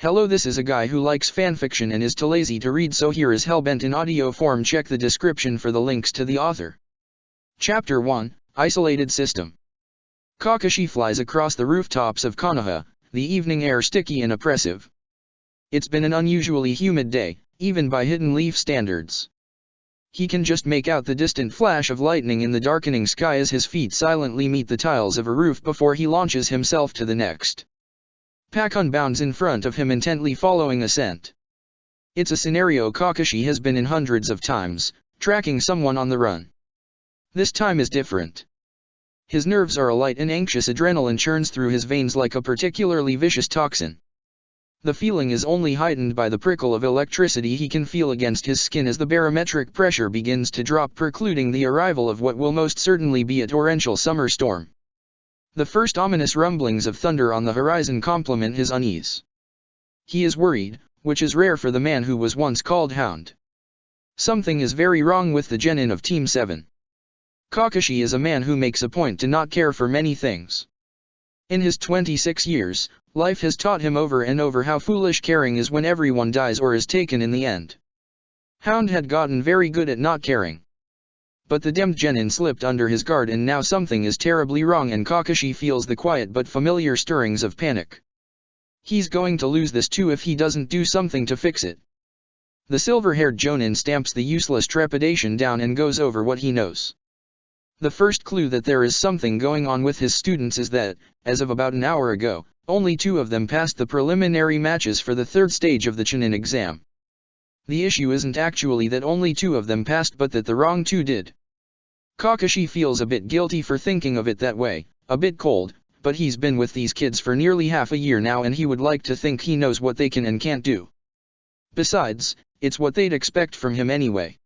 Hello, this is a guy who likes fanfiction and is too lazy to read, so here is Hellbent in audio form. Check the description for the links to the author. Chapter 1, Isolated System. Kakashi flies across the rooftops of Konoha, the evening air sticky and oppressive. It's been an unusually humid day, even by Hidden Leaf standards. He can just make out the distant flash of lightning in the darkening sky as his feet silently meet the tiles of a roof before he launches himself to the next. Pakun bounds in front of him, intently following a scent. It's a scenario Kakashi has been in hundreds of times, tracking someone on the run. This time is different. His nerves are alight and anxious. Adrenaline churns through his veins like a particularly vicious toxin. The feeling is only heightened by the prickle of electricity he can feel against his skin as the barometric pressure begins to drop, precluding the arrival of what will most certainly be a torrential summer storm. The first ominous rumblings of thunder on the horizon complement his unease. He is worried, which is rare for the man who was once called Hound. Something is very wrong with the genin of Team 7. Kakashi is a man who makes a point to not care for many things. In his 26 years, life has taught him over and over how foolish caring is when everyone dies or is taken in the end. Hound had gotten very good at not caring. But the demmed genin slipped under his guard, and now something is terribly wrong, and Kakashi feels the quiet but familiar stirrings of panic. He's going to lose this too if he doesn't do something to fix it. The silver-haired jonin stamps the useless trepidation down and goes over what he knows. The first clue that there is something going on with his students is that, as of about an hour ago, only 2 of them passed the preliminary matches for the 3rd stage of the Chunin exam. The issue isn't actually that only 2 of them passed, but that the wrong 2 did. Kakashi feels a bit guilty for thinking of it that way, a bit cold, but he's been with these kids for nearly half a year now, and he would like to think he knows what they can and can't do. Besides, it's what they'd expect from him anyway.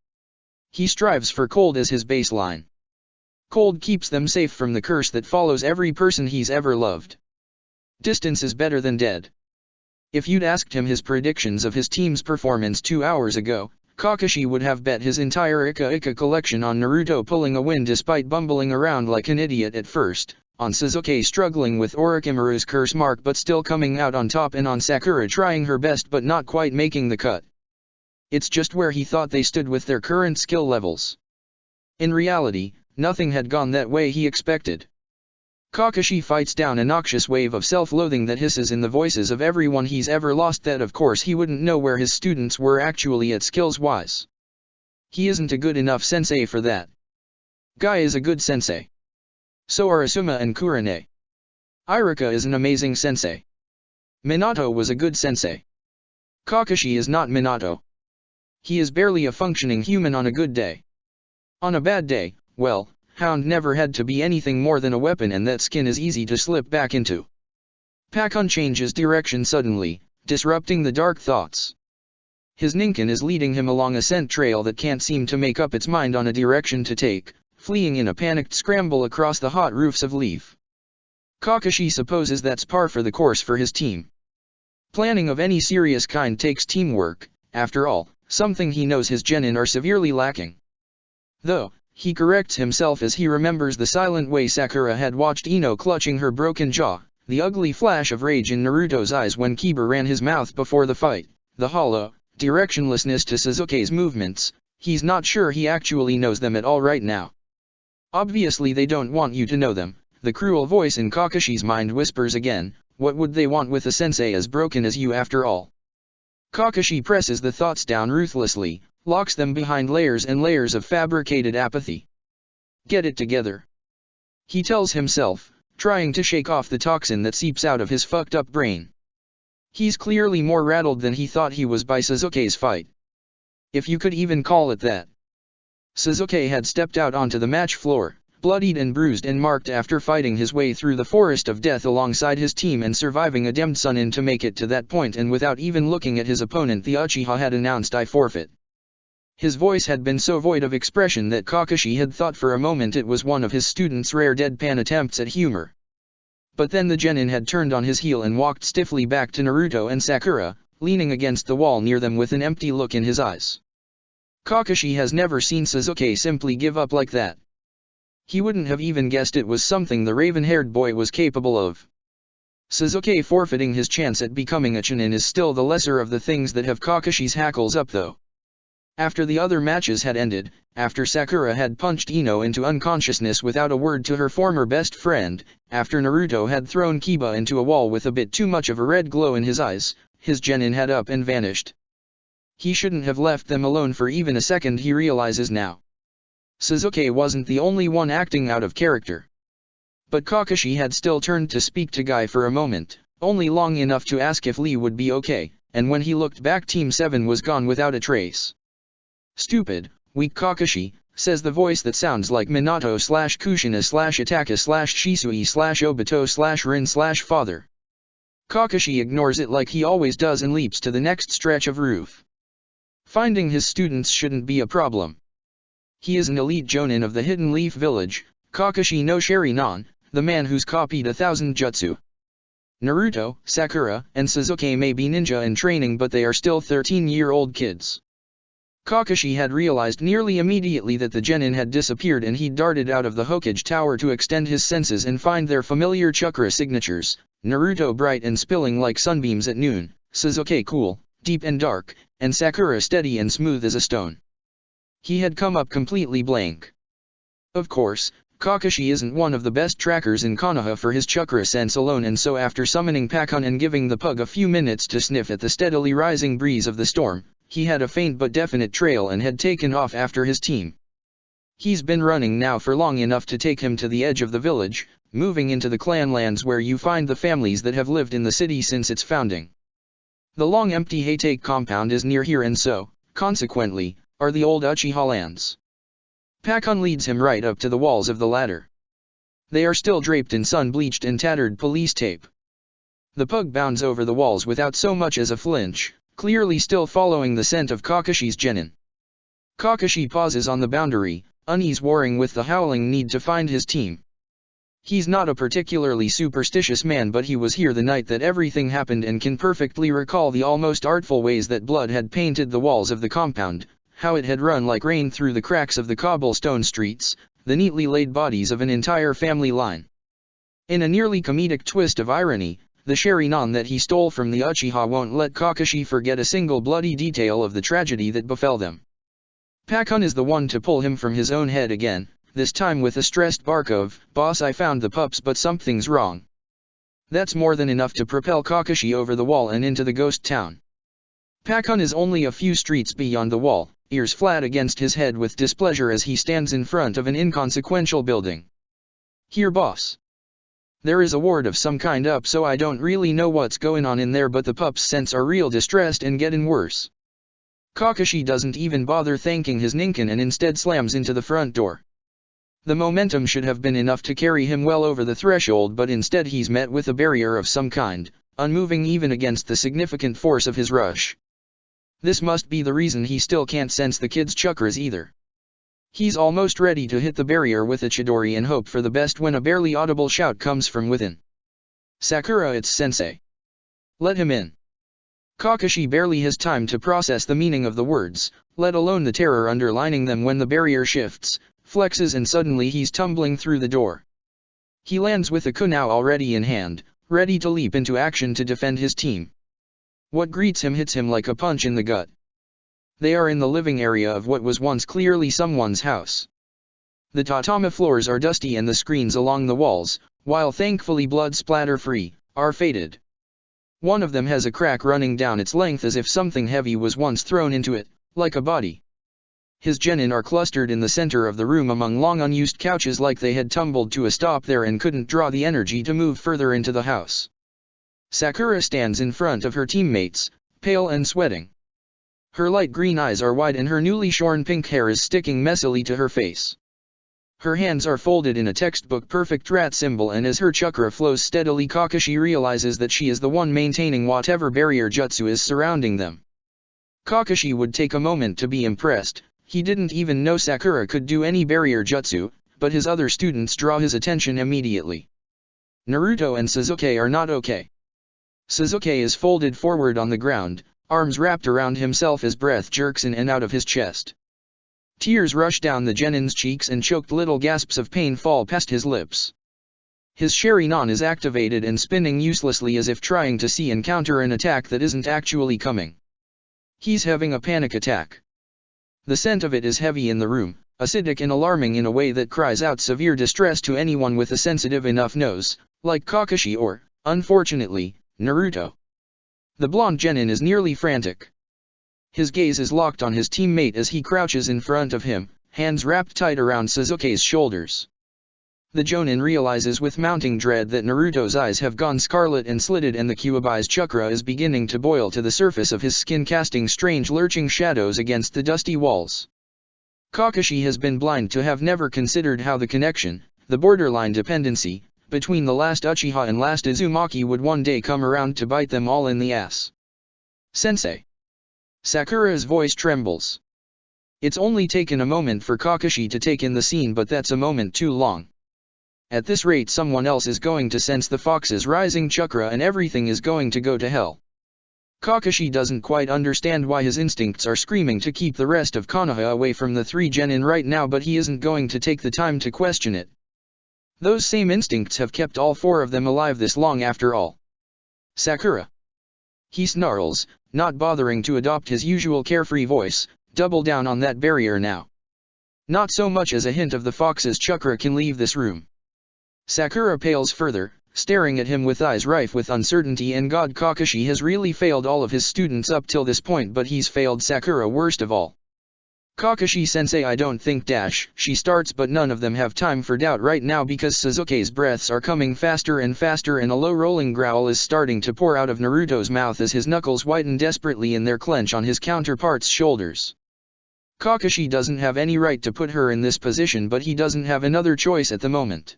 He strives for cold as his baseline. Cold keeps them safe from the curse that follows every person he's ever loved. Distance is better than dead. If you'd asked him his predictions of his team's performance 2 hours ago, Kakashi would have bet his entire Ika collection on Naruto pulling a win despite bumbling around like an idiot at first, on Sasuke struggling with Orochimaru's curse mark but still coming out on top, and on Sakura trying her best but not quite making the cut. It's just where he thought they stood with their current skill levels. In reality, nothing had gone that way he expected. Kakashi fights down a noxious wave of self-loathing that hisses in the voices of everyone he's ever lost that of course he wouldn't know where his students were actually at skills-wise. He isn't a good enough sensei for that. Guy is a good sensei. So are Asuma and Kurane. Iruka is an amazing sensei. Minato was a good sensei. Kakashi is not Minato. He is barely a functioning human on a good day. On a bad day, well, Hound never had to be anything more than a weapon, and that skin is easy to slip back into. Pakun changes direction suddenly, disrupting the dark thoughts. His Ninken is leading him along a scent trail that can't seem to make up its mind on a direction to take, fleeing in a panicked scramble across the hot roofs of Leaf. Kakashi supposes that's par for the course for his team. Planning of any serious kind takes teamwork, after all, something he knows his genin are severely lacking. Though, he corrects himself as he remembers the silent way Sakura had watched Ino clutching her broken jaw, the ugly flash of rage in Naruto's eyes when Kiba ran his mouth before the fight, the hollow, directionlessness to Sasuke's movements. He's not sure he actually knows them at all right now. Obviously they don't want you to know them, the cruel voice in Kakashi's mind whispers again. What would they want with a sensei as broken as you after all? Kakashi presses the thoughts down ruthlessly, locks them behind layers and layers of fabricated apathy. Get it together, he tells himself, trying to shake off the toxin that seeps out of his fucked up brain. He's clearly more rattled than he thought he was by Sasuke's fight. If you could even call it that. Sasuke had stepped out onto the match floor, bloodied and bruised and marked after fighting his way through the forest of death alongside his team and surviving a demmed Chunin to make it to that point, and without even looking at his opponent the Uchiha had announced, "I forfeit." His voice had been so void of expression that Kakashi had thought for a moment it was one of his students' rare deadpan attempts at humor. But then the genin had turned on his heel and walked stiffly back to Naruto and Sakura, leaning against the wall near them with an empty look in his eyes. Kakashi has never seen Sasuke simply give up like that. He wouldn't have even guessed it was something the raven-haired boy was capable of. Sasuke forfeiting his chance at becoming a Chunin is still the lesser of the things that have Kakashi's hackles up though. After the other matches had ended, after Sakura had punched Ino into unconsciousness without a word to her former best friend, after Naruto had thrown Kiba into a wall with a bit too much of a red glow in his eyes, his genin had up and vanished. He shouldn't have left them alone for even a second, he realizes now. Sasuke wasn't the only one acting out of character. But Kakashi had still turned to speak to Guy for a moment, only long enough to ask if Lee would be okay, and when he looked back Team 7 was gone without a trace. Stupid, weak Kakashi, says the voice that sounds like Minato / Kushina / Ataka / Shisui / Obito / Rin / father. Kakashi ignores it like he always does and leaps to the next stretch of roof. Finding his students shouldn't be a problem. He is an elite jonin of the Hidden Leaf Village, Kakashi no Sharingan, the man who's copied 1,000 jutsu. Naruto, Sakura, and Sasuke may be ninja in training but they are still 13-year-old kids. Kakashi had realized nearly immediately that the genin had disappeared and he darted out of the Hokage Tower to extend his senses and find their familiar chakra signatures, Naruto bright and spilling like sunbeams at noon, Sasuke cool, deep and dark, and Sakura steady and smooth as a stone. He had come up completely blank. Of course, Kakashi isn't one of the best trackers in Konoha for his chakra sense alone, and so after summoning Pakun and giving the pug a few minutes to sniff at the steadily rising breeze of the storm, he had a faint but definite trail and had taken off after his team. He's been running now for long enough to take him to the edge of the village, moving into the clan lands where you find the families that have lived in the city since its founding. The long empty Hatake compound is near here and so, consequently, are the old Uchiha lands. Pakun leads him right up to the walls of the latter. They are still draped in sun-bleached and tattered police tape. The pug bounds over the walls without so much as a flinch, clearly still following the scent of Kakashi's genin. Kakashi pauses on the boundary, unease warring with the howling need to find his team. He's not a particularly superstitious man, but he was here the night that everything happened and can perfectly recall the almost artful ways that blood had painted the walls of the compound, how it had run like rain through the cracks of the cobblestone streets, the neatly laid bodies of an entire family line. In a nearly comedic twist of irony, the Sharingan that he stole from the Uchiha won't let Kakashi forget a single bloody detail of the tragedy that befell them. Pakun is the one to pull him from his own head again, this time with a stressed bark of, "Boss, I found the pups but something's wrong." That's more than enough to propel Kakashi over the wall and into the ghost town. Pakun is only a few streets beyond the wall, ears flat against his head with displeasure as he stands in front of an inconsequential building. "Here, boss. There is a ward of some kind up, so I don't really know what's going on in there, but the pups' scents are real distressed and getting worse." Kakashi doesn't even bother thanking his ninkin and instead slams into the front door. The momentum should have been enough to carry him well over the threshold, but instead he's met with a barrier of some kind, unmoving even against the significant force of his rush. This must be the reason he still can't sense the kid's chakras either. He's almost ready to hit the barrier with a Chidori and hope for the best when a barely audible shout comes from within. "Sakura, it's sensei. Let him in." Kakashi barely has time to process the meaning of the words, let alone the terror underlining them, when the barrier shifts, flexes, and suddenly he's tumbling through the door. He lands with a kunai already in hand, ready to leap into action to defend his team. What greets him hits him like a punch in the gut. They are in the living area of what was once clearly someone's house. The tatami floors are dusty and the screens along the walls, while thankfully blood splatter free, are faded. One of them has a crack running down its length as if something heavy was once thrown into it, like a body. His genin are clustered in the center of the room among long unused couches, like they had tumbled to a stop there and couldn't draw the energy to move further into the house. Sakura stands in front of her teammates, pale and sweating. Her light green eyes are wide and her newly shorn pink hair is sticking messily to her face. Her hands are folded in a textbook perfect rat symbol, and as her chakra flows steadily, Kakashi realizes that she is the one maintaining whatever barrier jutsu is surrounding them. Kakashi would take a moment to be impressed. He didn't even know Sakura could do any barrier jutsu, but his other students draw his attention immediately. Naruto and Sasuke are not okay. Sasuke is folded forward on the ground, arms wrapped around himself as breath jerks in and out of his chest. Tears rush down the genin's cheeks and choked little gasps of pain fall past his lips. His Sharingan is activated and spinning uselessly as if trying to see and counter an attack that isn't actually coming. He's having a panic attack. The scent of it is heavy in the room, acidic and alarming in a way that cries out severe distress to anyone with a sensitive enough nose, like Kakashi or, unfortunately, Naruto. The blonde genin is nearly frantic. His gaze is locked on his teammate as he crouches in front of him, hands wrapped tight around Sasuke's shoulders. The Jonin realizes with mounting dread that Naruto's eyes have gone scarlet and slitted and the Kyuubi's chakra is beginning to boil to the surface of his skin, casting strange lurching shadows against the dusty walls. Kakashi has been blind to have never considered how the connection, the borderline dependency, between the last Uchiha and last Uzumaki would one day come around to bite them all in the ass. Sensei. Sakura's voice trembles. It's only taken a moment for Kakashi to take in the scene, but that's a moment too long. At this rate someone else is going to sense the fox's rising chakra and everything is going to go to hell. Kakashi doesn't quite understand why his instincts are screaming to keep the rest of Konoha away from the three genin right now, but he isn't going to take the time to question it. Those same instincts have kept all four of them alive this long after all. Sakura. He snarls, not bothering to adopt his usual carefree voice, double down on that barrier now. Not so much as a hint of the fox's chakra can leave this room. Sakura pales further, staring at him with eyes rife with uncertainty, and God, Kakashi has really failed all of his students up till this point, but he's failed Sakura worst of all. Kakashi-sensei, I don't think she starts, but none of them have time for doubt right now because Sasuke's breaths are coming faster and faster and a low rolling growl is starting to pour out of Naruto's mouth as his knuckles whiten desperately in their clench on his counterpart's shoulders. Kakashi doesn't have any right to put her in this position, but he doesn't have another choice at the moment.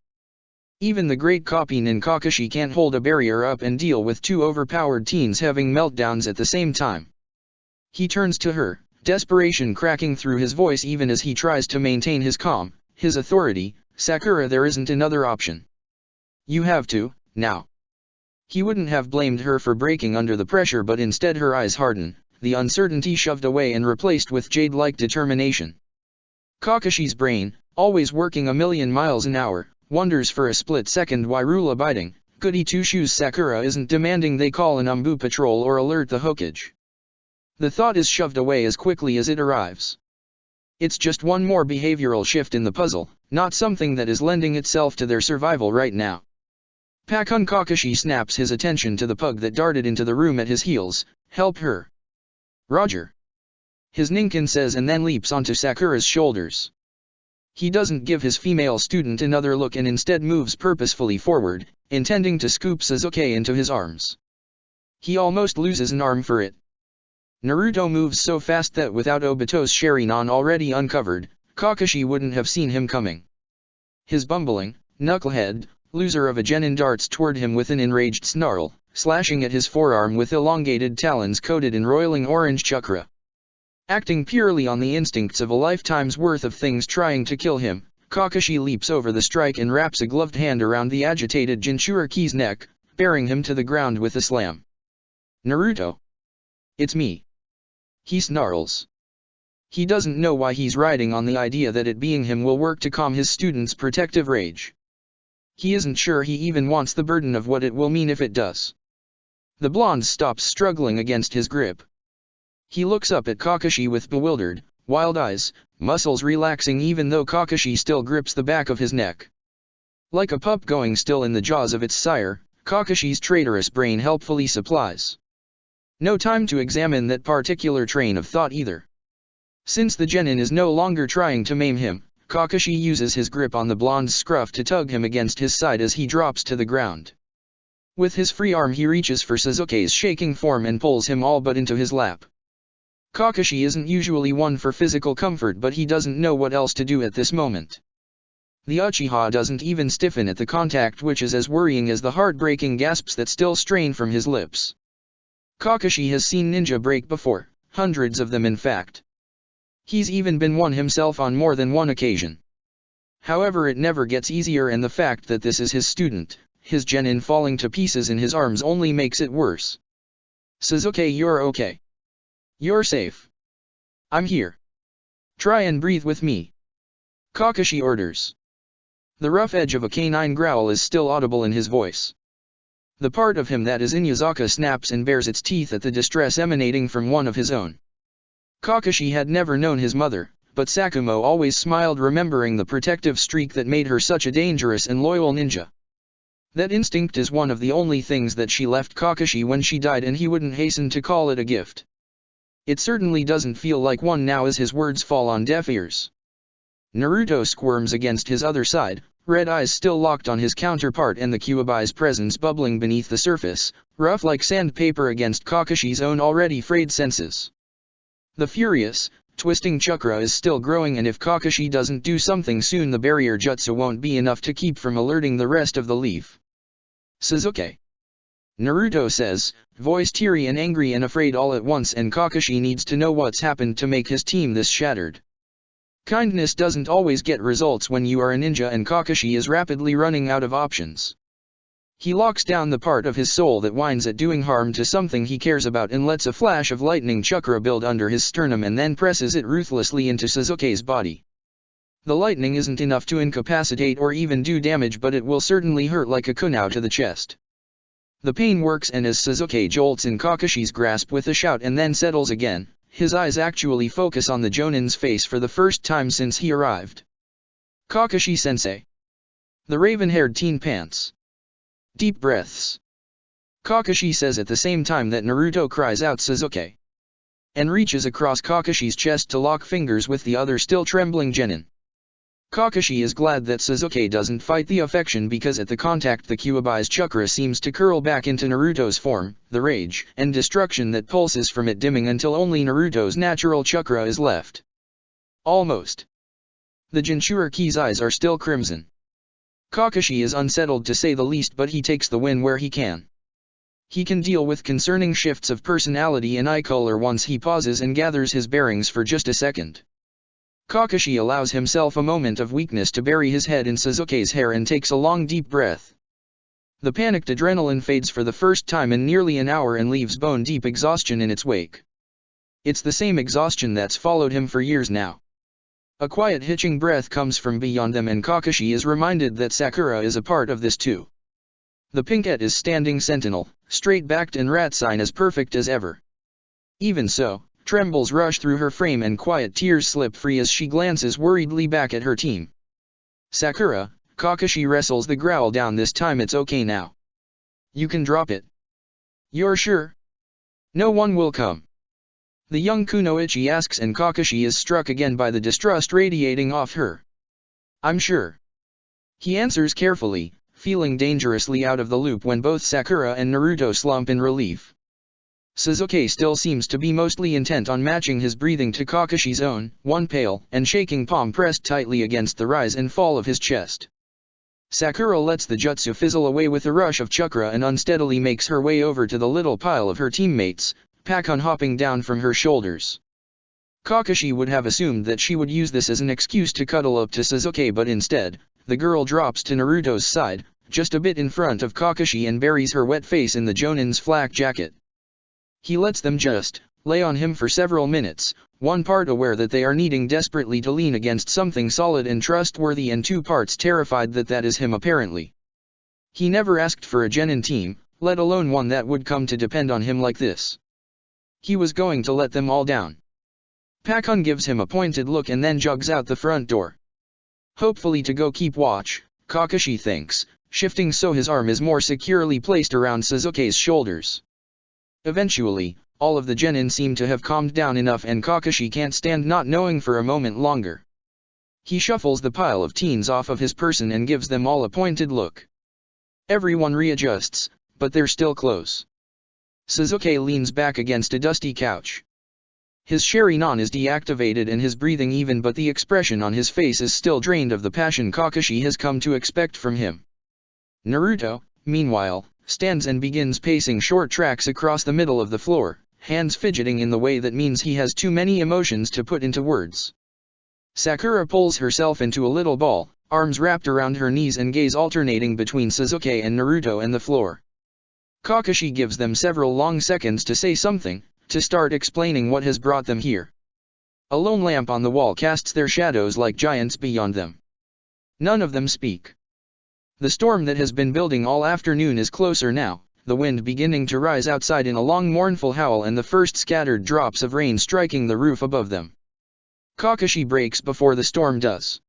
Even the great Kopinen Kakashi can't hold a barrier up and deal with two overpowered teens having meltdowns at the same time. He turns to her, desperation cracking through his voice even as he tries to maintain his calm, his authority. Sakura, there isn't another option. You have to, now. He wouldn't have blamed her for breaking under the pressure, but instead her eyes harden, the uncertainty shoved away and replaced with jade-like determination. Kakashi's brain, always working a million miles an hour, wonders for a split second why rule abiding, goody two-shoes Sakura isn't demanding they call an Umbu patrol or alert the Hokage. The thought is shoved away as quickly as it arrives. It's just one more behavioral shift in the puzzle, not something that is lending itself to their survival right now. Pakun Kakashi snaps his attention to the pug that darted into the room at his heels. Help her. Roger. His Ninken says and then leaps onto Sakura's shoulders. He doesn't give his female student another look and instead moves purposefully forward, intending to scoop Sasuke into his arms. He almost loses an arm for it. Naruto moves so fast that without Obito's Sharingan already uncovered, Kakashi wouldn't have seen him coming. His bumbling, knucklehead, loser of a genin darts toward him with an enraged snarl, slashing at his forearm with elongated talons coated in roiling orange chakra. Acting purely on the instincts of a lifetime's worth of things trying to kill him, Kakashi leaps over the strike and wraps a gloved hand around the agitated Jinchuriki's neck, bearing him to the ground with a slam. Naruto. It's me. He snarls. He doesn't know why he's riding on the idea that it being him will work to calm his student's protective rage. He isn't sure he even wants the burden of what it will mean if it does. The blonde stops struggling against his grip. He looks up at Kakashi with bewildered, wild eyes, muscles relaxing even though Kakashi still grips the back of his neck. Like a pup going still in the jaws of its sire, Kakashi's traitorous brain helpfully supplies. No time to examine that particular train of thought either. Since the genin is no longer trying to maim him, Kakashi uses his grip on the blonde's scruff to tug him against his side as he drops to the ground. With his free arm he reaches for Sasuke's shaking form and pulls him all but into his lap. Kakashi isn't usually one for physical comfort, but he doesn't know what else to do at this moment. The Uchiha doesn't even stiffen at the contact, which is as worrying as the heartbreaking gasps that still strain from his lips. Kakashi has seen ninja break before, hundreds of them in fact. He's even been one himself on more than one occasion. However, it never gets easier, and the fact that this is his student, his genin falling to pieces in his arms, only makes it worse. Sasuke, you're okay. You're safe. I'm here. Try and breathe with me. Kakashi orders. The rough edge of a canine growl is still audible in his voice. The part of him that is in Yuzaka snaps and bares its teeth at the distress emanating from one of his own. Kakashi had never known his mother, but Sakumo always smiled, remembering the protective streak that made her such a dangerous and loyal ninja. That instinct is one of the only things that she left Kakashi when she died, and he wouldn't hasten to call it a gift. It certainly doesn't feel like one now as his words fall on deaf ears. Naruto squirms against his other side, red eyes still locked on his counterpart and the Kyuubi's presence bubbling beneath the surface, rough like sandpaper against Kakashi's own already frayed senses. The furious, twisting chakra is still growing, and if Kakashi doesn't do something soon, the barrier jutsu won't be enough to keep from alerting the rest of the leaf. Sasuke. Naruto says, voice teary and angry and afraid all at once, and Kakashi needs to know what's happened to make his team this shattered. Kindness doesn't always get results when you are a ninja, and Kakashi is rapidly running out of options. He locks down the part of his soul that whines at doing harm to something he cares about and lets a flash of lightning chakra build under his sternum and then presses it ruthlessly into Sasuke's body. The lightning isn't enough to incapacitate or even do damage, but it will certainly hurt like a kunai to the chest. The pain works, and as Sasuke jolts in Kakashi's grasp with a shout and then settles again, his eyes actually focus on the Jonin's face for the first time since he arrived. Kakashi-sensei. The raven-haired teen pants. Deep breaths. Kakashi says at the same time that Naruto cries out Sasuke, and reaches across Kakashi's chest to lock fingers with the other still trembling genin. Kakashi is glad that Sasuke doesn't fight the affection, because at the contact the Kyuubi's chakra seems to curl back into Naruto's form, the rage and destruction that pulses from it dimming until only Naruto's natural chakra is left. Almost. The Jinchuriki's eyes are still crimson. Kakashi is unsettled to say the least, but he takes the win where he can. He can deal with concerning shifts of personality and eye color once he pauses and gathers his bearings for just a second. Kakashi allows himself a moment of weakness to bury his head in Sasuke's hair and takes a long deep breath. The panicked adrenaline fades for the first time in nearly an hour and leaves bone-deep exhaustion in its wake. It's the same exhaustion that's followed him for years now. A quiet hitching breath comes from beyond them, and Kakashi is reminded that Sakura is a part of this too. The pinkette is standing sentinel, straight-backed and rat-sign as perfect as ever. Even so, trembles rush through her frame and quiet tears slip free as she glances worriedly back at her team. Sakura, Kakashi wrestles the growl down. This time it's okay now. You can drop it. You're sure? No one will come. The young Kunoichi asks, and Kakashi is struck again by the distrust radiating off her. I'm sure. He answers carefully, feeling dangerously out of the loop when both Sakura and Naruto slump in relief. Sasuke still seems to be mostly intent on matching his breathing to Kakashi's own, one pale and shaking palm pressed tightly against the rise and fall of his chest. Sakura lets the jutsu fizzle away with a rush of chakra and unsteadily makes her way over to the little pile of her teammates, Pakun hopping down from her shoulders. Kakashi would have assumed that she would use this as an excuse to cuddle up to Sasuke, but instead, the girl drops to Naruto's side, just a bit in front of Kakashi, and buries her wet face in the Jonin's flak jacket. He lets them just lay on him for several minutes, one part aware that they are needing desperately to lean against something solid and trustworthy, and two parts terrified that that is him apparently. He never asked for a genin team, let alone one that would come to depend on him like this. He was going to let them all down. Pakun gives him a pointed look and then jogs out the front door. Hopefully to go keep watch, Kakashi thinks, shifting so his arm is more securely placed around Sasuke's shoulders. Eventually, all of the genin seem to have calmed down enough, and Kakashi can't stand not knowing for a moment longer. He shuffles the pile of teens off of his person and gives them all a pointed look. Everyone readjusts, but they're still close. Sasuke leans back against a dusty couch. His Sharingan is deactivated and his breathing even, but the expression on his face is still drained of the passion Kakashi has come to expect from him. Naruto, meanwhile, stands and begins pacing short tracks across the middle of the floor, hands fidgeting in the way that means he has too many emotions to put into words. Sakura pulls herself into a little ball, arms wrapped around her knees and gaze alternating between Sasuke and Naruto and the floor. Kakashi gives them several long seconds to say something, to start explaining what has brought them here. A lone lamp on the wall casts their shadows like giants beyond them. None of them speak. The storm that has been building all afternoon is closer now, the wind beginning to rise outside in a long mournful howl and the first scattered drops of rain striking the roof above them. Kakashi breaks before the storm does.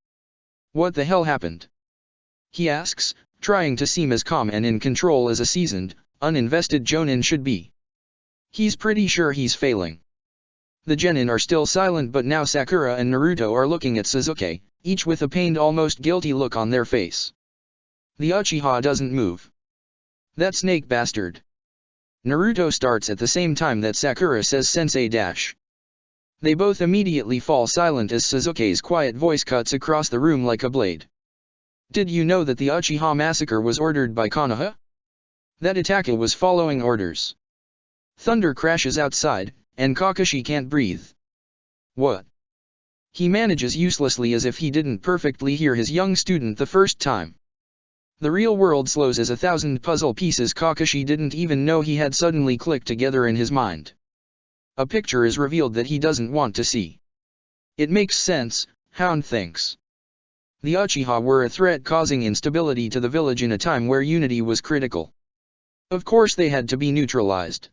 What the hell happened? He asks, trying to seem as calm and in control as a seasoned, uninvested Jonin should be. He's pretty sure he's failing. The genin are still silent, but now Sakura and Naruto are looking at Sasuke, each with a pained, almost guilty look on their face. The Uchiha doesn't move. That snake bastard. Naruto starts at the same time that Sakura says Sensei dash. They both immediately fall silent as Sasuke's quiet voice cuts across the room like a blade. Did you know that the Uchiha massacre was ordered by Konoha? That Itachi was following orders. Thunder crashes outside, and Kakashi can't breathe. What? He manages uselessly as if he didn't perfectly hear his young student the first time. The real world slows as 1,000 puzzle pieces Kakashi didn't even know he had suddenly clicked together in his mind. A picture is revealed that he doesn't want to see. It makes sense, Hound thinks. The Uchiha were a threat causing instability to the village in a time where unity was critical. Of course they had to be neutralized.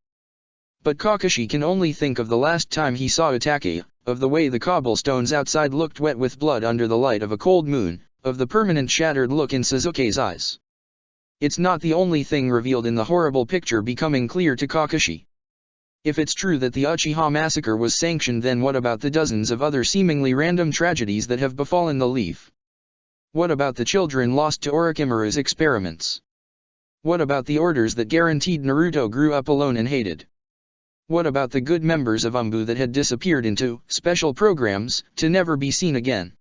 But Kakashi can only think of the last time he saw Itachi, of the way the cobblestones outside looked wet with blood under the light of a cold moon, of the permanent shattered look in Sasuke's eyes. It's not the only thing revealed in the horrible picture becoming clear to Kakashi. If it's true that the Uchiha massacre was sanctioned, then what about the dozens of other seemingly random tragedies that have befallen the Leaf? What about the children lost to Orochimaru's experiments? What about the orders that guaranteed Naruto grew up alone and hated? What about the good members of Umbu that had disappeared into special programs, to never be seen again?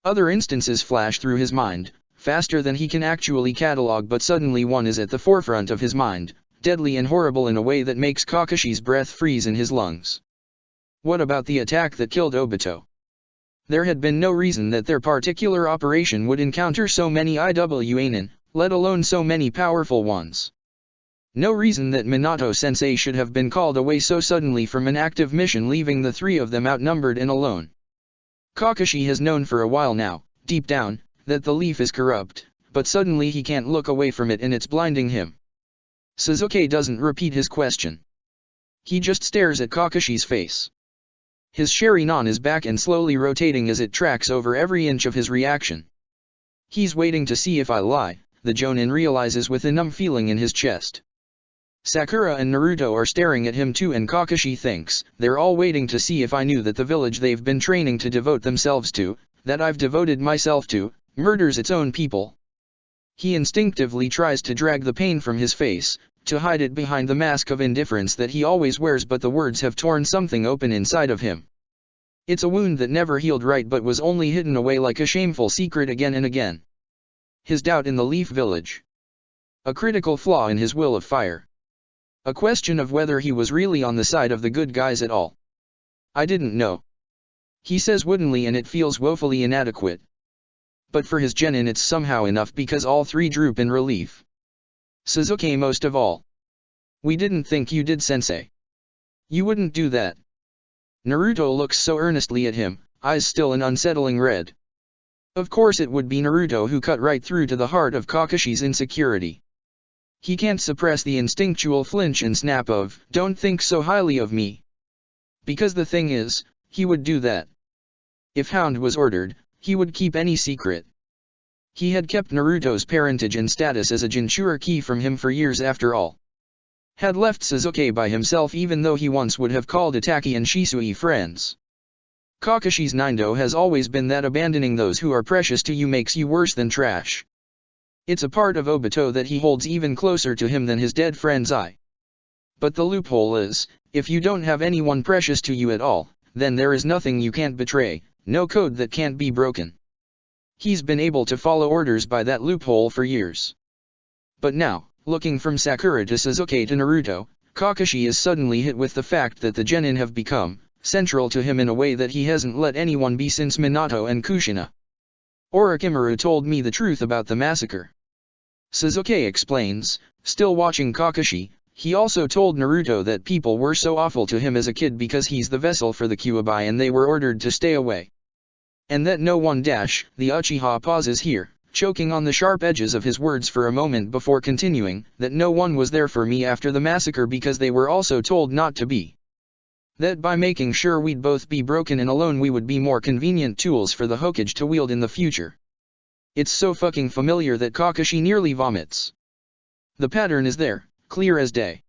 Other instances flash through his mind, faster than he can actually catalog, but suddenly one is at the forefront of his mind, deadly and horrible in a way that makes Kakashi's breath freeze in his lungs. What about the attack that killed Obito? There had been no reason that their particular operation would encounter so many Iwanin, let alone so many powerful ones. No reason that Minato-sensei should have been called away so suddenly from an active mission, leaving the three of them outnumbered and alone. Kakashi has known for a while now, deep down, that the Leaf is corrupt, but suddenly he can't look away from it and it's blinding him. Sasuke doesn't repeat his question. He just stares at Kakashi's face. His Sharingan is back and slowly rotating as it tracks over every inch of his reaction. He's waiting to see if I lie, the Jonin realizes with a numb feeling in his chest. Sakura and Naruto are staring at him too, and Kakashi thinks, they're all waiting to see if I knew that the village they've been training to devote themselves to, that I've devoted myself to, murders its own people. He instinctively tries to drag the pain from his face, to hide it behind the mask of indifference that he always wears, but the words have torn something open inside of him. It's a wound that never healed right but was only hidden away like a shameful secret again and again. His doubt in the Leaf Village. A critical flaw in his will of fire. A question of whether he was really on the side of the good guys at all. I didn't know. He says woodenly, and it feels woefully inadequate. But for his genin it's somehow enough, because all three droop in relief. Sasuke most of all. We didn't think you did, sensei. You wouldn't do that. Naruto looks so earnestly at him, eyes still an unsettling red. Of course it would be Naruto who cut right through to the heart of Kakashi's insecurity. He can't suppress the instinctual flinch and snap of, "Don't think so highly of me." Because the thing is, he would do that. If Hound was ordered, he would keep any secret. He had kept Naruto's parentage and status as a Jinchuriki from him for years after all. Had left Sasuke by himself even though he once would have called Itachi and Shisui friends. Kakashi's Nindo has always been that abandoning those who are precious to you makes you worse than trash. It's a part of Obito that he holds even closer to him than his dead friend's eye. But the loophole is, if you don't have anyone precious to you at all, then there is nothing you can't betray, no code that can't be broken. He's been able to follow orders by that loophole for years. But now, looking from Sakura to Sasuke to Naruto, Kakashi is suddenly hit with the fact that the genin have become central to him in a way that he hasn't let anyone be since Minato and Kushina. Orochimaru told me the truth about the massacre. Sasuke explains, still watching Kakashi. He also told Naruto that people were so awful to him as a kid because he's the vessel for the Kyuubi and they were ordered to stay away. And that no one the Uchiha pauses here, choking on the sharp edges of his words for a moment before continuing, that no one was there for me after the massacre because they were also told not to be. That by making sure we'd both be broken and alone we would be more convenient tools for the Hokage to wield in the future. It's so fucking familiar that Kakashi nearly vomits. The pattern is there, clear as day.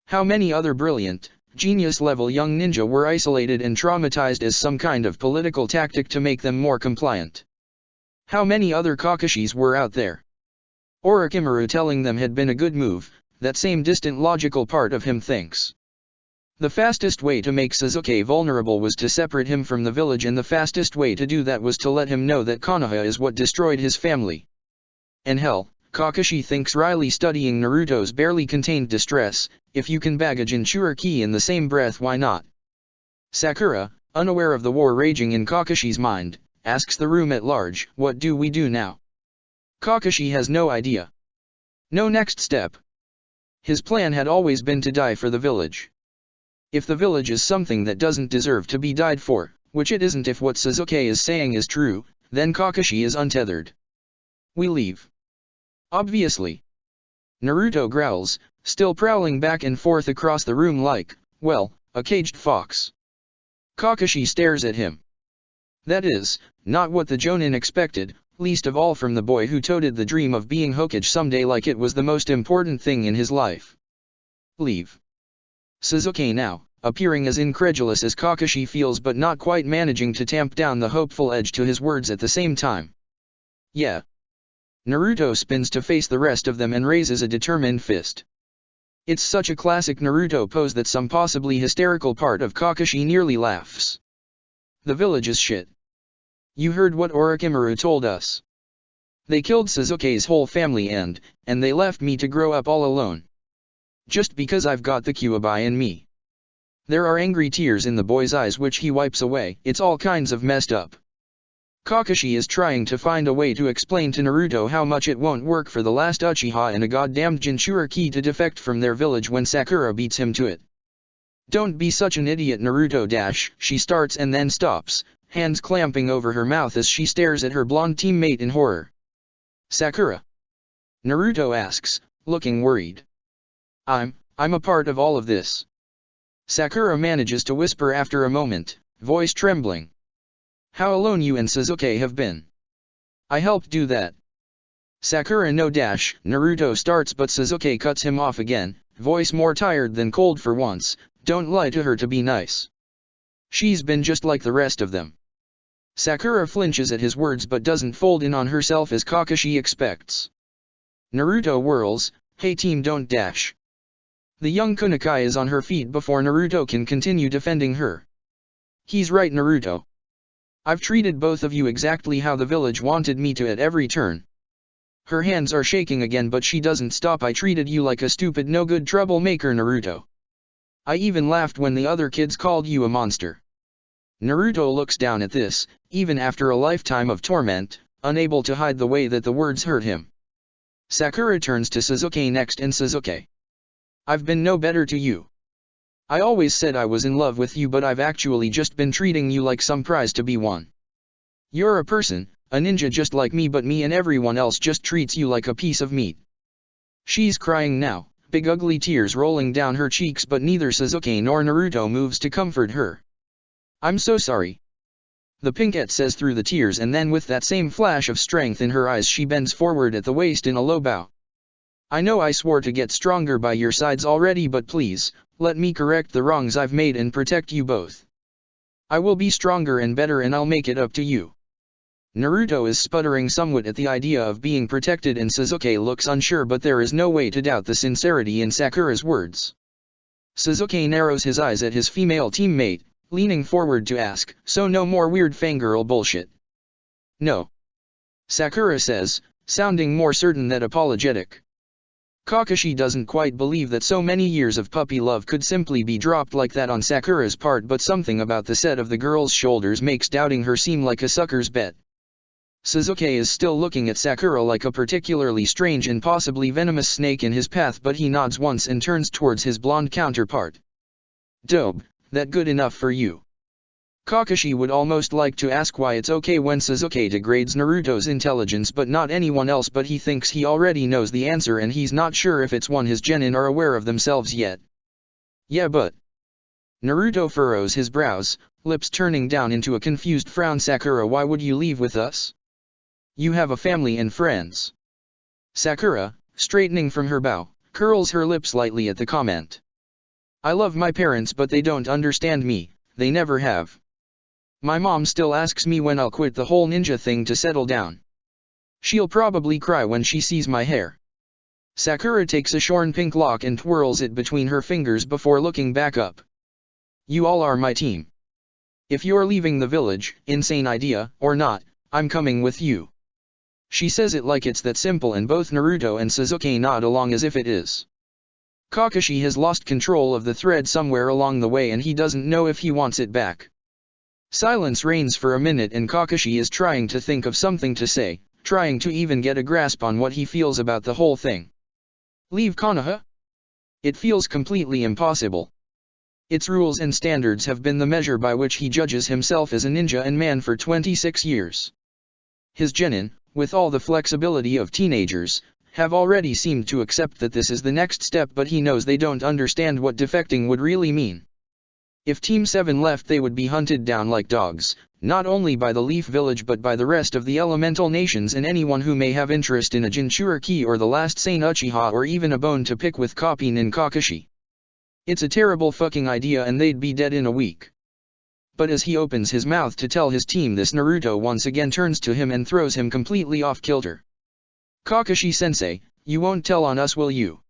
How many other brilliant, genius-level young ninja were isolated and traumatized as some kind of political tactic to make them more compliant? How many other Kakashis were out there? Orochimaru telling them had been a good move, that same distant logical part of him thinks. The fastest way to make Sasuke vulnerable was to separate him from the village, and the fastest way to do that was to let him know that Konoha is what destroyed his family. And hell, Kakashi thinks Riley studying Naruto's barely contained distress. If you can bag a Jinchuriki in the same breath, why not? Sakura, unaware of the war raging in Kakashi's mind, asks the room at large, what do we do now? Kakashi has no idea. No next step. His plan had always been to die for the village. If the village is something that doesn't deserve to be died for, which it isn't if what Sasuke is saying is true, then Kakashi is untethered. We leave. Obviously. Naruto growls, still prowling back and forth across the room like, well, a caged fox. Kakashi stares at him. That is, not what the Jonin expected, least of all from the boy who toted the dream of being Hokage someday like it was the most important thing in his life. Leave. Sasuke now, appearing as incredulous as Kakashi feels but not quite managing to tamp down the hopeful edge to his words at the same time. Yeah. Naruto spins to face the rest of them and raises a determined fist. It's such a classic Naruto pose that some possibly hysterical part of Kakashi nearly laughs. The village is shit. You heard what Orochimaru told us. They killed Sasuke's whole family and they left me to grow up all alone. Just because I've got the Kyuubi in me. There are angry tears in the boy's eyes which he wipes away. It's all kinds of messed up. Kakashi is trying to find a way to explain to Naruto how much it won't work for the last Uchiha and a goddamned Jinchuriki to defect from their village when Sakura beats him to it. Don't be such an idiot, Naruto she starts and then stops, hands clamping over her mouth as she stares at her blonde teammate in horror. Sakura? Naruto asks, looking worried. I'm a part of all of this. Sakura manages to whisper after a moment, voice trembling. How alone you and Sasuke have been. I helped do that. Sakura no Naruto starts but Sasuke cuts him off again, voice more tired than cold for once, don't lie to her to be nice. She's been just like the rest of them. Sakura flinches at his words but doesn't fold in on herself as Kakashi expects. Naruto whirls, hey team don't . The young Kunokai is on her feet before Naruto can continue defending her. He's right, Naruto. I've treated both of you exactly how the village wanted me to at every turn. Her hands are shaking again but she doesn't stop. I treated you like a stupid no-good troublemaker, Naruto. I even laughed when the other kids called you a monster. Naruto looks down at this, even after a lifetime of torment, unable to hide the way that the words hurt him. Sakura turns to Sasuke next and Sasuke. I've been no better to you. I always said I was in love with you but I've actually just been treating you like some prize to be won. You're a person, a ninja just like me, but me and everyone else just treats you like a piece of meat. She's crying now, big ugly tears rolling down her cheeks but neither Sasuke nor Naruto moves to comfort her. I'm so sorry. The pinkette says through the tears and then with that same flash of strength in her eyes she bends forward at the waist in a low bow. I know I swore to get stronger by your sides already but please, let me correct the wrongs I've made and protect you both. I will be stronger and better and I'll make it up to you. Naruto is sputtering somewhat at the idea of being protected and Sasuke looks unsure but there is no way to doubt the sincerity in Sakura's words. Sasuke narrows his eyes at his female teammate, leaning forward to ask, so no more weird fangirl bullshit? No. Sakura says, sounding more certain than apologetic. Kakashi doesn't quite believe that so many years of puppy love could simply be dropped like that on Sakura's part but something about the set of the girl's shoulders makes doubting her seem like a sucker's bet. Sasuke is still looking at Sakura like a particularly strange and possibly venomous snake in his path but he nods once and turns towards his blonde counterpart. Dope, that good enough for you? Kakashi would almost like to ask why it's okay when Sasuke degrades Naruto's intelligence but not anyone else, but he thinks he already knows the answer and he's not sure if it's one his genin are aware of themselves yet. Yeah, but... Naruto furrows his brows, lips turning down into a confused frown. Sakura, why would you leave with us? You have a family and friends. Sakura, straightening from her bow, curls her lips lightly at the comment. I love my parents but they don't understand me, they never have. My mom still asks me when I'll quit the whole ninja thing to settle down. She'll probably cry when she sees my hair. Sakura takes a shorn pink lock and twirls it between her fingers before looking back up. You all are my team. If you're leaving the village, insane idea or not, I'm coming with you. She says it like it's that simple and both Naruto and Sasuke nod along as if it is. Kakashi has lost control of the thread somewhere along the way and he doesn't know if he wants it back. Silence reigns for a minute and Kakashi is trying to think of something to say, trying to even get a grasp on what he feels about the whole thing. Leave Konoha? It feels completely impossible. Its rules and standards have been the measure by which he judges himself as a ninja and man for 26 years. His genin, with all the flexibility of teenagers, have already seemed to accept that this is the next step, but he knows they don't understand what defecting would really mean. If Team 7 left they would be hunted down like dogs, not only by the Leaf Village but by the rest of the elemental nations and anyone who may have interest in a Jinchuriki or the last Sane Uchiha or even a bone to pick with Kopin Kakashi. It's a terrible fucking idea and they'd be dead in a week. But as he opens his mouth to tell his team this, Naruto once again turns to him and throws him completely off kilter. Kakashi-sensei, you won't tell on us, will you?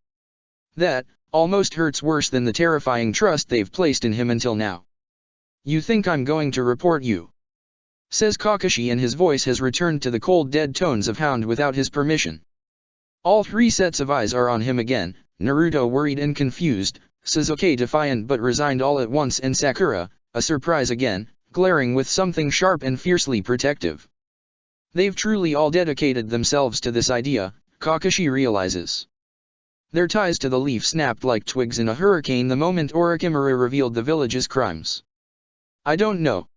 That almost hurts worse than the terrifying trust they've placed in him until now. You think I'm going to report you? Says Kakashi, and his voice has returned to the cold dead tones of hound without his permission. All three sets of eyes are on him again, Naruto worried and confused, Sasuke defiant but resigned all at once, and Sakura, a surprise again, glaring with something sharp and fiercely protective. They've truly all dedicated themselves to this idea, Kakashi realizes. Their ties to the leaf snapped like twigs in a hurricane the moment Orochimaru revealed the village's crimes. I don't know.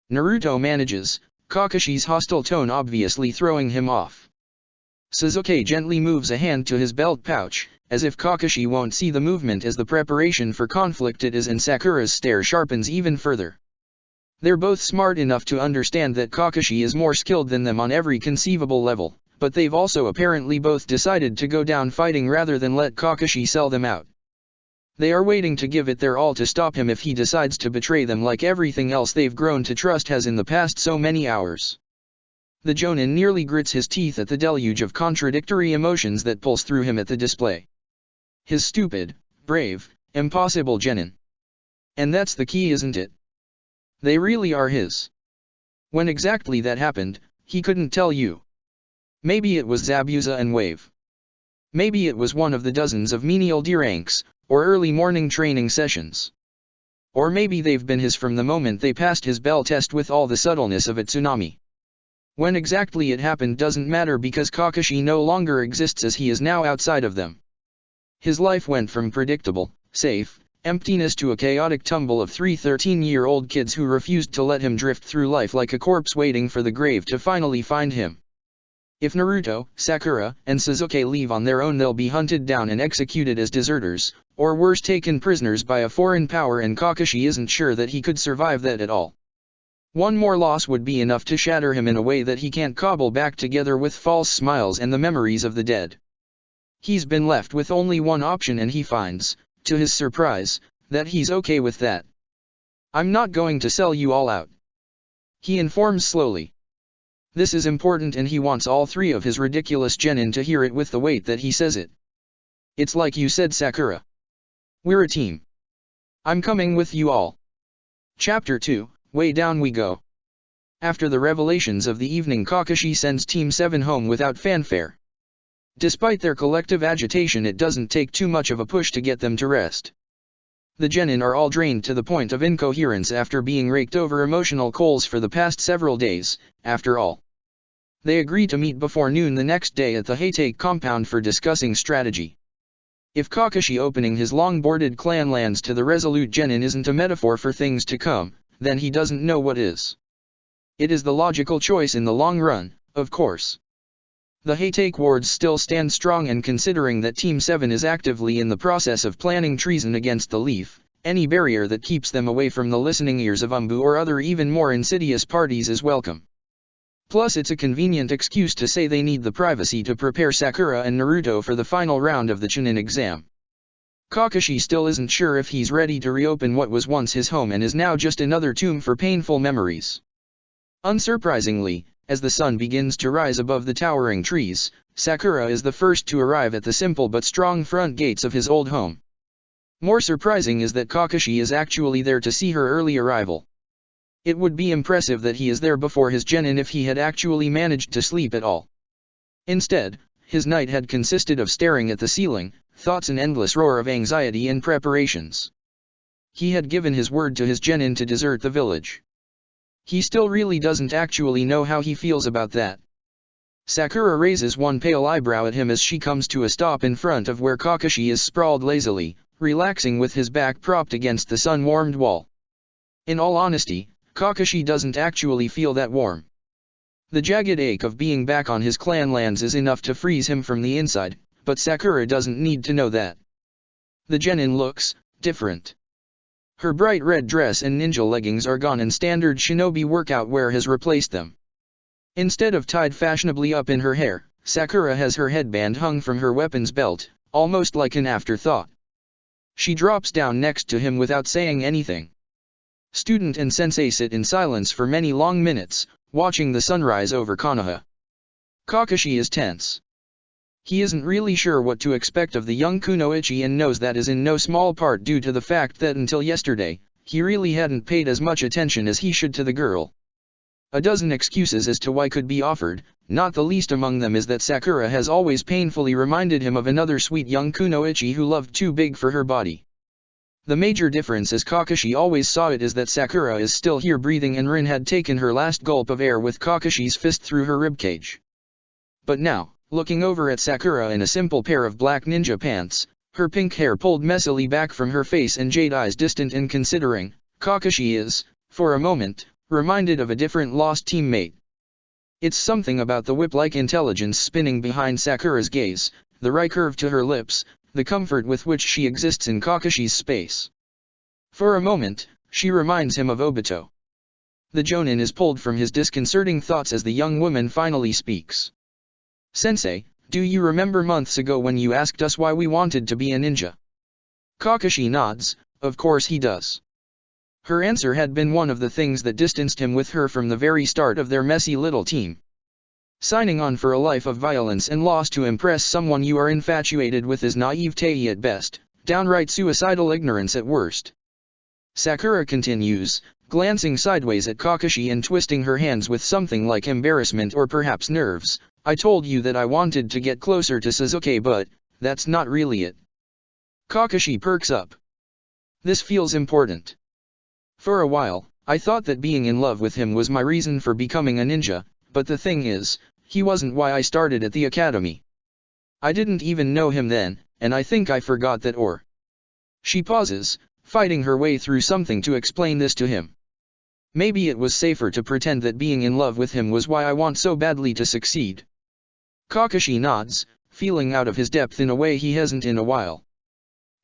Naruto manages, Kakashi's hostile tone obviously throwing him off. Sasuke gently moves a hand to his belt pouch, as if Kakashi won't see the movement as the preparation for conflict it is, and Sakura's stare sharpens even further. They're both smart enough to understand that Kakashi is more skilled than them on every conceivable level, but they've also apparently both decided to go down fighting rather than let Kakashi sell them out. They are waiting to give it their all to stop him if he decides to betray them like everything else they've grown to trust has in the past so many hours. The Jonin nearly grits his teeth at the deluge of contradictory emotions that pulse through him at the display. His stupid, brave, impossible genin. And that's the key, isn't it? They really are his. When exactly that happened, he couldn't tell you. Maybe it was Zabuza and Wave. Maybe it was one of the dozens of menial D-ranks, or early morning training sessions. Or maybe they've been his from the moment they passed his bell test with all the subtleness of a tsunami. When exactly it happened doesn't matter because Kakashi no longer exists as he is now outside of them. His life went from predictable, safe, emptiness to a chaotic tumble of three 13-year-old kids who refused to let him drift through life like a corpse waiting for the grave to finally find him. If Naruto, Sakura, and Sasuke leave on their own, they'll be hunted down and executed as deserters, or worse, taken prisoners by a foreign power, and Kakashi isn't sure that he could survive that at all. One more loss would be enough to shatter him in a way that he can't cobble back together with false smiles and the memories of the dead. He's been left with only one option, and he finds, to his surprise, that he's okay with that. I'm not going to sell you all out, he informs slowly. This is important, and he wants all three of his ridiculous genin to hear it with the weight that he says it. It's like you said, Sakura. We're a team. I'm coming with you all. Chapter 2, Way Down We Go. After the revelations of the evening, Kakashi sends Team 7 home without fanfare. Despite their collective agitation, it doesn't take too much of a push to get them to rest. The genin are all drained to the point of incoherence after being raked over emotional coals for the past several days, after all. They agree to meet before noon the next day at the Hatake compound for discussing strategy. If Kakashi opening his long-boarded clan lands to the resolute genin isn't a metaphor for things to come, then he doesn't know what is. It is the logical choice in the long run, of course. The Haytake wards still stand strong, and considering that Team 7 is actively in the process of planning treason against the Leaf, any barrier that keeps them away from the listening ears of Umbu or other even more insidious parties is welcome. Plus it's a convenient excuse to say they need the privacy to prepare Sakura and Naruto for the final round of the Chunin exam. Kakashi still isn't sure if he's ready to reopen what was once his home and is now just another tomb for painful memories. Unsurprisingly, as the sun begins to rise above the towering trees, Sakura is the first to arrive at the simple but strong front gates of his old home. More surprising is that Kakashi is actually there to see her early arrival. It would be impressive that he is there before his genin if he had actually managed to sleep at all. Instead, his night had consisted of staring at the ceiling, thoughts an endless roar of anxiety and preparations. He had given his word to his genin to desert the village. He still really doesn't actually know how he feels about that. Sakura raises one pale eyebrow at him as she comes to a stop in front of where Kakashi is sprawled lazily, relaxing with his back propped against the sun-warmed wall. In all honesty, Kakashi doesn't actually feel that warm. The jagged ache of being back on his clan lands is enough to freeze him from the inside, but Sakura doesn't need to know that. The genin looks different. Her bright red dress and ninja leggings are gone and standard shinobi workout wear has replaced them. Instead of tied fashionably up in her hair, Sakura has her headband hung from her weapons belt, almost like an afterthought. She drops down next to him without saying anything. Student and sensei sit in silence for many long minutes, watching the sunrise over Konoha. Kakashi is tense. He isn't really sure what to expect of the young kunoichi and knows that is in no small part due to the fact that until yesterday, he really hadn't paid as much attention as he should to the girl. A dozen excuses as to why could be offered, not the least among them is that Sakura has always painfully reminded him of another sweet young kunoichi who loved too big for her body. The major difference as Kakashi always saw it is that Sakura is still here breathing and Rin had taken her last gulp of air with Kakashi's fist through her ribcage. But now, looking over at Sakura in a simple pair of black ninja pants, her pink hair pulled messily back from her face and jade eyes distant and considering, Kakashi is, for a moment, reminded of a different lost teammate. It's something about the whip-like intelligence spinning behind Sakura's gaze, the right curve to her lips, the comfort with which she exists in Kakashi's space. For a moment, she reminds him of Obito. The jonin is pulled from his disconcerting thoughts as the young woman finally speaks. Sensei, do you remember months ago when you asked us why we wanted to be a ninja? Kakashi nods, of course he does. Her answer had been one of the things that distanced him with her from the very start of their messy little team. Signing on for a life of violence and loss to impress someone you are infatuated with is naivete at best, downright suicidal ignorance at worst. Sakura continues, glancing sideways at Kakashi and twisting her hands with something like embarrassment or perhaps nerves. I told you that I wanted to get closer to Sasuke, but that's not really it. Kakashi perks up. This feels important. For a while, I thought that being in love with him was my reason for becoming a ninja, but the thing is, he wasn't why I started at the academy. I didn't even know him then, and I think I forgot that or. She pauses, fighting her way through something to explain this to him. Maybe it was safer to pretend that being in love with him was why I want so badly to succeed. Kakashi nods, feeling out of his depth in a way he hasn't in a while.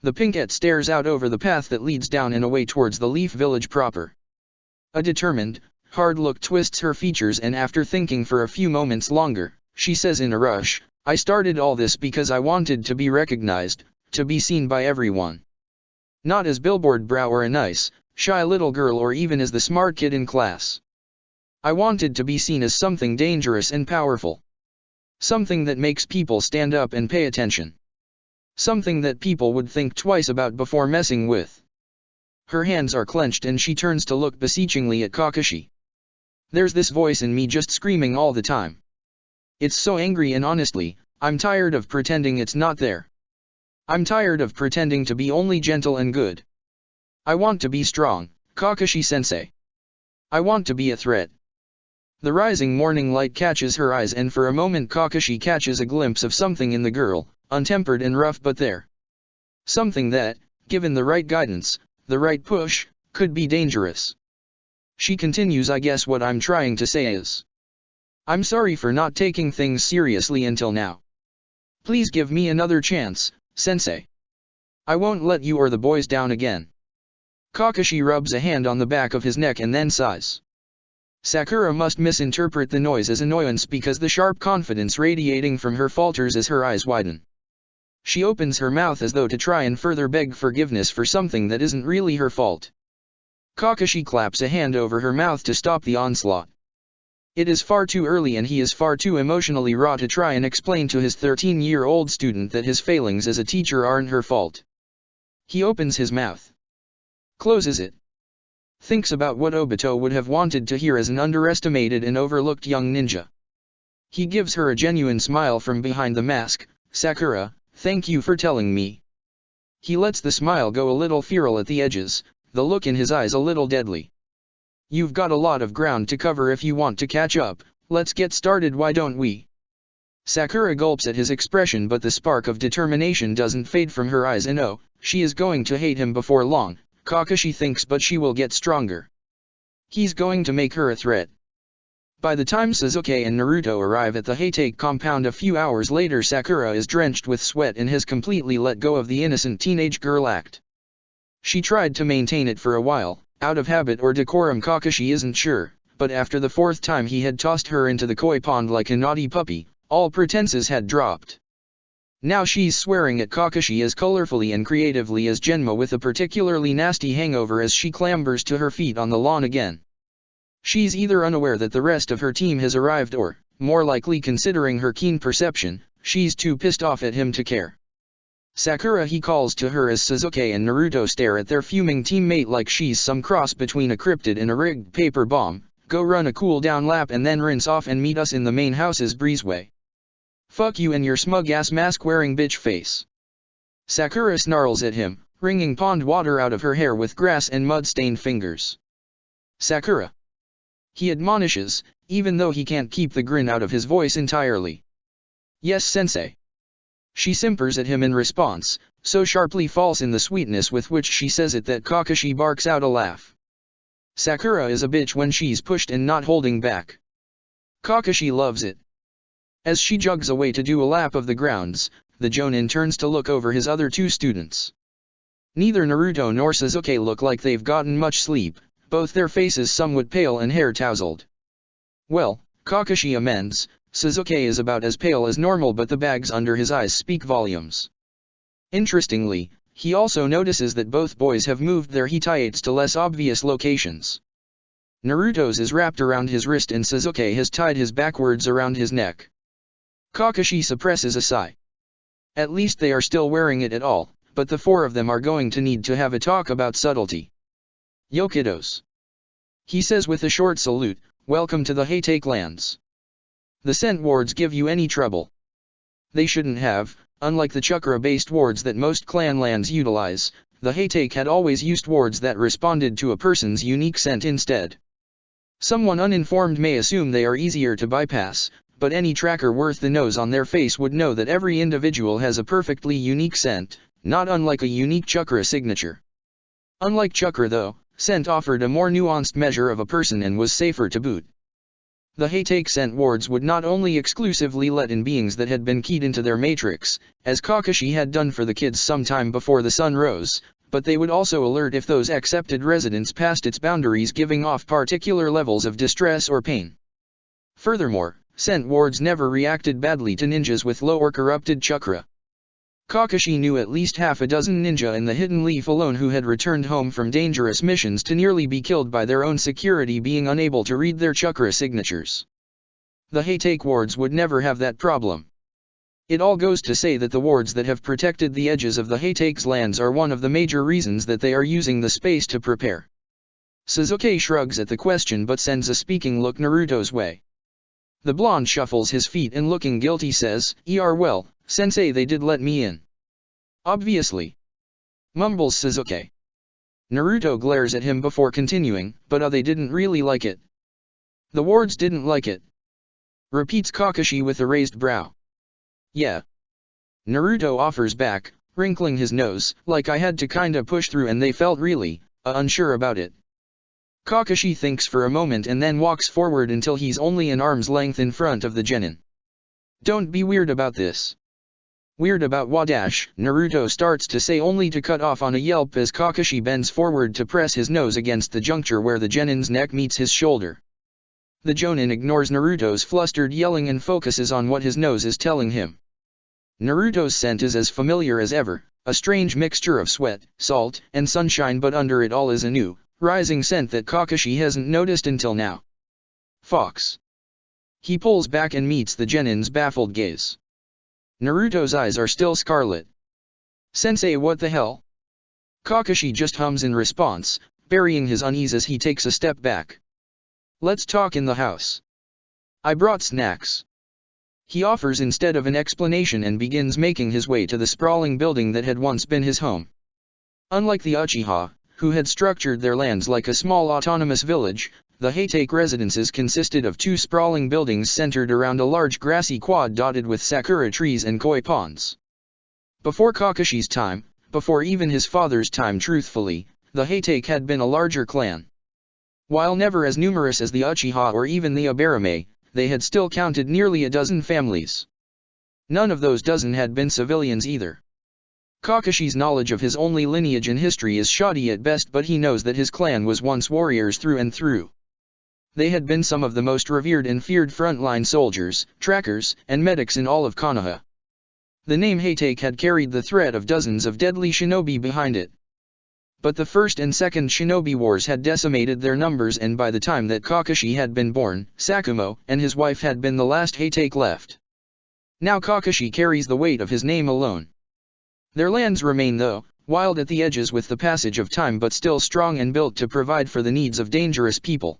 The pinkette stares out over the path that leads down and away towards the Leaf Village proper. A determined, hard look twists her features and after thinking for a few moments longer, she says in a rush, I started all this because I wanted to be recognized, to be seen by everyone. Not as billboard brow or a nice, shy little girl or even as the smart kid in class. I wanted to be seen as something dangerous and powerful. Something that makes people stand up and pay attention. Something that people would think twice about before messing with. Her hands are clenched and she turns to look beseechingly at Kakashi. There's this voice in me just screaming all the time. It's so angry and honestly, I'm tired of pretending it's not there. I'm tired of pretending to be only gentle and good. I want to be strong, Kakashi-sensei. I want to be a threat. The rising morning light catches her eyes and for a moment Kakashi catches a glimpse of something in the girl, untempered and rough but there. Something that, given the right guidance, the right push, could be dangerous. She continues, I guess what I'm trying to say is, I'm sorry for not taking things seriously until now. Please give me another chance, sensei. I won't let you or the boys down again. Kakashi rubs a hand on the back of his neck and then sighs. Sakura must misinterpret the noise as annoyance because the sharp confidence radiating from her falters as her eyes widen. She opens her mouth as though to try and further beg forgiveness for something that isn't really her fault. Kakashi claps a hand over her mouth to stop the onslaught. It is far too early and he is far too emotionally raw to try and explain to his 13-year-old student that his failings as a teacher aren't her fault. He opens his mouth, closes it, thinks about what Obito would have wanted to hear as an underestimated and overlooked young ninja. He gives her a genuine smile from behind the mask. Sakura, thank you for telling me. He lets the smile go a little feral at the edges, the look in his eyes a little deadly. You've got a lot of ground to cover if you want to catch up, let's get started, why don't we? Sakura gulps at his expression, but the spark of determination doesn't fade from her eyes, and oh, she is going to hate him before long, Kakashi thinks, but she will get stronger. He's going to make her a threat. By the time Sasuke and Naruto arrive at the Hatake compound a few hours later, Sakura is drenched with sweat and has completely let go of the innocent teenage girl act. She tried to maintain it for a while, out of habit or decorum Kakashi isn't sure, but after the fourth time he had tossed her into the koi pond like a naughty puppy, all pretenses had dropped. Now she's swearing at Kakashi as colorfully and creatively as Genma, with a particularly nasty hangover as she clambers to her feet on the lawn again. She's either unaware that the rest of her team has arrived or, more likely considering her keen perception, she's too pissed off at him to care. Sakura, he calls to her as Sasuke and Naruto stare at their fuming teammate like she's some cross between a cryptid and a rigged paper bomb. Go run a cool down lap and then rinse off and meet us in the main house's breezeway. Fuck you and your smug ass mask wearing bitch face. Sakura snarls at him, wringing pond water out of her hair with grass and mud stained fingers. Sakura, he admonishes, even though he can't keep the grin out of his voice entirely. Yes, sensei. She simpers at him in response, so sharply false in the sweetness with which she says it that Kakashi barks out a laugh. Sakura is a bitch when she's pushed and not holding back. Kakashi loves it. As she jogs away to do a lap of the grounds, the Jonin turns to look over his other two students. Neither Naruto nor Sasuke look like they've gotten much sleep, both their faces somewhat pale and hair tousled. Well, Kakashi amends, Sasuke is about as pale as normal, but the bags under his eyes speak volumes. Interestingly, he also notices that both boys have moved their hitayates to less obvious locations. Naruto's is wrapped around his wrist and Sasuke has tied his backwards around his neck. Kakashi suppresses a sigh. At least they are still wearing it at all, but the four of them are going to need to have a talk about subtlety. Yo kiddos. He says with a short salute, welcome to the Hatake lands. The scent wards give you any trouble? They shouldn't have. Unlike the chakra-based wards that most clan lands utilize, the Hatake had always used wards that responded to a person's unique scent instead. Someone uninformed may assume they are easier to bypass, but any tracker worth the nose on their face would know that every individual has a perfectly unique scent, not unlike a unique chakra signature. Unlike chakra though, scent offered a more nuanced measure of a person and was safer to boot. The Hatake scent wards would not only exclusively let in beings that had been keyed into their matrix, as Kakashi had done for the kids sometime before the sun rose, but they would also alert if those accepted residents passed its boundaries, giving off particular levels of distress or pain. Furthermore, scent wards never reacted badly to ninjas with low or corrupted chakra. Kakashi knew at least half a dozen ninja in the Hidden Leaf alone who had returned home from dangerous missions to nearly be killed by their own security being unable to read their chakra signatures. The Hatake wards would never have that problem. It all goes to say that the wards that have protected the edges of the Hatake's lands are one of the major reasons that they are using the space to prepare. Sasuke shrugs at the question but sends a speaking look Naruto's way. The blonde shuffles his feet and looking guilty says, well, sensei, they did let me in. Obviously. Mumbles Sasuke. Naruto glares at him before continuing, but they didn't really like it. The wards didn't like it. Repeats Kakashi with a raised brow. Yeah. Naruto offers back, wrinkling his nose, like I had to kinda push through and they felt really, unsure about it. Kakashi thinks for a moment and then walks forward until he's only an arm's length in front of the genin. Don't be weird about this. Weird about what? Naruto starts to say only to cut off on a yelp as Kakashi bends forward to press his nose against the juncture where the genin's neck meets his shoulder. The jonin ignores Naruto's flustered yelling and focuses on what his nose is telling him. Naruto's scent is as familiar as ever, a strange mixture of sweat, salt, and sunshine, but under it all is a new, rising scent that Kakashi hasn't noticed until now. Fox. He pulls back and meets the genin's baffled gaze. Naruto's eyes are still scarlet. Sensei, what the hell? Kakashi just hums in response, burying his unease as he takes a step back. Let's talk in the house. I brought snacks. He offers instead of an explanation and begins making his way to the sprawling building that had once been his home. Unlike the Uchiha, who had structured their lands like a small autonomous village, the Heitake residences consisted of two sprawling buildings centered around a large grassy quad dotted with sakura trees and koi ponds. Before Kakashi's time, before even his father's time truthfully, the Heitake had been a larger clan. While never as numerous as the Uchiha or even the Abarame, they had still counted nearly a dozen families. None of those dozen had been civilians either. Kakashi's knowledge of his only lineage and history is shoddy at best, but he knows that his clan was once warriors through and through. They had been some of the most revered and feared frontline soldiers, trackers, and medics in all of Konoha. The name Heitake had carried the threat of dozens of deadly shinobi behind it. But the First and Second Shinobi Wars had decimated their numbers, and by the time that Kakashi had been born, Sakumo and his wife had been the last Heitake left. Now Kakashi carries the weight of his name alone. Their lands remain though, wild at the edges with the passage of time, but still strong and built to provide for the needs of dangerous people.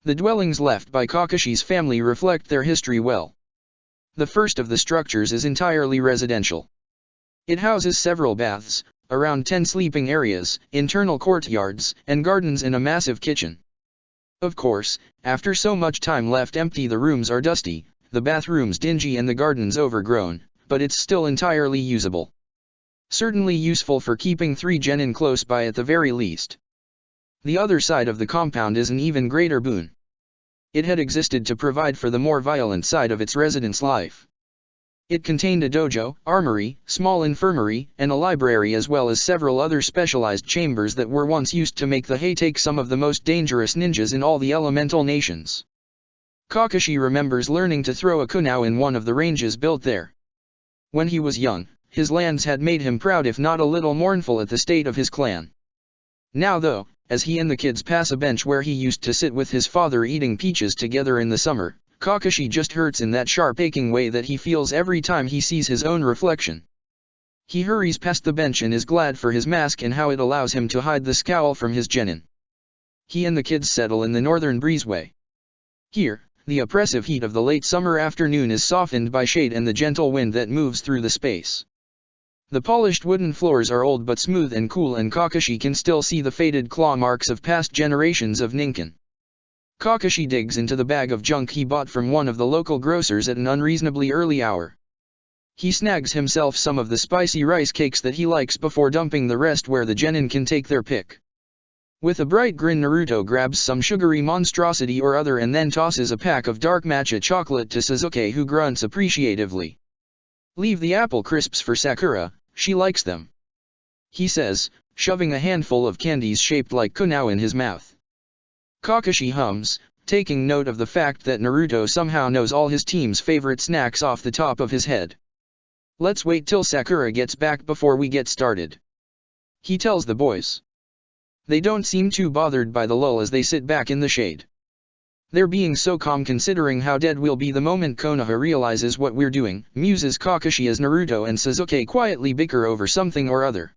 The dwellings left by Kakashi's family reflect their history well. The first of the structures is entirely residential. It houses several baths, around 10 sleeping areas, internal courtyards, and gardens, and a massive kitchen. Of course, after so much time left empty, the rooms are dusty, the bathrooms dingy, and the gardens overgrown, but it's still entirely usable. Certainly useful for keeping 3 genin close by at the very least. The other side of the compound is an even greater boon. It had existed to provide for the more violent side of its residents' life. It contained a dojo, armory, small infirmary, and a library, as well as several other specialized chambers that were once used to make the Heitake some of the most dangerous ninjas in all the elemental nations. Kakashi remembers learning to throw a kunao in one of the ranges built there. When he was young, his lands had made him proud, if not a little mournful at the state of his clan. Now though, as he and the kids pass a bench where he used to sit with his father eating peaches together in the summer, Kakashi just hurts in that sharp aching way that he feels every time he sees his own reflection. He hurries past the bench and is glad for his mask and how it allows him to hide the scowl from his genin. He and the kids settle in the northern breezeway. Here, the oppressive heat of the late summer afternoon is softened by shade and the gentle wind that moves through the space. The polished wooden floors are old but smooth and cool, and Kakashi can still see the faded claw marks of past generations of ninkin. Kakashi digs into the bag of junk he bought from one of the local grocers at an unreasonably early hour. He snags himself some of the spicy rice cakes that he likes before dumping the rest where the genin can take their pick. With a bright grin, Naruto grabs some sugary monstrosity or other and then tosses a pack of dark matcha chocolate to Sasuke, who grunts appreciatively. Leave the apple crisps for Sakura, she likes them, he says, shoving a handful of candies shaped like kunao in his mouth. Kakashi hums, taking note of the fact that Naruto somehow knows all his team's favorite snacks off the top of his head. Let's wait till Sakura gets back before we get started, he tells the boys. They don't seem too bothered by the lull as they sit back in the shade. They're being so calm considering how dead we'll be the moment Konoha realizes what we're doing, muses Kakashi as Naruto and Sasuke quietly bicker over something or other.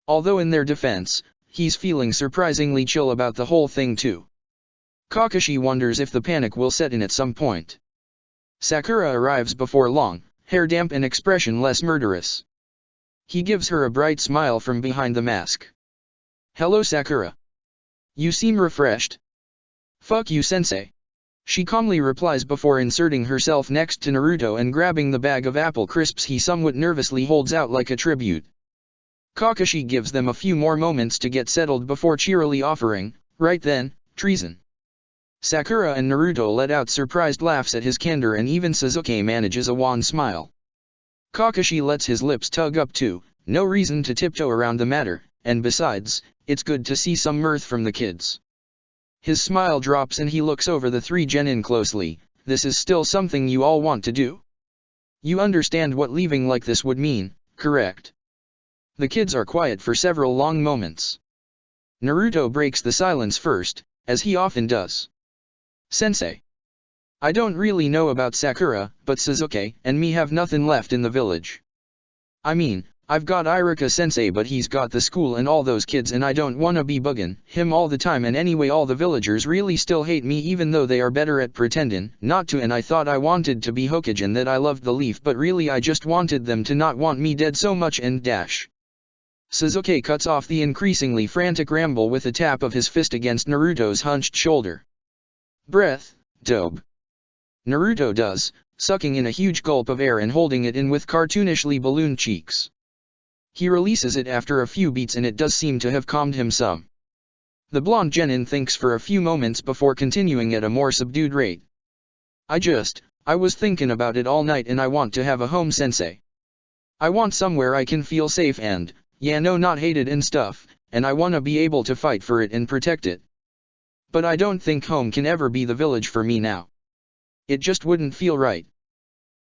Although in their defense, he's feeling surprisingly chill about the whole thing too. Kakashi wonders if the panic will set in at some point. Sakura arrives before long, hair damp and expression less murderous. He gives her a bright smile from behind the mask. Hello Sakura. You seem refreshed. Fuck you sensei. She calmly replies before inserting herself next to Naruto and grabbing the bag of apple crisps he somewhat nervously holds out like a tribute. Kakashi gives them a few more moments to get settled before cheerily offering, Right then, treason. Sakura and Naruto let out surprised laughs at his candor, and even Sasuke manages a wan smile. Kakashi lets his lips tug up too, no reason to tiptoe around the matter, and besides, it's good to see some mirth from the kids. His smile drops and he looks over the three genin closely. This is still something you all want to do? You understand what leaving like this would mean, correct? The kids are quiet for several long moments. Naruto breaks the silence first, as he often does. Sensei. I don't really know about Sakura, but Sasuke and me have nothing left in the village. I mean, I've got Iruka-sensei, but he's got the school and all those kids, and I don't wanna be bugging him all the time, and anyway all the villagers really still hate me even though they are better at pretending not to, and I thought I wanted to be Hokage and that I loved the leaf, but really I just wanted them to not want me dead so much and dash. Sasuke cuts off the increasingly frantic ramble with a tap of his fist against Naruto's hunched shoulder. Breath, dope. Naruto does, sucking in a huge gulp of air and holding it in with cartoonishly ballooned cheeks. He releases it after a few beats and it does seem to have calmed him some. The blonde genin thinks for a few moments before continuing at a more subdued rate. I was thinking about it all night and I want to have a home, sensei. I want somewhere I can feel safe and, not hated and stuff, and I wanna be able to fight for it and protect it. But I don't think home can ever be the village for me now. It just wouldn't feel right.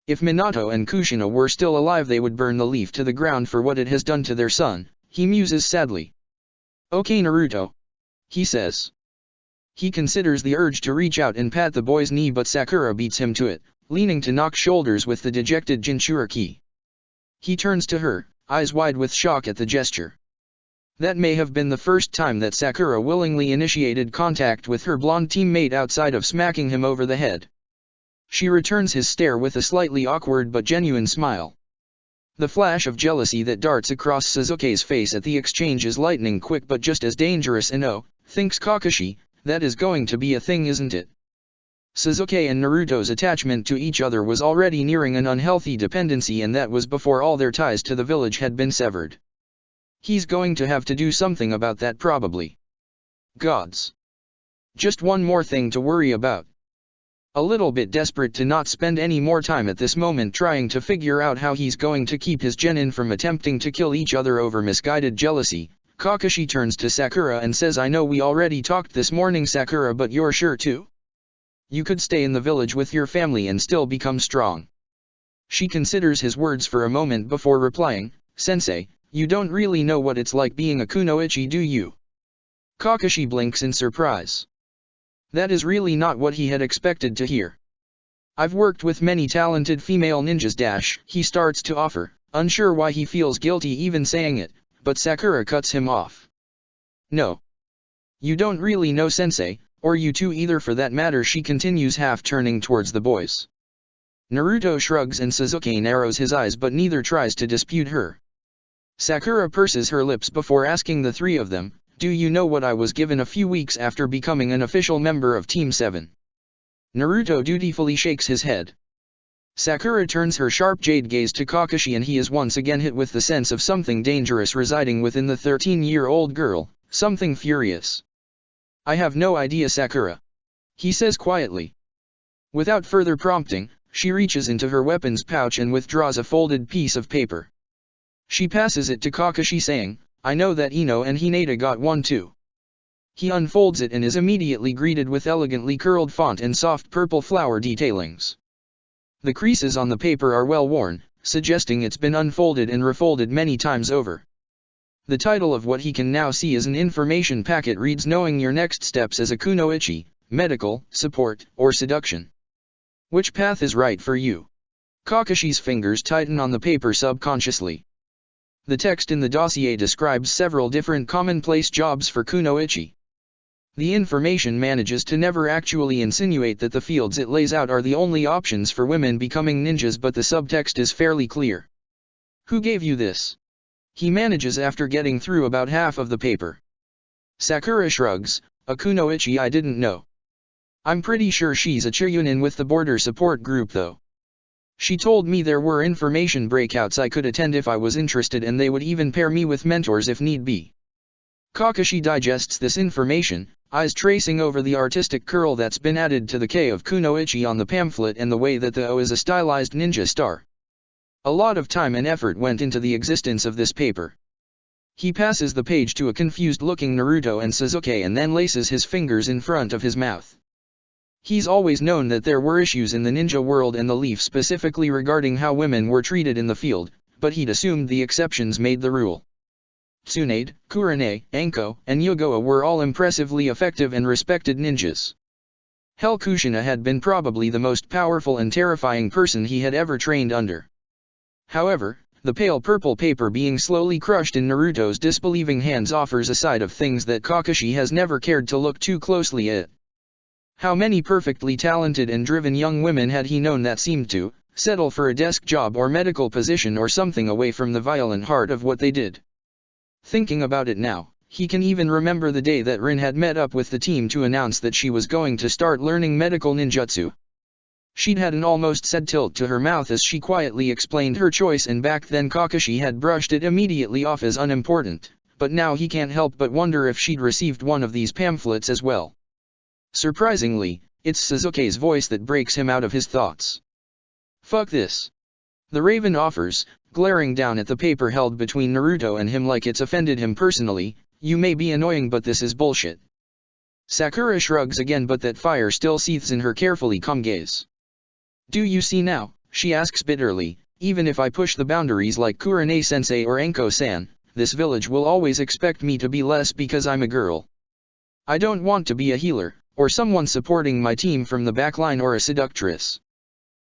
If Minato and Kushina were still alive they would burn the leaf to the ground for what it has done to their son, he muses sadly. Okay Naruto. He says. He considers the urge to reach out and pat the boy's knee, but Sakura beats him to it, leaning to knock shoulders with the dejected Jinchuriki. He turns to her, eyes wide with shock at the gesture. That may have been the first time that Sakura willingly initiated contact with her blonde teammate outside of smacking him over the head. She returns his stare with a slightly awkward but genuine smile. The flash of jealousy that darts across Sasuke's face at the exchange is lightning quick but just as dangerous, and oh, thinks Kakashi, that is going to be a thing, isn't it? Sasuke and Naruto's attachment to each other was already nearing an unhealthy dependency, and that was before all their ties to the village had been severed. He's going to have to do something about that probably. Gods. Just one more thing to worry about. A little bit desperate to not spend any more time at this moment trying to figure out how he's going to keep his genin from attempting to kill each other over misguided jealousy, Kakashi turns to Sakura and says, I know we already talked this morning, Sakura, but you're sure too? You could stay in the village with your family and still become strong. She considers his words for a moment before replying, Sensei, you don't really know what it's like being a kunoichi, do you? Kakashi blinks in surprise. That is really not what he had expected to hear. I've worked with many talented female ninjas. He starts to offer, unsure why he feels guilty even saying it, but Sakura cuts him off. No. You don't really know, Sensei, or you two either for that matter, she continues, half turning towards the boys. Naruto shrugs and Sasuke narrows his eyes, but neither tries to dispute her. Sakura purses her lips before asking the three of them, do you know what I was given a few weeks after becoming an official member of Team 7? Naruto dutifully shakes his head. Sakura turns her sharp jade gaze to Kakashi and he is once again hit with the sense of something dangerous residing within the 13-year-old girl, something furious. I have no idea, Sakura. He says quietly. Without further prompting, she reaches into her weapons pouch and withdraws a folded piece of paper. She passes it to Kakashi saying, I know that Ino and Hinata got one too. He unfolds it and is immediately greeted with elegantly curled font and soft purple flower detailings. The creases on the paper are well worn, suggesting it's been unfolded and refolded many times over. The title of what he can now see as an information packet reads, Knowing your next steps as a kunoichi, medical, support, or seduction. Which path is right for you? Kakashi's fingers tighten on the paper subconsciously. The text in the dossier describes several different commonplace jobs for kunoichi. The information manages to never actually insinuate that the fields it lays out are the only options for women becoming ninjas, but the subtext is fairly clear. Who gave you this? He manages after getting through about half of the paper. Sakura shrugs, a kunoichi, I didn't know. I'm pretty sure she's a Chiryunin with the border support group though. She told me there were information breakouts I could attend if I was interested, and they would even pair me with mentors if need be. Kakashi digests this information, eyes tracing over the artistic curl that's been added to the K of Kunoichi on the pamphlet and the way that the O is a stylized ninja star. A lot of time and effort went into the existence of this paper. He passes the page to a confused-looking Naruto and Sasuke and then laces his fingers in front of his mouth. He's always known that there were issues in the ninja world and the leaf specifically regarding how women were treated in the field, but he'd assumed the exceptions made the rule. Tsunade, Kurane, Anko, and Yugoa were all impressively effective and respected ninjas. Hell Kushina had been probably the most powerful and terrifying person he had ever trained under. However, the pale purple paper being slowly crushed in Naruto's disbelieving hands offers a side of things that Kakashi has never cared to look too closely at. How many perfectly talented and driven young women had he known that seemed to settle for a desk job or medical position or something away from the violent heart of what they did? Thinking about it now, he can even remember the day that Rin had met up with the team to announce that she was going to start learning medical ninjutsu. She'd had an almost sad tilt to her mouth as she quietly explained her choice, and back then Kakashi had brushed it immediately off as unimportant, but now he can't help but wonder if she'd received one of these pamphlets as well. Surprisingly, it's Sasuke's voice that breaks him out of his thoughts. "Fuck this," the Raven offers, glaring down at the paper held between Naruto and him like it's offended him personally. "You may be annoying, but this is bullshit." Sakura shrugs again, but that fire still seethes in her carefully calm gaze. "Do you see now?" she asks bitterly. "Even if I push the boundaries like Kurane-sensei or Anko-san, this village will always expect me to be less because I'm a girl. I don't want to be a healer, or someone supporting my team from the backline, or a seductress.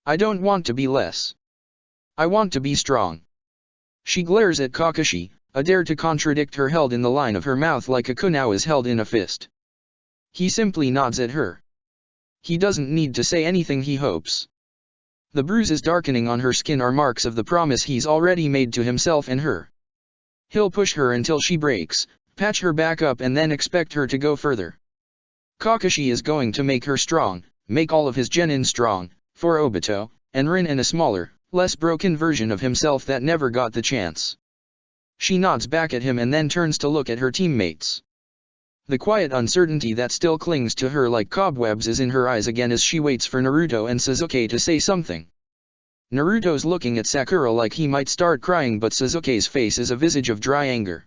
I don't want to be less. I want to be strong." She glares at Kakashi, a dare to contradict her held in the line of her mouth like a kunai is held in a fist. He simply nods at her. He doesn't need to say anything, he hopes. The bruises darkening on her skin are marks of the promise he's already made to himself and her. He'll push her until she breaks, patch her back up, and then expect her to go further. Kakashi is going to make her strong, make all of his genin strong, for Obito, and Rin, and a smaller, less broken version of himself that never got the chance. She nods back at him and then turns to look at her teammates. The quiet uncertainty that still clings to her like cobwebs is in her eyes again as she waits for Naruto and Sasuke to say something. Naruto's looking at Sakura like he might start crying, but Sasuke's face is a visage of dry anger.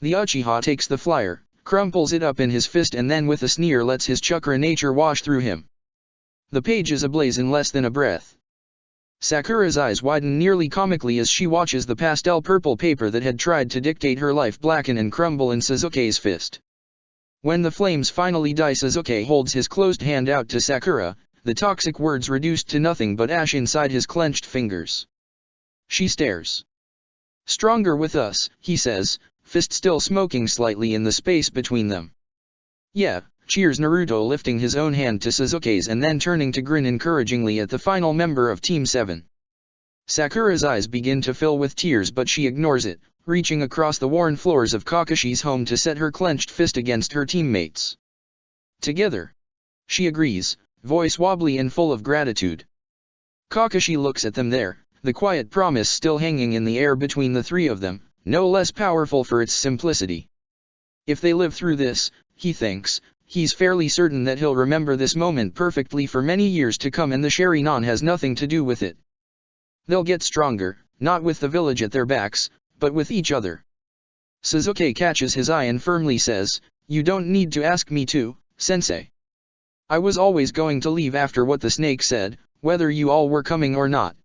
The Uchiha takes the flyer, crumples it up in his fist, and then with a sneer lets his chakra nature wash through him. The page is ablaze in less than a breath. Sakura's eyes widen nearly comically as she watches the pastel purple paper that had tried to dictate her life blacken and crumble in Sasuke's fist. When the flames finally die, Sasuke holds his closed hand out to Sakura, the toxic words reduced to nothing but ash inside his clenched fingers. She stares. "Stronger with us," he says, fist still smoking slightly in the space between them. "Yeah," cheers Naruto, lifting his own hand to Sasuke's and then turning to grin encouragingly at the final member of Team 7. Sakura's eyes begin to fill with tears, but she ignores it, reaching across the worn floors of Kakashi's home to set her clenched fist against her teammates. "Together," she agrees, voice wobbly and full of gratitude. Kakashi looks at them there, the quiet promise still hanging in the air between the three of them, no less powerful for its simplicity. If they live through this, he thinks, he's fairly certain that he'll remember this moment perfectly for many years to come, and the Sharingan has nothing to do with it. They'll get stronger, not with the village at their backs, but with each other. Sasuke catches his eye and firmly says, "You don't need to ask me to, sensei. I was always going to leave after what the snake said, whether you all were coming or not."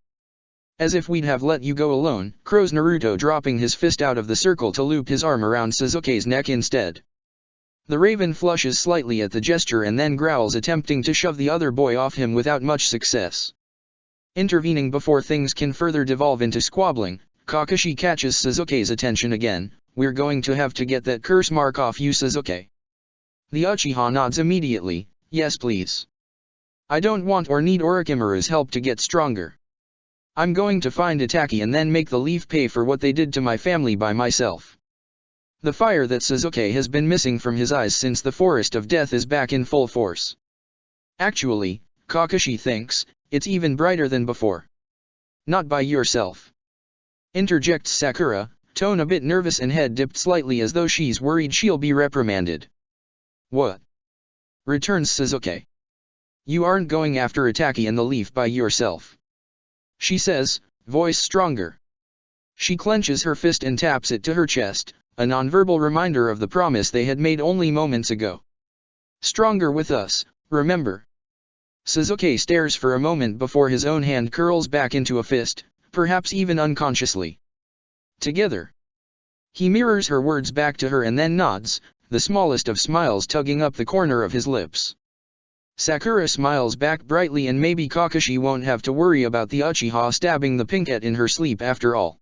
"As if we'd have let you go alone," crows Naruto, dropping his fist out of the circle to loop his arm around Sasuke's neck instead. The Raven flushes slightly at the gesture and then growls, attempting to shove the other boy off him without much success. Intervening before things can further devolve into squabbling, Kakashi catches Sasuke's attention again. "We're going to have to get that curse mark off you, Sasuke." The Uchiha nods immediately. "Yes please. I don't want or need Orochimaru's help to get stronger. I'm going to find Itachi and then make the Leaf pay for what they did to my family by myself." The fire that Sasuke has been missing from his eyes since the Forest of Death is back in full force. Actually, Kakashi thinks, it's even brighter than before. "Not by yourself," interjects Sakura, tone a bit nervous and head dipped slightly as though she's worried she'll be reprimanded. What? Returns Suzuki. You aren't going after Itaki and the leaf by yourself. She says, voice stronger. She clenches her fist and taps it to her chest, a nonverbal reminder of the promise they had made only moments ago. Stronger with us, remember. Suzuki stares for a moment before his own hand curls back into a fist, perhaps even unconsciously. Together. He mirrors her words back to her and then nods, the smallest of smiles tugging up the corner of his lips. Sakura smiles back brightly, and maybe Kakashi won't have to worry about the Uchiha stabbing the pinkette in her sleep after all.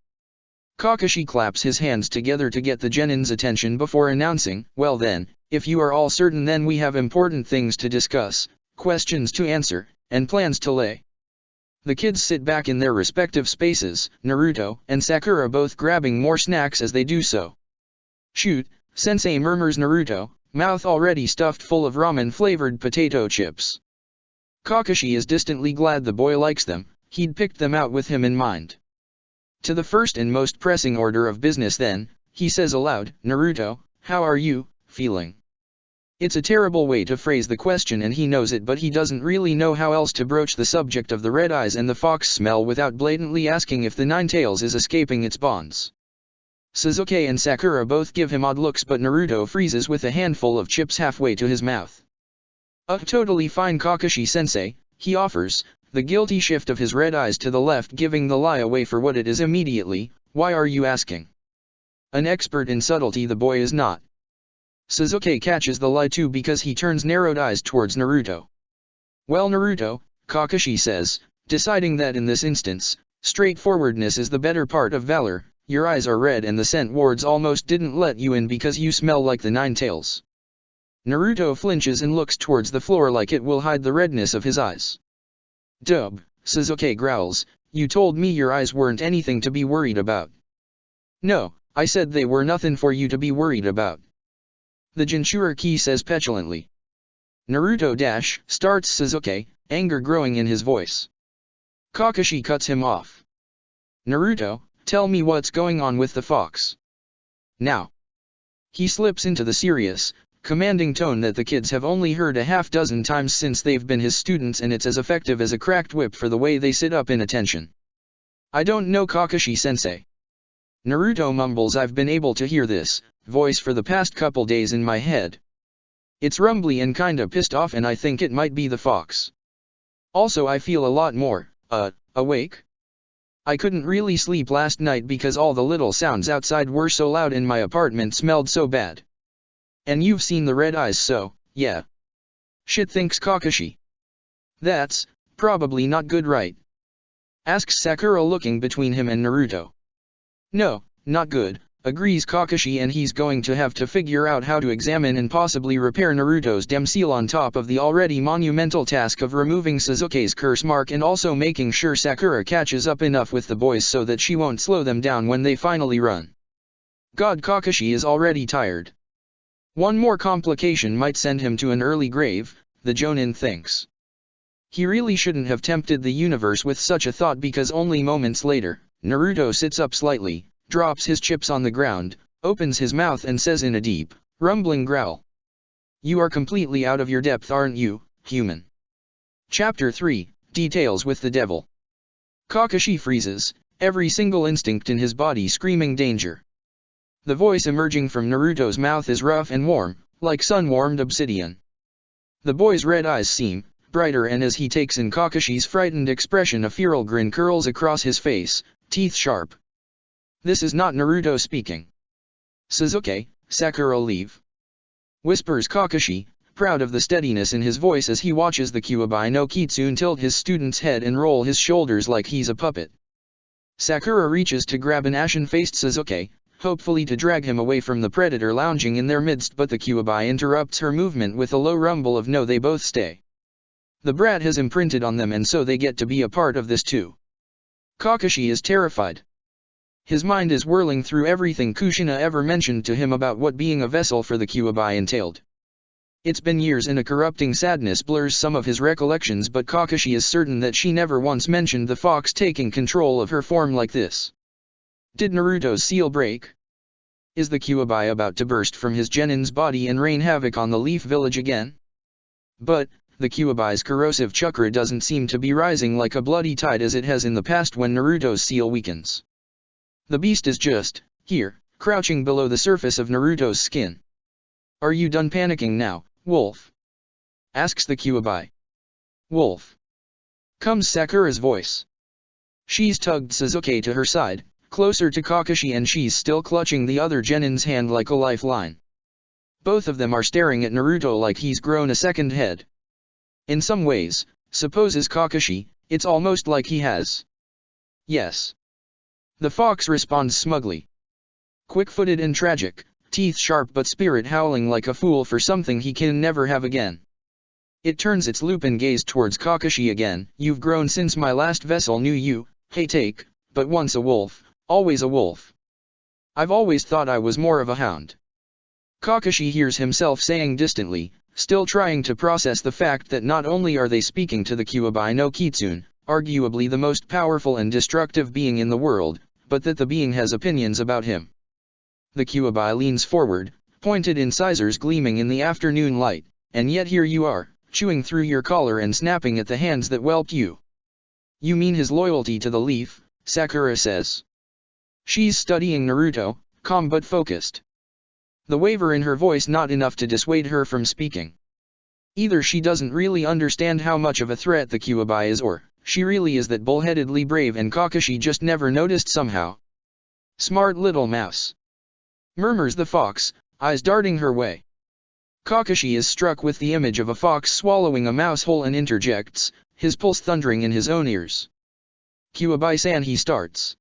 Kakashi claps his hands together to get the genin's attention before announcing, well then, if you are all certain, then we have important things to discuss, questions to answer, and plans to lay. The kids sit back in their respective spaces, Naruto and Sakura both grabbing more snacks as they do so. Shoot, sensei, murmurs Naruto, mouth already stuffed full of ramen-flavored potato chips. Kakashi is distantly glad the boy likes them, he'd picked them out with him in mind. To the first and most pressing order of business then, he says aloud, Naruto, how are you feeling? It's a terrible way to phrase the question and he knows it, but he doesn't really know how else to broach the subject of the red eyes and the fox smell without blatantly asking if the Nine Tails is escaping its bonds. Suzuki and Sakura both give him odd looks, but Naruto freezes with a handful of chips halfway to his mouth. Totally fine, Kakashi-sensei, he offers, the guilty shift of his red eyes to the left giving the lie away for what it is immediately. Why are you asking? An expert in subtlety the boy is not. Suzuki catches the lie too because he turns narrowed eyes towards Naruto. Well, Naruto, Kakashi says, deciding that in this instance, straightforwardness is the better part of valor, your eyes are red and the scent wards almost didn't let you in because you smell like the Nine Tails. Naruto flinches and looks towards the floor like it will hide the redness of his eyes. Dub, Suzuki growls, you told me your eyes weren't anything to be worried about. No, I said they were nothing for you to be worried about. The Jinchuriki says petulantly. Naruto starts Suzuki, anger growing in his voice. Kakashi cuts him off. Naruto, tell me what's going on with the fox. Now. He slips into the serious, commanding tone that the kids have only heard a half-dozen times since they've been his students, and it's as effective as a cracked whip for the way they sit up in attention. I don't know, Kakashi-sensei. Naruto mumbles. I've been able to hear this voice for the past couple days in my head. It's rumbly and kinda pissed off, and I think it might be the fox. Also, I feel a lot more, awake. I couldn't really sleep last night because all the little sounds outside were so loud and my apartment smelled so bad. And you've seen the red eyes, so, yeah. Shit, thinks Kakashi. That's probably not good, right? Asks Sakura, looking between him and Naruto. No, not good, agrees Kakashi, and he's going to have to figure out how to examine and possibly repair Naruto's demseal on top of the already monumental task of removing Suzuki's curse mark and also making sure Sakura catches up enough with the boys so that she won't slow them down when they finally run. God, Kakashi is already tired. One more complication might send him to an early grave, the Jonin thinks. He really shouldn't have tempted the universe with such a thought, because only moments later, Naruto sits up slightly, drops his chips on the ground, opens his mouth and says in a deep, rumbling growl. You are completely out of your depth, aren't you, human? Chapter 3, Details with the Devil. Kakashi freezes, every single instinct in his body screaming danger. The voice emerging from Naruto's mouth is rough and warm, like sun-warmed obsidian. The boy's red eyes seem brighter, and as he takes in Kakashi's frightened expression, a feral grin curls across his face, teeth sharp. This is not Naruto speaking. Suzuki, Sakura, leave. Whispers Kakashi, proud of the steadiness in his voice as he watches the Kyuubi no Kitsune tilt his student's head and roll his shoulders like he's a puppet. Sakura reaches to grab an ashen-faced Suzuki, hopefully to drag him away from the predator lounging in their midst, but the Kyuubi interrupts her movement with a low rumble of no. They both stay. The brat has imprinted on them, and so they get to be a part of this too. Kakashi is terrified. His mind is whirling through everything Kushina ever mentioned to him about what being a vessel for the Kyuubi entailed. It's been years, and a corrupting sadness blurs some of his recollections, but Kakashi is certain that she never once mentioned the fox taking control of her form like this. Did Naruto's seal break? Is the Kyuubi about to burst from his genin's body and rain havoc on the Leaf Village again? But, the Kyuubi's corrosive chakra doesn't seem to be rising like a bloody tide as it has in the past when Naruto's seal weakens. The beast is just, here, crouching below the surface of Naruto's skin. Are you done panicking now, Wolf? Asks the Kyuubi. Wolf. Comes Sakura's voice. She's tugged Sasuke to her side, closer to Kakashi, and she's still clutching the other genin's hand like a lifeline. Both of them are staring at Naruto like he's grown a second head. In some ways, supposes Kakashi, it's almost like he has. Yes. The fox responds smugly. Quick-footed and tragic, teeth sharp but spirit howling like a fool for something he can never have again. It turns its lupin gaze towards Kakashi again. You've grown since my last vessel knew you, hey take, but once a wolf, always a wolf. I've always thought I was more of a hound. Kakashi hears himself saying distantly, still trying to process the fact that not only are they speaking to the Kyuubi no Kitsune, arguably the most powerful and destructive being in the world, but that the being has opinions about him. The Kyuubi leans forward, pointed incisors gleaming in the afternoon light, and yet here you are, chewing through your collar and snapping at the hands that whelped you. You mean his loyalty to the leaf, Sakura says. She's studying Naruto, calm but focused. The waver in her voice not enough to dissuade her from speaking. Either she doesn't really understand how much of a threat the Kyuubi is, or she really is that bullheadedly brave and Kakashi just never noticed somehow. Smart little mouse. Murmurs the fox, eyes darting her way. Kakashi is struck with the image of a fox swallowing a mouse whole and interjects, his pulse thundering in his own ears. Kyuubi-san, he starts.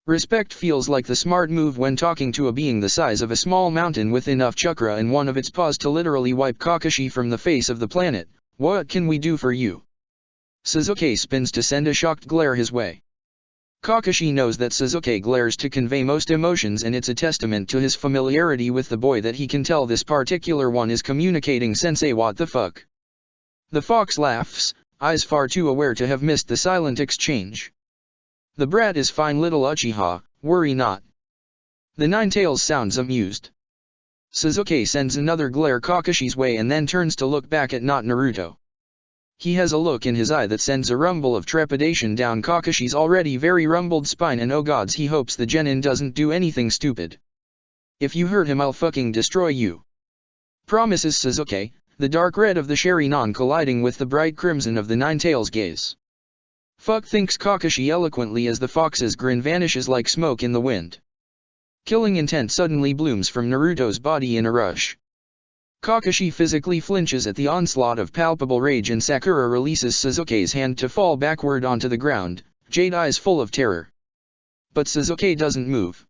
Respect feels like the smart move when talking to a being the size of a small mountain with enough chakra in one of its paws to literally wipe Kakashi from the face of the planet. What can we do for you? Sasuke spins to send a shocked glare his way. Kakashi knows that Sasuke glares to convey most emotions, and it's a testament to his familiarity with the boy that he can tell this particular one is communicating sensei what the fuck. The fox laughs, eyes far too aware to have missed the silent exchange. The brat is fine little Uchiha, worry not. The Ninetales sounds amused. Sasuke sends another glare Kakashi's way and then turns to look back at not Naruto. He has a look in his eye that sends a rumble of trepidation down Kakashi's already very rumbled spine, and oh gods, he hopes the genin doesn't do anything stupid. If you hurt him I'll fucking destroy you. Promises Sasuke, the dark red of the Sharingan colliding with the bright crimson of the Ninetales' gaze. Fuck, thinks Kakashi eloquently as the fox's grin vanishes like smoke in the wind. Killing intent suddenly blooms from Naruto's body in a rush. Kakashi physically flinches at the onslaught of palpable rage, and Sakura releases Sasuke's hand to fall backward onto the ground, jade eyes full of terror. But Sasuke doesn't move.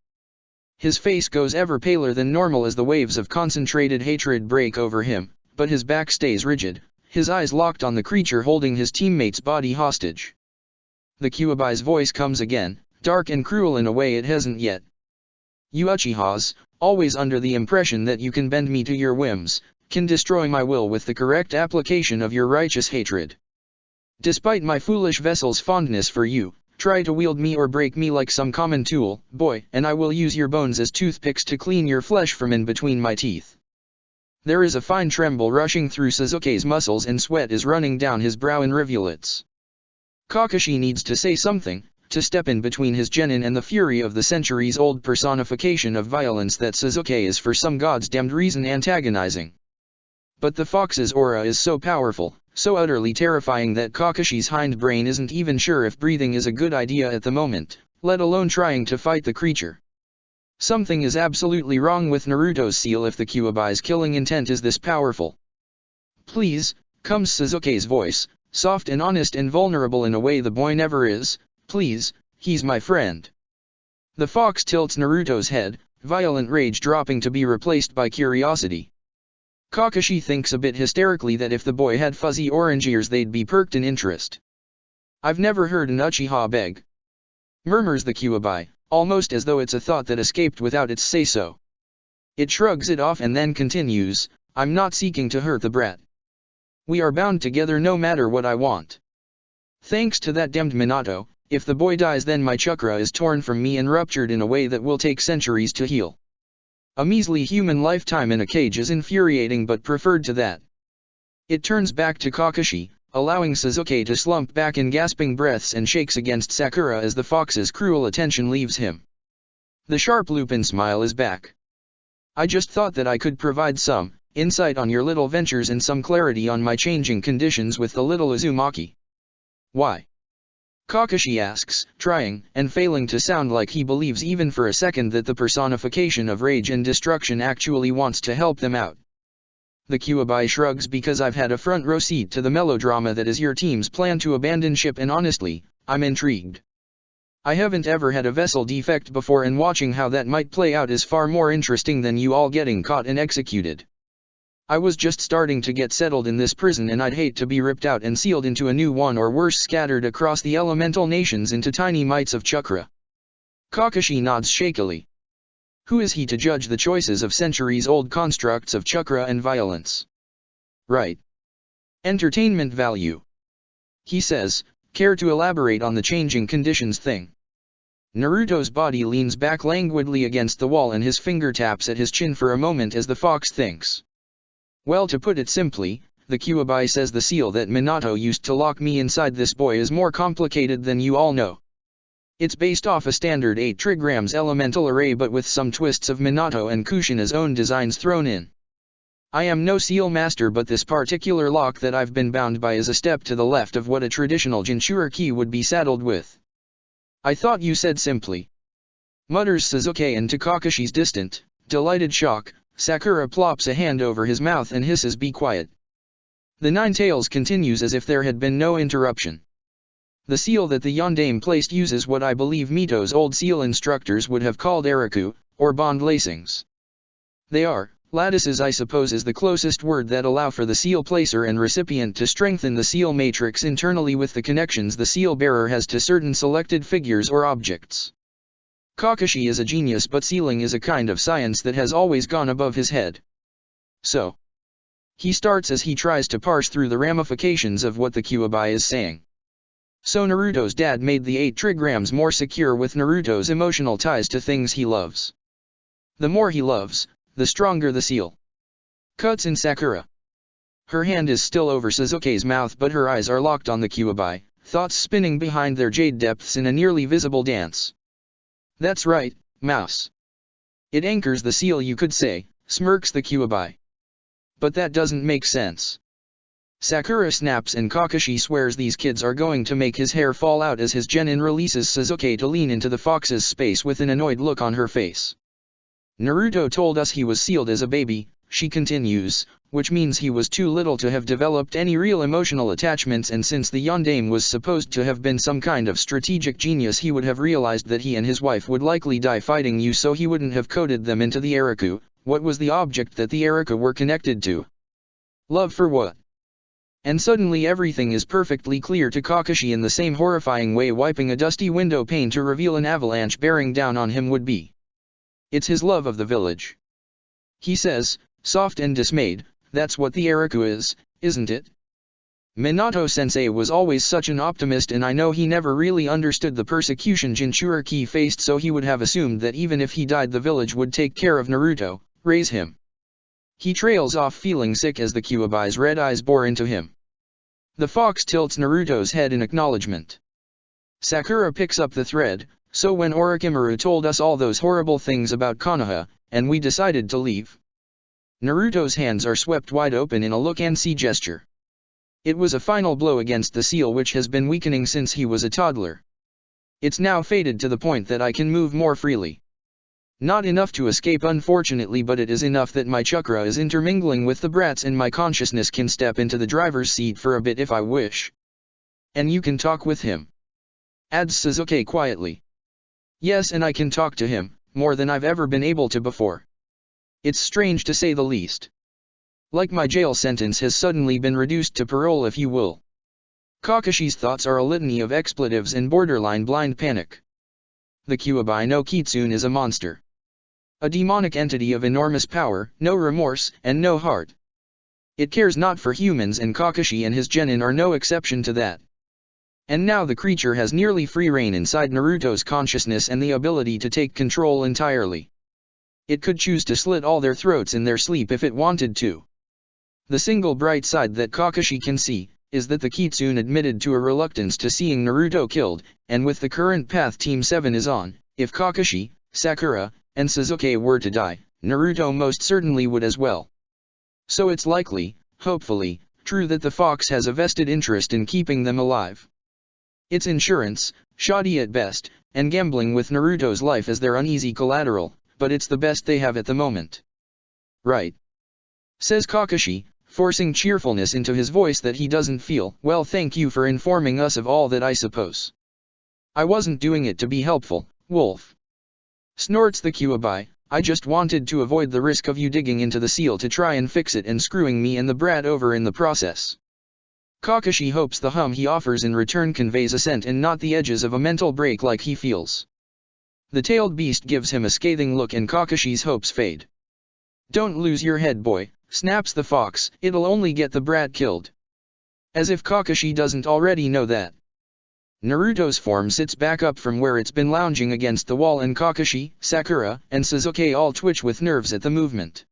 His face goes ever paler than normal as the waves of concentrated hatred break over him, but his back stays rigid, his eyes locked on the creature holding his teammate's body hostage. The Kyuubi's voice comes again, dark and cruel in a way it hasn't yet. You Uchihas, always under the impression that you can bend me to your whims, can destroy my will with the correct application of your righteous hatred. Despite my foolish vessel's fondness for you, try to wield me or break me like some common tool, boy, and I will use your bones as toothpicks to clean your flesh from in between my teeth. There is a fine tremble rushing through Sasuke's muscles and sweat is running down his brow in rivulets. Kakashi needs to say something, to step in between his genin and the fury of the centuries-old personification of violence that Sasuke is for some goddamned reason antagonizing. But the fox's aura is so powerful, so utterly terrifying that Kakashi's hindbrain isn't even sure if breathing is a good idea at the moment, let alone trying to fight the creature. Something is absolutely wrong with Naruto's seal if the Kyuubi's killing intent is this powerful. Please, comes Sasuke's voice, soft and honest and vulnerable in a way the boy never is, please, he's my friend. The fox tilts Naruto's head, violent rage dropping to be replaced by curiosity. Kakashi thinks a bit hysterically that if the boy had fuzzy orange ears they'd be perked in interest. I've never heard an Uchiha beg. Murmurs the Kyuubi, almost as though it's a thought that escaped without its say-so. It shrugs it off and then continues, I'm not seeking to hurt the brat. We are bound together no matter what I want. Thanks to that damned Minato, if the boy dies then my chakra is torn from me and ruptured in a way that will take centuries to heal. A measly human lifetime in a cage is infuriating but preferred to that. It turns back to Kakashi, allowing Sasuke to slump back in gasping breaths and shakes against Sakura as the fox's cruel attention leaves him. The sharp Lupin smile is back. I just thought that I could provide some insight on your little ventures and some clarity on my changing conditions with the little Uzumaki. Why? Kakashi asks, trying and failing to sound like he believes even for a second that the personification of rage and destruction actually wants to help them out. The Kyuubi shrugs because I've had a front row seat to the melodrama that is your team's plan to abandon ship, and honestly, I'm intrigued. I haven't ever had a vessel defect before, and watching how that might play out is far more interesting than you all getting caught and executed. I was just starting to get settled in this prison, and I'd hate to be ripped out and sealed into a new one, or worse, scattered across the elemental nations into tiny mites of chakra. Kakashi nods shakily. Who is he to judge the choices of centuries-old constructs of chakra and violence? Right. Entertainment value. He says, care to elaborate on the changing conditions thing? Naruto's body leans back languidly against the wall and his finger taps at his chin for a moment as the fox thinks. Well, to put it simply, the Kyuubi says the seal that Minato used to lock me inside this boy is more complicated than you all know. It's based off a standard 8 trigrams elemental array, but with some twists of Minato and Kushina's own designs thrown in. I am no seal master, but this particular lock that I've been bound by is a step to the left of what a traditional Jinchuriki key would be saddled with. I thought you said simply. Mutters Sasuke, and to Kakashi's distant, delighted shock, Sakura plops a hand over his mouth and hisses, "Be quiet." The Nine Tails continues as if there had been no interruption. The seal that the Yondaime placed uses what I believe Mito's old seal instructors would have called eriku, or bond lacings. They are lattices, I suppose is the closest word, that allow for the seal placer and recipient to strengthen the seal matrix internally with the connections the seal bearer has to certain selected figures or objects. Kakashi is a genius, but sealing is a kind of science that has always gone above his head. So, he starts as he tries to parse through the ramifications of what the Kyuubi is saying. So Naruto's dad made the 8 trigrams more secure with Naruto's emotional ties to things he loves. The more he loves, the stronger the seal. Cuts in Sakura. Her hand is still over Sasuke's mouth, but her eyes are locked on the Kyuubi, thoughts spinning behind their jade depths in a nearly visible dance. That's right, mouse. It anchors the seal, you could say, smirks the Kyuubi. But that doesn't make sense. Sakura snaps, and Kakashi swears these kids are going to make his hair fall out as his genin releases Sasuke to lean into the fox's space with an annoyed look on her face. Naruto told us he was sealed as a baby, she continues, which means he was too little to have developed any real emotional attachments, and since the Yondaime was supposed to have been some kind of strategic genius, he would have realized that he and his wife would likely die fighting you, so he wouldn't have coded them into the eriku. What was the object that the eriku were connected to? Love for what? And suddenly everything is perfectly clear to Kakashi in the same horrifying way wiping a dusty window pane to reveal an avalanche bearing down on him would be. It's his love of the village. He says, soft and dismayed, that's what the eriku is, isn't it? Minato-sensei was always such an optimist, and I know he never really understood the persecution Jinchuriki faced, so he would have assumed that even if he died the village would take care of Naruto, raise him. He trails off feeling sick as the Kyuubi's red eyes bore into him. The fox tilts Naruto's head in acknowledgement. Sakura picks up the thread, so when Orochimaru told us all those horrible things about Konoha, and we decided to leave. Naruto's hands are swept wide open in a look-and-see gesture. It was a final blow against the seal which has been weakening since he was a toddler. It's now faded to the point that I can move more freely. Not enough to escape unfortunately, but it is enough that my chakra is intermingling with the brats and my consciousness can step into the driver's seat for a bit if I wish. And you can talk with him, adds Sasuke quietly. Yes, and I can talk to him, more than I've ever been able to before. It's strange to say the least. Like my jail sentence has suddenly been reduced to parole, if you will. Kakashi's thoughts are a litany of expletives and borderline blind panic. The Kyuubi no Kitsune is a monster. A demonic entity of enormous power, no remorse, and no heart. It cares not for humans, and Kakashi and his genin are no exception to that. And now the creature has nearly free reign inside Naruto's consciousness and the ability to take control entirely. It could choose to slit all their throats in their sleep if it wanted to. The single bright side that Kakashi can see, is that the Kitsune admitted to a reluctance to seeing Naruto killed, and with the current path Team 7 is on, if Kakashi, Sakura, and Sasuke were to die, Naruto most certainly would as well. So it's likely, hopefully, true that the fox has a vested interest in keeping them alive. It's insurance, shoddy at best, and gambling with Naruto's life as their uneasy collateral, but it's the best they have at the moment. Right. Says Kakashi, forcing cheerfulness into his voice that he doesn't feel. Well, thank you for informing us of all that, I suppose. I wasn't doing it to be helpful, Wolf. Snorts the Kyuubi, I just wanted to avoid the risk of you digging into the seal to try and fix it and screwing me and the brat over in the process. Kakashi hopes the hum he offers in return conveys assent and not the edges of a mental break like he feels. The tailed beast gives him a scathing look and Kakashi's hopes fade. Don't lose your head, boy, snaps the fox, it'll only get the brat killed. As if Kakashi doesn't already know that. Naruto's form sits back up from where it's been lounging against the wall and Kakashi, Sakura, and Sasuke all twitch with nerves at the movement.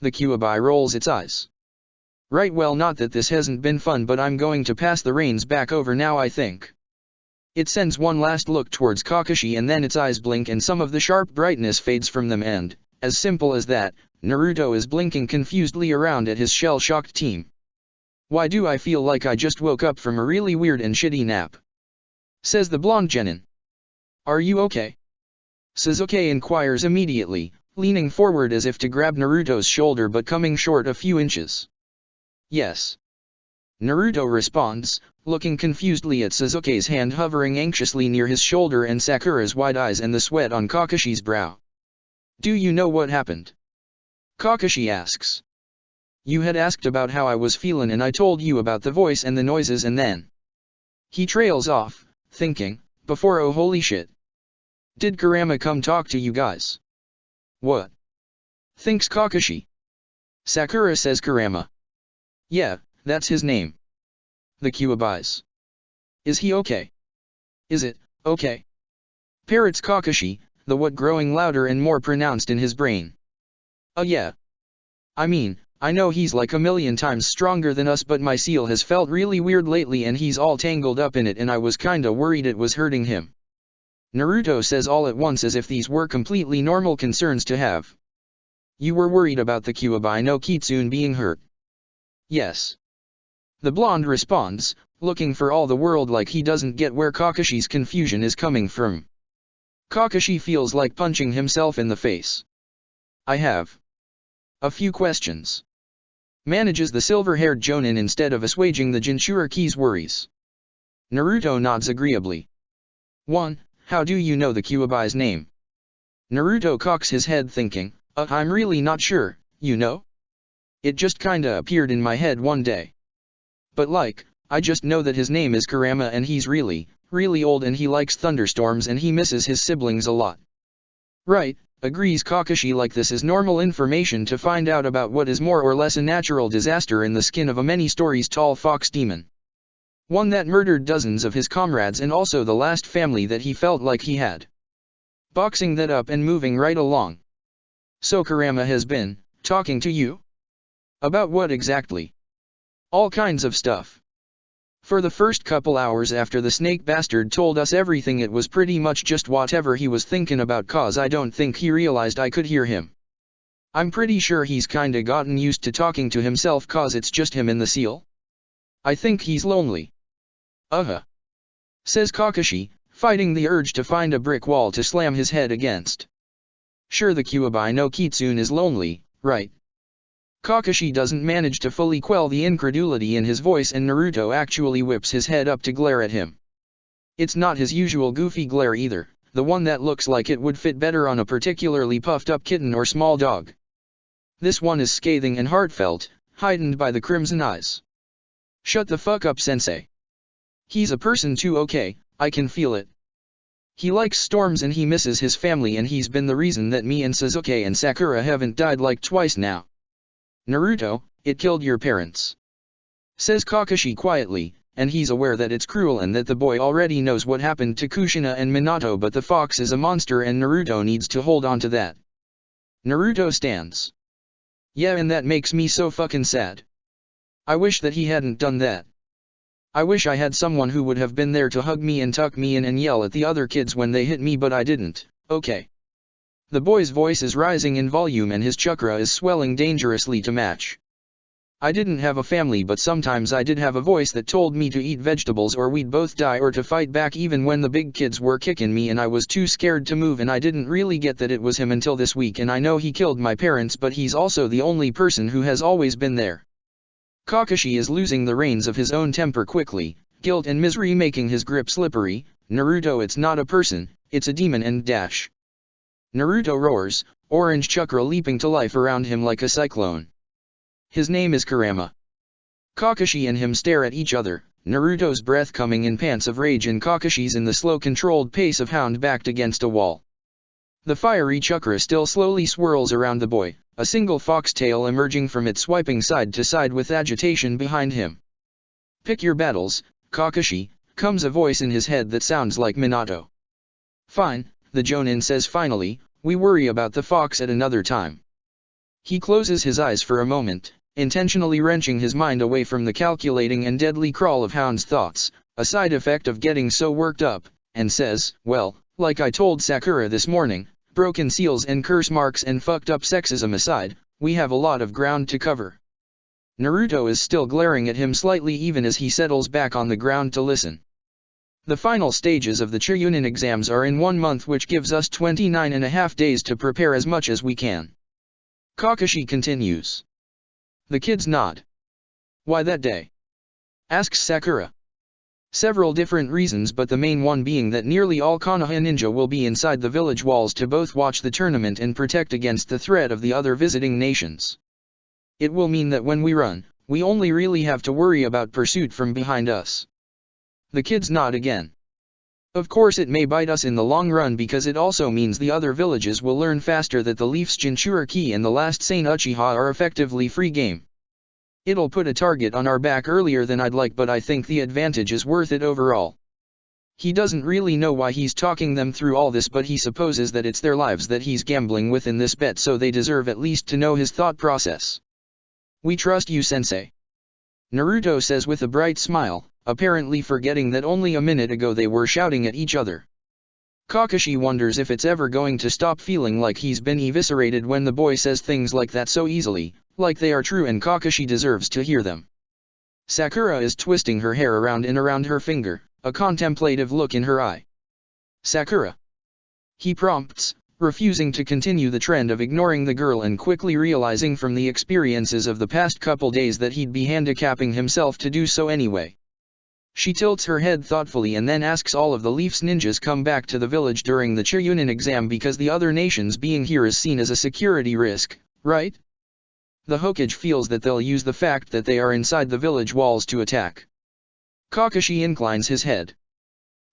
The Kyuubi rolls its eyes. Right, well, not that this hasn't been fun, but I'm going to pass the reins back over now, I think. It sends one last look towards Kakashi and then its eyes blink and some of the sharp brightness fades from them and, as simple as that, Naruto is blinking confusedly around at his shell-shocked team. Why do I feel like I just woke up from a really weird and shitty nap? Says the blonde genin. Are you okay? Sasuke inquires immediately, leaning forward as if to grab Naruto's shoulder but coming short a few inches. Yes. Naruto responds, looking confusedly at Sasuke's hand hovering anxiously near his shoulder and Sakura's wide eyes and the sweat on Kakashi's brow. Do you know what happened? Kakashi asks. You had asked about how I was feeling and I told you about the voice and the noises and then. He trails off, thinking, before oh holy shit. Did Kurama come talk to you guys? What? Thinks Kakashi. Sakura says Kurama. Yeah, that's his name. The Kyuubi's. Is he okay? Is it, okay? Parrots Kakashi, the what growing louder and more pronounced in his brain. Yeah. I mean, I know he's like a million times stronger than us, but my seal has felt really weird lately and he's all tangled up in it and I was kinda worried it was hurting him. Naruto says all at once as if these were completely normal concerns to have. You were worried about the Kyuubi no Kitsune being hurt? Yes. The blonde responds, looking for all the world like he doesn't get where Kakashi's confusion is coming from. Kakashi feels like punching himself in the face. I have a few questions. Manages the silver-haired Jonin instead of assuaging the Jinchuriki's worries. Naruto nods agreeably. 1. How do you know the Kyuubi's name? Naruto cocks his head thinking, I'm really not sure, you know? It just kinda appeared in my head one day. But like, I just know that his name is Kurama and he's really, really old and he likes thunderstorms and he misses his siblings a lot. Right, agrees Kakashi, like this is normal information to find out about what is more or less a natural disaster in the skin of a many stories tall fox demon. One that murdered dozens of his comrades and also the last family that he felt like he had. Boxing that up and moving right along. So Kurama has been talking to you? About what exactly? All kinds of stuff. For the first couple hours after the snake bastard told us everything, it was pretty much just whatever he was thinking about, cause I don't think he realized I could hear him. I'm pretty sure he's kinda gotten used to talking to himself cause it's just him and the seal. I think he's lonely. Says Kakashi, fighting the urge to find a brick wall to slam his head against. Sure, the Kyuubi no Kitsune is lonely, right? Kakashi doesn't manage to fully quell the incredulity in his voice and Naruto actually whips his head up to glare at him. It's not his usual goofy glare either, the one that looks like it would fit better on a particularly puffed up kitten or small dog. This one is scathing and heartfelt, heightened by the crimson eyes. Shut the fuck up, sensei. He's a person too, okay, I can feel it. He likes storms and he misses his family and he's been the reason that me and Sasuke and Sakura haven't died like twice now. Naruto, it killed your parents. Says Kakashi quietly, and he's aware that it's cruel and that the boy already knows what happened to Kushina and Minato, but the fox is a monster and Naruto needs to hold on to that. Naruto stands. Yeah, and that makes me so fucking sad. I wish that he hadn't done that. I wish I had someone who would have been there to hug me and tuck me in and yell at the other kids when they hit me, but I didn't. Okay. The boy's voice is rising in volume and his chakra is swelling dangerously to match. I didn't have a family, but sometimes I did have a voice that told me to eat vegetables or we'd both die, or to fight back even when the big kids were kicking me and I was too scared to move, and I didn't really get that it was him until this week, and I know he killed my parents, but he's also the only person who has always been there. Kakashi is losing the reins of his own temper quickly, guilt and misery making his grip slippery. Naruto, it's not a person, it's a demon, and dash. Naruto roars, orange chakra leaping to life around him like a cyclone. His name is Kurama. Kakashi and him stare at each other, Naruto's breath coming in pants of rage and Kakashi's in the slow controlled pace of hound backed against a wall. The fiery chakra still slowly swirls around the boy, a single foxtail emerging from it swiping side to side with agitation behind him. Pick your battles, Kakashi, comes a voice in his head that sounds like Minato. Fine, the Jonin says finally, we worry about the fox at another time. He closes his eyes for a moment, intentionally wrenching his mind away from the calculating and deadly crawl of Hound's thoughts, a side effect of getting so worked up, and says, well, like I told Sakura this morning, broken seals and curse marks and fucked up sexism aside, we have a lot of ground to cover. Naruto is still glaring at him slightly even as he settles back on the ground to listen. The final stages of the Chunin exams are in 1 month, which gives us 29.5 days to prepare as much as we can. Kakashi continues. The kids nod. Why that day? Asks Sakura. Several different reasons, but the main one being that nearly all Konoha ninja will be inside the village walls to both watch the tournament and protect against the threat of the other visiting nations. It will mean that when we run, we only really have to worry about pursuit from behind us. The kids nod again. Of course it may bite us in the long run, because it also means the other villages will learn faster that the Leaf's Jinchuriki and the last Sane Uchiha are effectively free game. It'll put a target on our back earlier than I'd like, but I think the advantage is worth it overall. He doesn't really know why he's talking them through all this, but he supposes that it's their lives that he's gambling with in this bet, so they deserve at least to know his thought process. We trust you, sensei. Naruto says with a bright smile, apparently forgetting that only a minute ago they were shouting at each other. Kakashi wonders if it's ever going to stop feeling like he's been eviscerated when the boy says things like that so easily, like they are true and Kakashi deserves to hear them. Sakura is twisting her hair around and around her finger, a contemplative look in her eye. Sakura. He prompts, refusing to continue the trend of ignoring the girl and quickly realizing from the experiences of the past couple days that he'd be handicapping himself to do so anyway. She tilts her head thoughtfully and then asks all of the Leaf's ninjas come back to the village during the Chunin exam because the other nations being here is seen as a security risk, right? The Hokage feels that they'll use the fact that they are inside the village walls to attack. Kakashi inclines his head.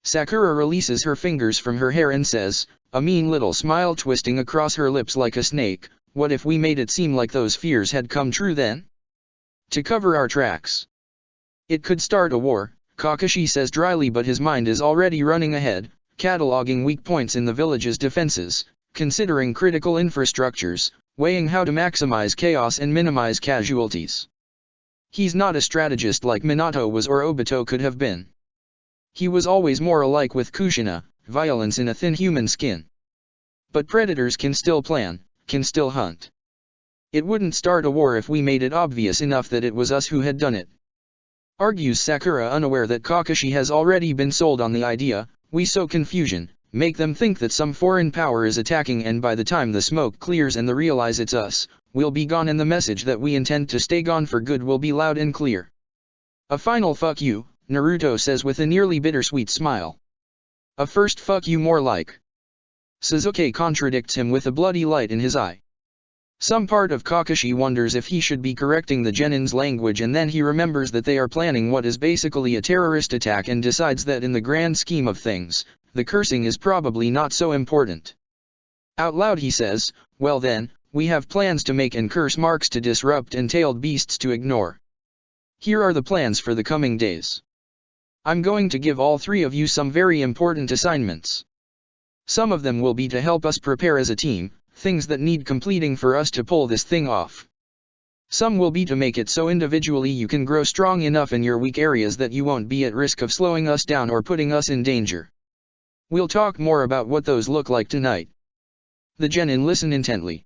Sakura releases her fingers from her hair and says, a mean little smile twisting across her lips like a snake, what if we made it seem like those fears had come true then? To cover our tracks. It could start a war, Kakashi says dryly, but his mind is already running ahead, cataloging weak points in the village's defenses, considering critical infrastructures, weighing how to maximize chaos and minimize casualties. He's not a strategist like Minato was or Obito could have been. He was always more alike with Kushina, violence in a thin human skin. But predators can still plan, can still hunt. It wouldn't start a war if we made it obvious enough that it was us who had done it. Argues Sakura, unaware that Kakashi has already been sold on the idea. We sow confusion, make them think that some foreign power is attacking, and by the time the smoke clears and they realize it's us, we'll be gone and the message that we intend to stay gone for good will be loud and clear. A final fuck you, Naruto says with a nearly bittersweet smile. A first fuck you more like. Sasuke contradicts him with a bloody light in his eye. Some part of Kakashi wonders if he should be correcting the Genin's language, and then he remembers that they are planning what is basically a terrorist attack and decides that in the grand scheme of things, the cursing is probably not so important. Out loud he says, well then, we have plans to make and curse marks to disrupt and tailed beasts to ignore. Here are the plans for the coming days. I'm going to give all three of you some very important assignments. Some of them will be to help us prepare as a team, things that need completing for us to pull this thing off. Some will be to make it so individually you can grow strong enough in your weak areas that you won't be at risk of slowing us down or putting us in danger. We'll talk more about what those look like tonight. The genin listen intently.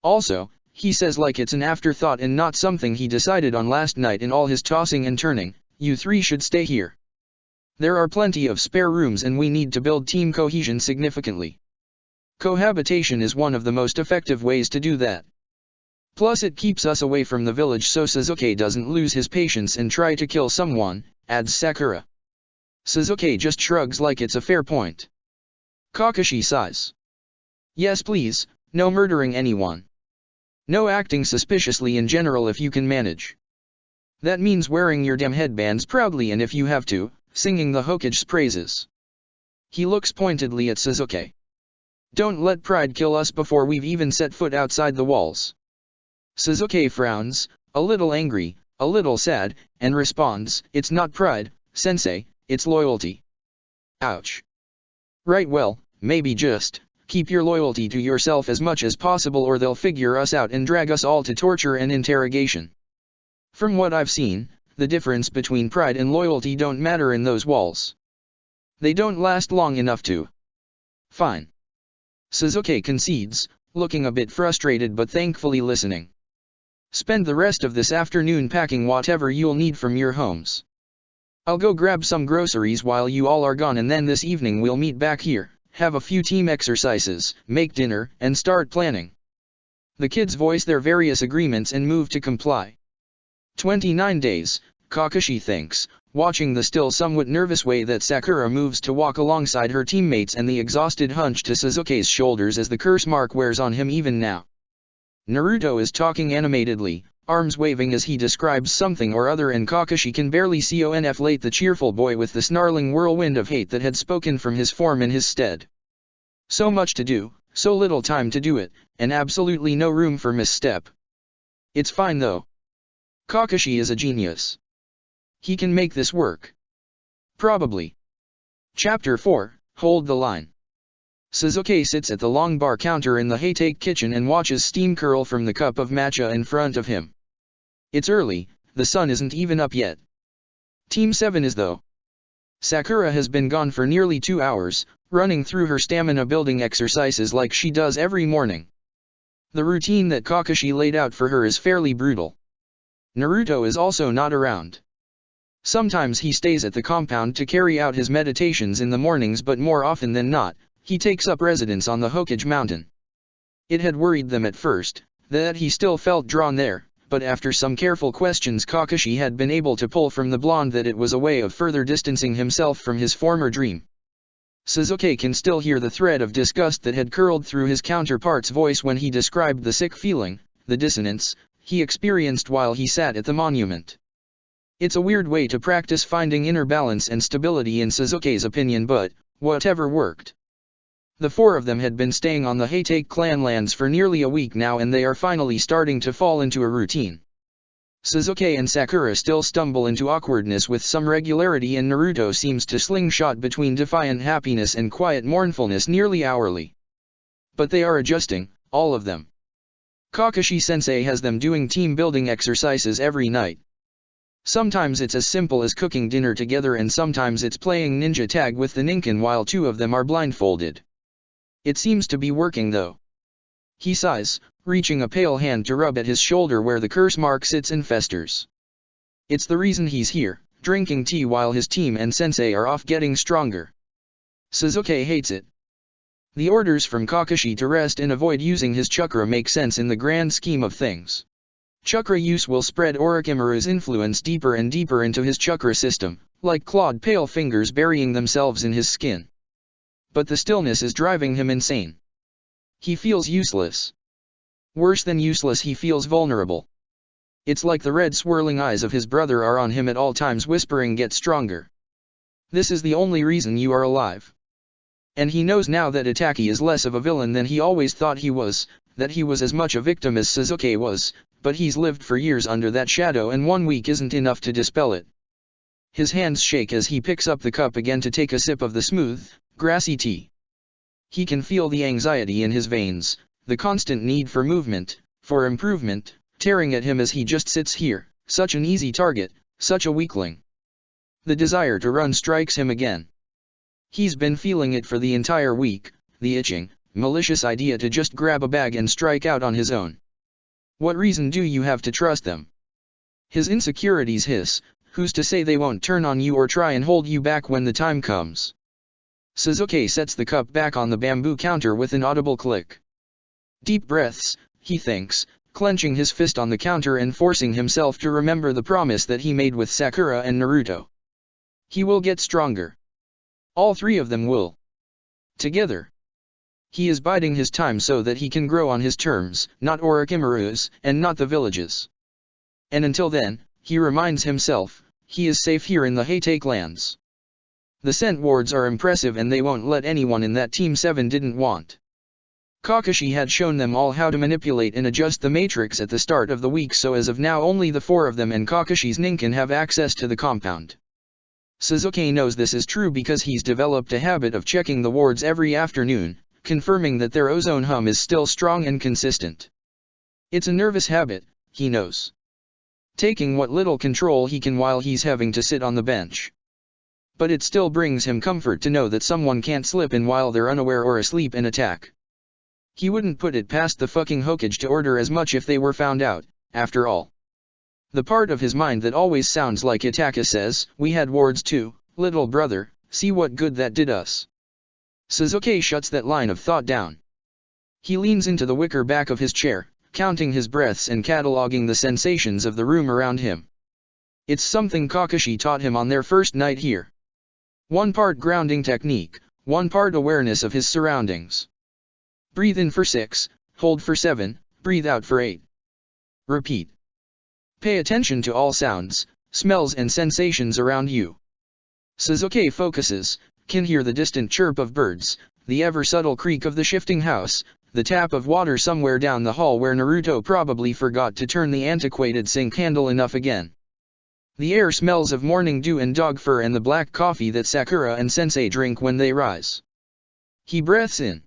Also, he says like it's an afterthought and not something he decided on last night in all his tossing and turning, you three should stay here. There are plenty of spare rooms and we need to build team cohesion significantly. Cohabitation is one of the most effective ways to do that. Plus it keeps us away from the village so Sasuke doesn't lose his patience and try to kill someone, adds Sakura. Sasuke just shrugs like it's a fair point. Kakashi sighs. Yes please, no murdering anyone. No acting suspiciously in general if you can manage. That means wearing your damn headbands proudly and if you have to, singing the Hokage's praises. He looks pointedly at Sasuke. Don't let pride kill us before we've even set foot outside the walls. Sasuke frowns, a little angry, a little sad, and responds, it's not pride, sensei, it's loyalty. Ouch. Right well, maybe just, keep your loyalty to yourself as much as possible or they'll figure us out and drag us all to torture and interrogation. From what I've seen, the difference between pride and loyalty don't matter in those walls. They don't last long enough to. Fine. Sasuke concedes, looking a bit frustrated but thankfully listening. Spend the rest of this afternoon packing whatever you'll need from your homes. I'll go grab some groceries while you all are gone and then this evening we'll meet back here, have a few team exercises, make dinner, and start planning. The kids voice their various agreements and move to comply. 29 days, Kakashi thinks, watching the still somewhat nervous way that Sakura moves to walk alongside her teammates and the exhausted hunch to Sasuke's shoulders as the curse mark wears on him even now. Naruto is talking animatedly, arms waving as he describes something or other and Kakashi can barely conflate the cheerful boy with the snarling whirlwind of hate that had spoken from his form in his stead. So much to do, so little time to do it, and absolutely no room for misstep. It's fine though. Kakashi is a genius. He can make this work. Probably. Chapter 4, Hold the Line. Sasuke sits at the long bar counter in the Haytake kitchen and watches steam curl from the cup of matcha in front of him. It's early, the sun isn't even up yet. Team 7 is though. Sakura has been gone for nearly 2 hours, running through her stamina building exercises like she does every morning. The routine that Kakashi laid out for her is fairly brutal. Naruto is also not around. Sometimes he stays at the compound to carry out his meditations in the mornings but more often than not, he takes up residence on the Hokage mountain. It had worried them at first, that he still felt drawn there, but after some careful questions Kakashi had been able to pull from the blonde that it was a way of further distancing himself from his former dream. Sasuke can still hear the thread of disgust that had curled through his counterpart's voice when he described the sick feeling, the dissonance, he experienced while he sat at the monument. It's a weird way to practice finding inner balance and stability in Sasuke's opinion but, whatever worked. The four of them had been staying on the Haytake clan lands for nearly a week now and they are finally starting to fall into a routine. Sasuke and Sakura still stumble into awkwardness with some regularity and Naruto seems to slingshot between defiant happiness and quiet mournfulness nearly hourly. But they are adjusting, all of them. Kakashi-sensei has them doing team-building exercises every night. Sometimes it's as simple as cooking dinner together and sometimes it's playing ninja tag with the Ninken while two of them are blindfolded. It seems to be working though. He sighs, reaching a pale hand to rub at his shoulder where the curse mark sits and festers. It's the reason he's here, drinking tea while his team and sensei are off getting stronger. Sasuke hates it. The orders from Kakashi to rest and avoid using his chakra make sense in the grand scheme of things. Chakra use will spread Orochimaru's influence deeper and deeper into his chakra system, like clawed pale fingers burying themselves in his skin. But the stillness is driving him insane. He feels useless. Worse than useless, he feels vulnerable. It's like the red swirling eyes of his brother are on him at all times whispering, "Get stronger. This is the only reason you are alive." And he knows now that Itachi is less of a villain than he always thought he was, that he was as much a victim as Sasuke was, but he's lived for years under that shadow and 1 week isn't enough to dispel it. His hands shake as he picks up the cup again to take a sip of the smooth, grassy tea. He can feel the anxiety in his veins, the constant need for movement, for improvement, tearing at him as he just sits here, such an easy target, such a weakling. The desire to run strikes him again. He's been feeling it for the entire week, the itching, malicious idea to just grab a bag and strike out on his own. What reason do you have to trust them? His insecurities hiss, who's to say they won't turn on you or try and hold you back when the time comes? Sasuke sets the cup back on the bamboo counter with an audible click. Deep breaths, he thinks, clenching his fist on the counter and forcing himself to remember the promise that he made with Sakura and Naruto. He will get stronger. All three of them will. Together. He is biding his time so that he can grow on his terms, not Orochimaru's, and not the village's. And until then, he reminds himself, he is safe here in the Haytake lands. The scent wards are impressive and they won't let anyone in that Team 7 didn't want. Kakashi had shown them all how to manipulate and adjust the matrix at the start of the week, so as of now only the four of them and Kakashi's Ninken have access to the compound. Sasuke knows this is true because he's developed a habit of checking the wards every afternoon, confirming that their ozone hum is still strong and consistent. It's a nervous habit, he knows. Taking what little control he can while he's having to sit on the bench. But it still brings him comfort to know that someone can't slip in while they're unaware or asleep and attack. He wouldn't put it past the fucking Hokage to order as much if they were found out, after all. The part of his mind that always sounds like Itaka says, "We had wards too, little brother, see what good that did us." Sasuke shuts that line of thought down. He leans into the wicker back of his chair, counting his breaths and cataloging the sensations of the room around him. It's something Kakashi taught him on their first night here. 1 part grounding technique, 1 part awareness of his surroundings. Breathe in for 6, hold for 7, breathe out for 8. Repeat. Pay attention to all sounds, smells and sensations around you. Sasuke focuses, can hear the distant chirp of birds, the ever-subtle creak of the shifting house, the tap of water somewhere down the hall where Naruto probably forgot to turn the antiquated sink handle enough again. The air smells of morning dew and dog fur and the black coffee that Sakura and Sensei drink when they rise. He breathes in.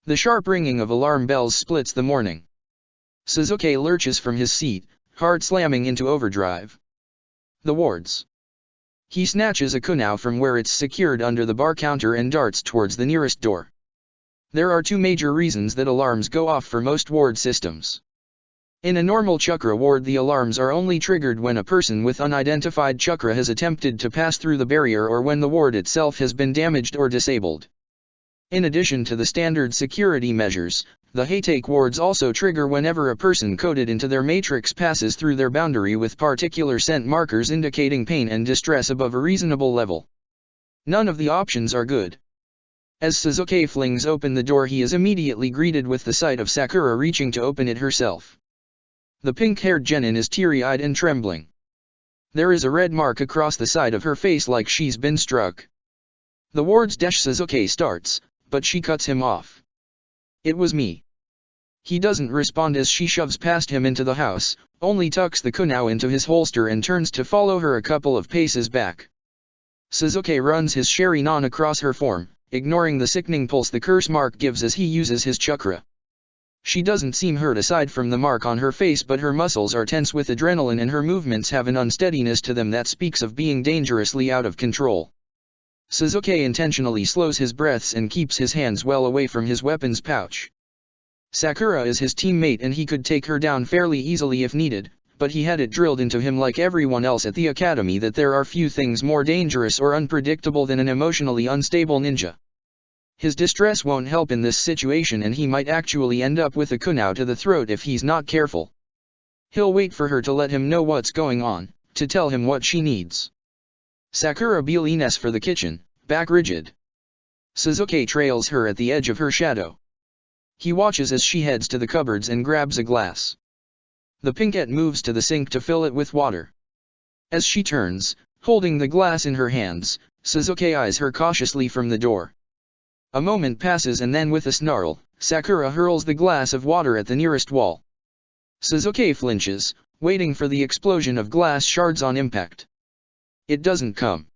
The sharp ringing of alarm bells splits the morning. Sasuke lurches from his seat, heart slamming into overdrive. The wards. He snatches a kunai from where it's secured under the bar counter and darts towards the nearest door. There are 2 major reasons that alarms go off for most ward systems. In a normal chakra ward, the alarms are only triggered when a person with unidentified chakra has attempted to pass through the barrier or when the ward itself has been damaged or disabled. In addition to the standard security measures, the Haytake wards also trigger whenever a person coded into their matrix passes through their boundary with particular scent markers indicating pain and distress above a reasonable level. None of the options are good. As Sasuke flings open the door, he is immediately greeted with the sight of Sakura reaching to open it herself. The pink-haired genin is teary-eyed and trembling. There is a red mark across the side of her face like she's been struck. The ward's dash Sasuke starts, but she cuts him off. It was me. He doesn't respond as she shoves past him into the house, only tucks the kunai into his holster and turns to follow her a couple of paces back. Sasuke runs his Sharingan across her form, ignoring the sickening pulse the curse mark gives as he uses his chakra. She doesn't seem hurt aside from the mark on her face, but her muscles are tense with adrenaline and her movements have an unsteadiness to them that speaks of being dangerously out of control. Sasuke intentionally slows his breaths and keeps his hands well away from his weapons pouch. Sakura is his teammate and he could take her down fairly easily if needed, but he had it drilled into him like everyone else at the academy that there are few things more dangerous or unpredictable than an emotionally unstable ninja. His distress won't help in this situation and he might actually end up with a kunai to the throat if he's not careful. He'll wait for her to let him know what's going on, to tell him what she needs. Sakura leans for the kitchen, back rigid. Sasuke trails her at the edge of her shadow. He watches as she heads to the cupboards and grabs a glass. The pinkette moves to the sink to fill it with water. As she turns, holding the glass in her hands, Sasuke eyes her cautiously from the door. A moment passes and then with a snarl, Sakura hurls the glass of water at the nearest wall. Sasuke flinches, waiting for the explosion of glass shards on impact. It doesn't come.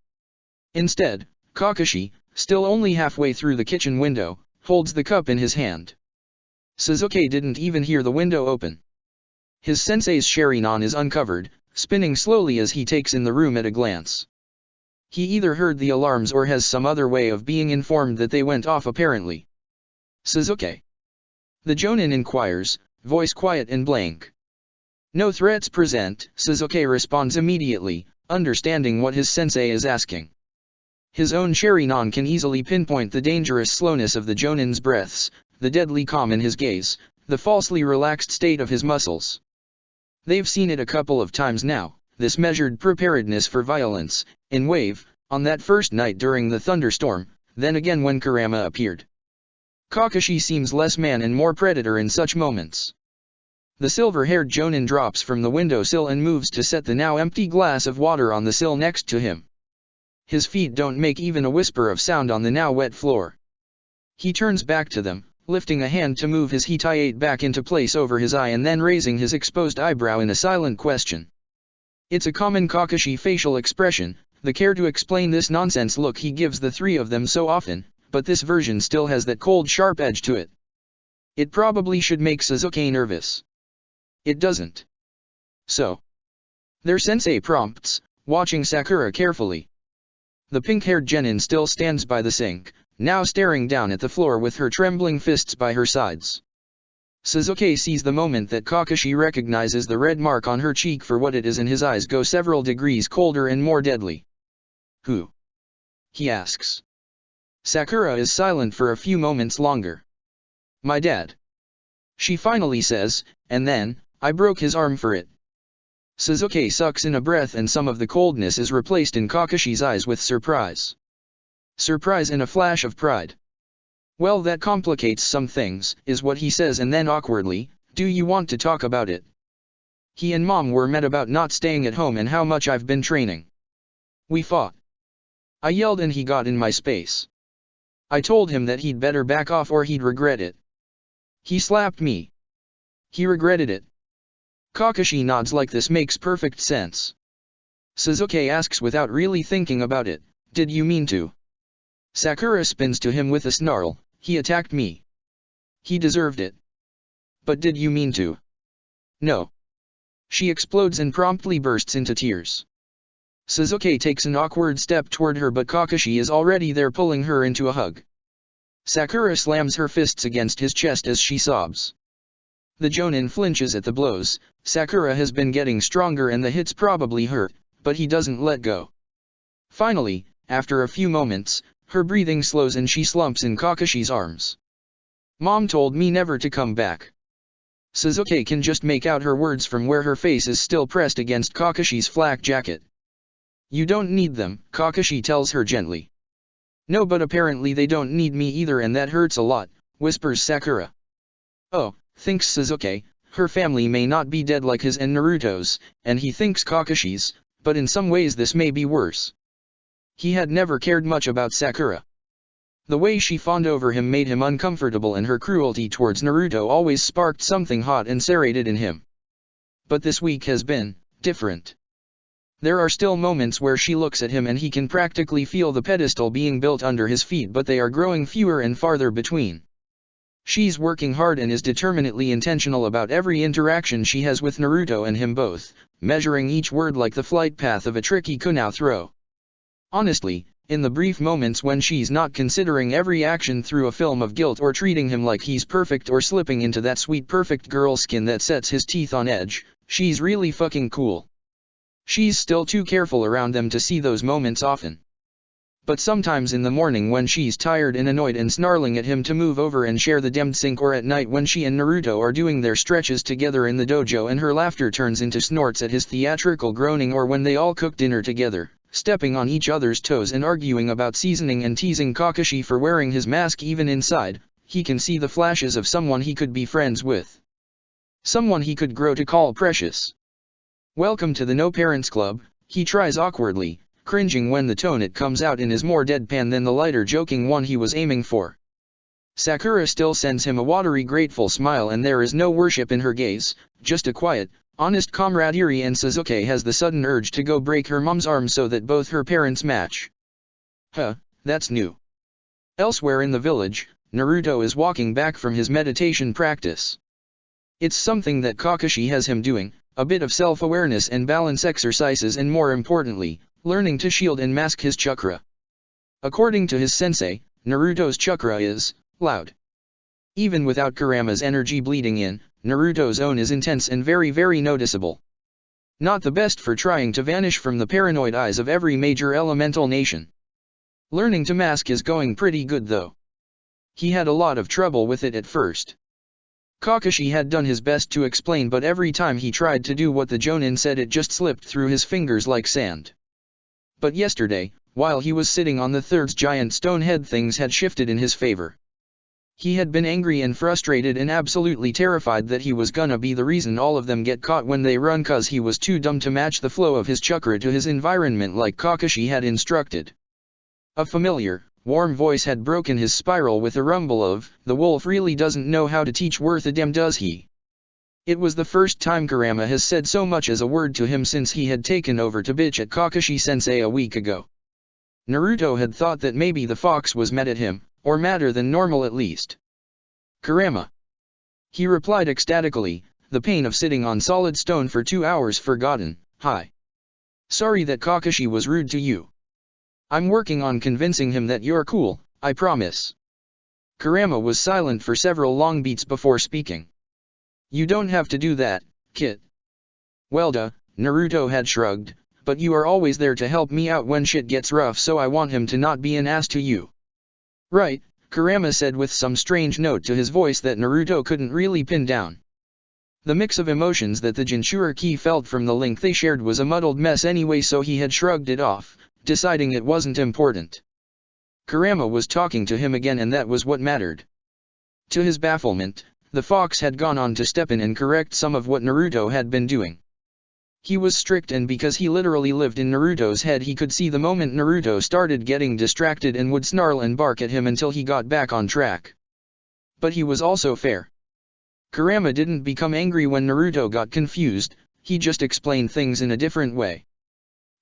Instead, Kakashi, still only halfway through the kitchen window, holds the cup in his hand. Sasuke didn't even hear the window open. His sensei's Sharingan is uncovered, spinning slowly as he takes in the room at a glance. He either heard the alarms or has some other way of being informed that they went off apparently. Sasuke? The Jonin inquires, voice quiet and blank. No threats present, Sasuke responds immediately, understanding what his sensei is asking. His own Sharingan can easily pinpoint the dangerous slowness of the Jonin's breaths, the deadly calm in his gaze, the falsely relaxed state of his muscles. They've seen it a couple of times now, this measured preparedness for violence, in Wave, on that first night during the thunderstorm, then again when Kurama appeared. Kakashi seems less man and more predator in such moments. The silver-haired Jonin drops from the windowsill and moves to set the now empty glass of water on the sill next to him. His feet don't make even a whisper of sound on the now wet floor. He turns back to them, lifting a hand to move his hitayate back into place over his eye and then raising his exposed eyebrow in a silent question. It's a common Kakashi facial expression, the care to explain this nonsense look he gives the three of them so often, but this version still has that cold sharp edge to it. It probably should make Sasuke nervous. It doesn't. So. Their sensei prompts, watching Sakura carefully. The pink-haired genin still stands by the sink, now staring down at the floor with her trembling fists by her sides. Sasuke sees the moment that Kakashi recognizes the red mark on her cheek for what it is and his eyes go several degrees colder and more deadly. Who? He asks. Sakura is silent for a few moments longer. My dad. She finally says, and then, I broke his arm for it. Sasuke sucks in a breath and some of the coldness is replaced in Kakashi's eyes with surprise. Surprise and a flash of pride. Well, that complicates some things, is what he says, and then awkwardly, do you want to talk about it? He and Mom were mad about not staying at home and how much I've been training. We fought. I yelled and he got in my space. I told him that he'd better back off or he'd regret it. He slapped me. He regretted it. Kakashi nods like this makes perfect sense. Sasuke asks without really thinking about it, did you mean to? Sakura spins to him with a snarl, he attacked me. He deserved it. But did you mean to? No. She explodes and promptly bursts into tears. Sasuke takes an awkward step toward her but Kakashi is already there pulling her into a hug. Sakura slams her fists against his chest as she sobs. The Jonin flinches at the blows. Sakura has been getting stronger and the hits probably hurt, but he doesn't let go. Finally, after a few moments, her breathing slows and she slumps in Kakashi's arms. Mom told me never to come back. Sasuke can just make out her words from where her face is still pressed against Kakashi's flak jacket. You don't need them, Kakashi tells her gently. No, but apparently they don't need me either and that hurts a lot, whispers Sakura. Oh, thinks Sasuke, her family may not be dead like his and Naruto's, and he thinks Kakashi's, but in some ways this may be worse. He had never cared much about Sakura. The way she fawned over him made him uncomfortable and her cruelty towards Naruto always sparked something hot and serrated in him. But this week has been different. There are still moments where she looks at him and he can practically feel the pedestal being built under his feet, but they are growing fewer and farther between. She's working hard and is determinedly intentional about every interaction she has with Naruto and him both, measuring each word like the flight path of a tricky kunai throw. Honestly, in the brief moments when she's not considering every action through a film of guilt or treating him like he's perfect or slipping into that sweet perfect girl skin that sets his teeth on edge, she's really fucking cool. She's still too careful around them to see those moments often. But sometimes in the morning when she's tired and annoyed and snarling at him to move over and share the damned sink, or at night when she and Naruto are doing their stretches together in the dojo and her laughter turns into snorts at his theatrical groaning, or when they all cook dinner together, stepping on each other's toes and arguing about seasoning and teasing Kakashi for wearing his mask even inside, he can see the flashes of someone he could be friends with. Someone he could grow to call precious. Welcome to the No Parents Club, he tries awkwardly, cringing when the tone it comes out in is more deadpan than the lighter joking one he was aiming for. Sakura still sends him a watery grateful smile and there is no worship in her gaze, just a quiet, honest camaraderie, and Sasuke has the sudden urge to go break her mom's arm so that both her parents match. Huh, that's new. Elsewhere in the village, Naruto is walking back from his meditation practice. It's something that Kakashi has him doing, a bit of self-awareness and balance exercises, and more importantly, learning to shield and mask his chakra. According to his sensei, Naruto's chakra is loud. Even without Kurama's energy bleeding in, Naruto's own is intense and very noticeable. Not the best for trying to vanish from the paranoid eyes of every major elemental nation. Learning to mask is going pretty good though. He had a lot of trouble with it at first. Kakashi had done his best to explain, but every time he tried to do what the Jonin said, it just slipped through his fingers like sand. But yesterday, while he was sitting on the third giant stone head, things had shifted in his favor. He had been angry and frustrated and absolutely terrified that he was gonna be the reason all of them get caught when they run, cause he was too dumb to match the flow of his chakra to his environment like Kakashi had instructed. A familiar, warm voice had broken his spiral with a rumble of, "The wolf really doesn't know how to teach worth a damn, does he?" It was the first time Kurama has said so much as a word to him since he had taken over to bitch at Kakashi-sensei a week ago. Naruto had thought that maybe the fox was mad at him, or madder than normal at least. "Kurama," he replied ecstatically, the pain of sitting on solid stone for 2 hours forgotten. "Hi. Sorry that Kakashi was rude to you. I'm working on convincing him that you're cool, I promise." Kurama was silent for several long beats before speaking. "You don't have to do that, kid." "Well duh," Naruto had shrugged, "but you are always there to help me out when shit gets rough, so I want him to not be an ass to you." "Right," Kurama said with some strange note to his voice that Naruto couldn't really pin down. The mix of emotions that the Jinchuriki felt from the link they shared was a muddled mess anyway, so he had shrugged it off, deciding it wasn't important. Kurama was talking to him again, and that was what mattered. To his bafflement, the fox had gone on to step in and correct some of what Naruto had been doing. He was strict, and because he literally lived in Naruto's head, he could see the moment Naruto started getting distracted and would snarl and bark at him until he got back on track. But he was also fair. Kurama didn't become angry when Naruto got confused, he just explained things in a different way.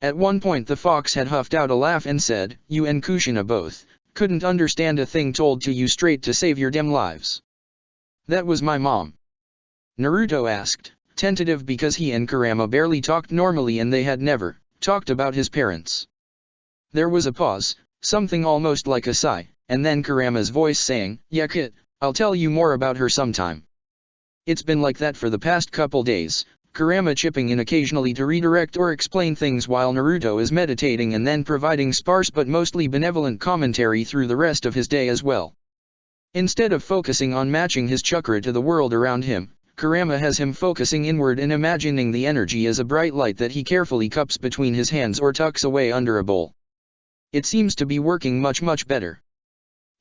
At one point the fox had huffed out a laugh and said, "You and Kushina both couldn't understand a thing told to you straight to save your damn lives." "That was my mom?" Naruto asked, tentative because he and Kurama barely talked normally and they had never talked about his parents. There was a pause, something almost like a sigh, and then Kurama's voice saying, "Yeah kid, I'll tell you more about her sometime." It's been like that for the past couple days, Kurama chipping in occasionally to redirect or explain things while Naruto is meditating, and then providing sparse but mostly benevolent commentary through the rest of his day as well. Instead of focusing on matching his chakra to the world around him, Kurama has him focusing inward and imagining the energy as a bright light that he carefully cups between his hands or tucks away under a bowl. It seems to be working much better.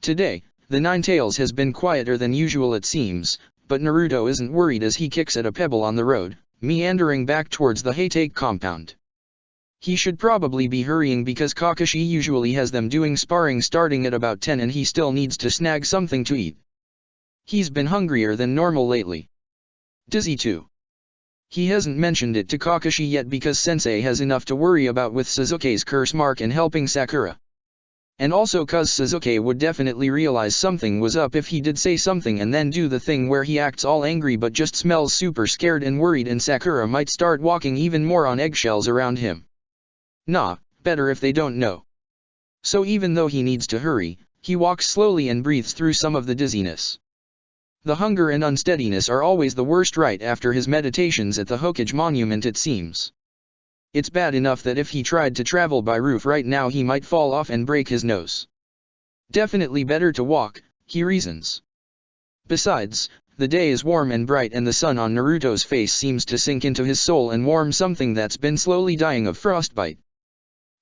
Today, the Nine Tails has been quieter than usual it seems, but Naruto isn't worried as he kicks at a pebble on the road, meandering back towards the Haytake compound. He should probably be hurrying because Kakashi usually has them doing sparring starting at about 10 and he still needs to snag something to eat. He's been hungrier than normal lately. Dizzy too. He hasn't mentioned it to Kakashi yet because Sensei has enough to worry about with Sasuke's curse mark and helping Sakura. And also cause Sasuke would definitely realize something was up if he did say something and then do the thing where he acts all angry but just smells super scared and worried, and Sakura might start walking even more on eggshells around him. Nah, better if they don't know. So even though he needs to hurry, he walks slowly and breathes through some of the dizziness. The hunger and unsteadiness are always the worst right after his meditations at the Hokage monument it seems. It's bad enough that if he tried to travel by roof right now he might fall off and break his nose. Definitely better to walk, he reasons. Besides, the day is warm and bright and the sun on Naruto's face seems to sink into his soul and warm something that's been slowly dying of frostbite.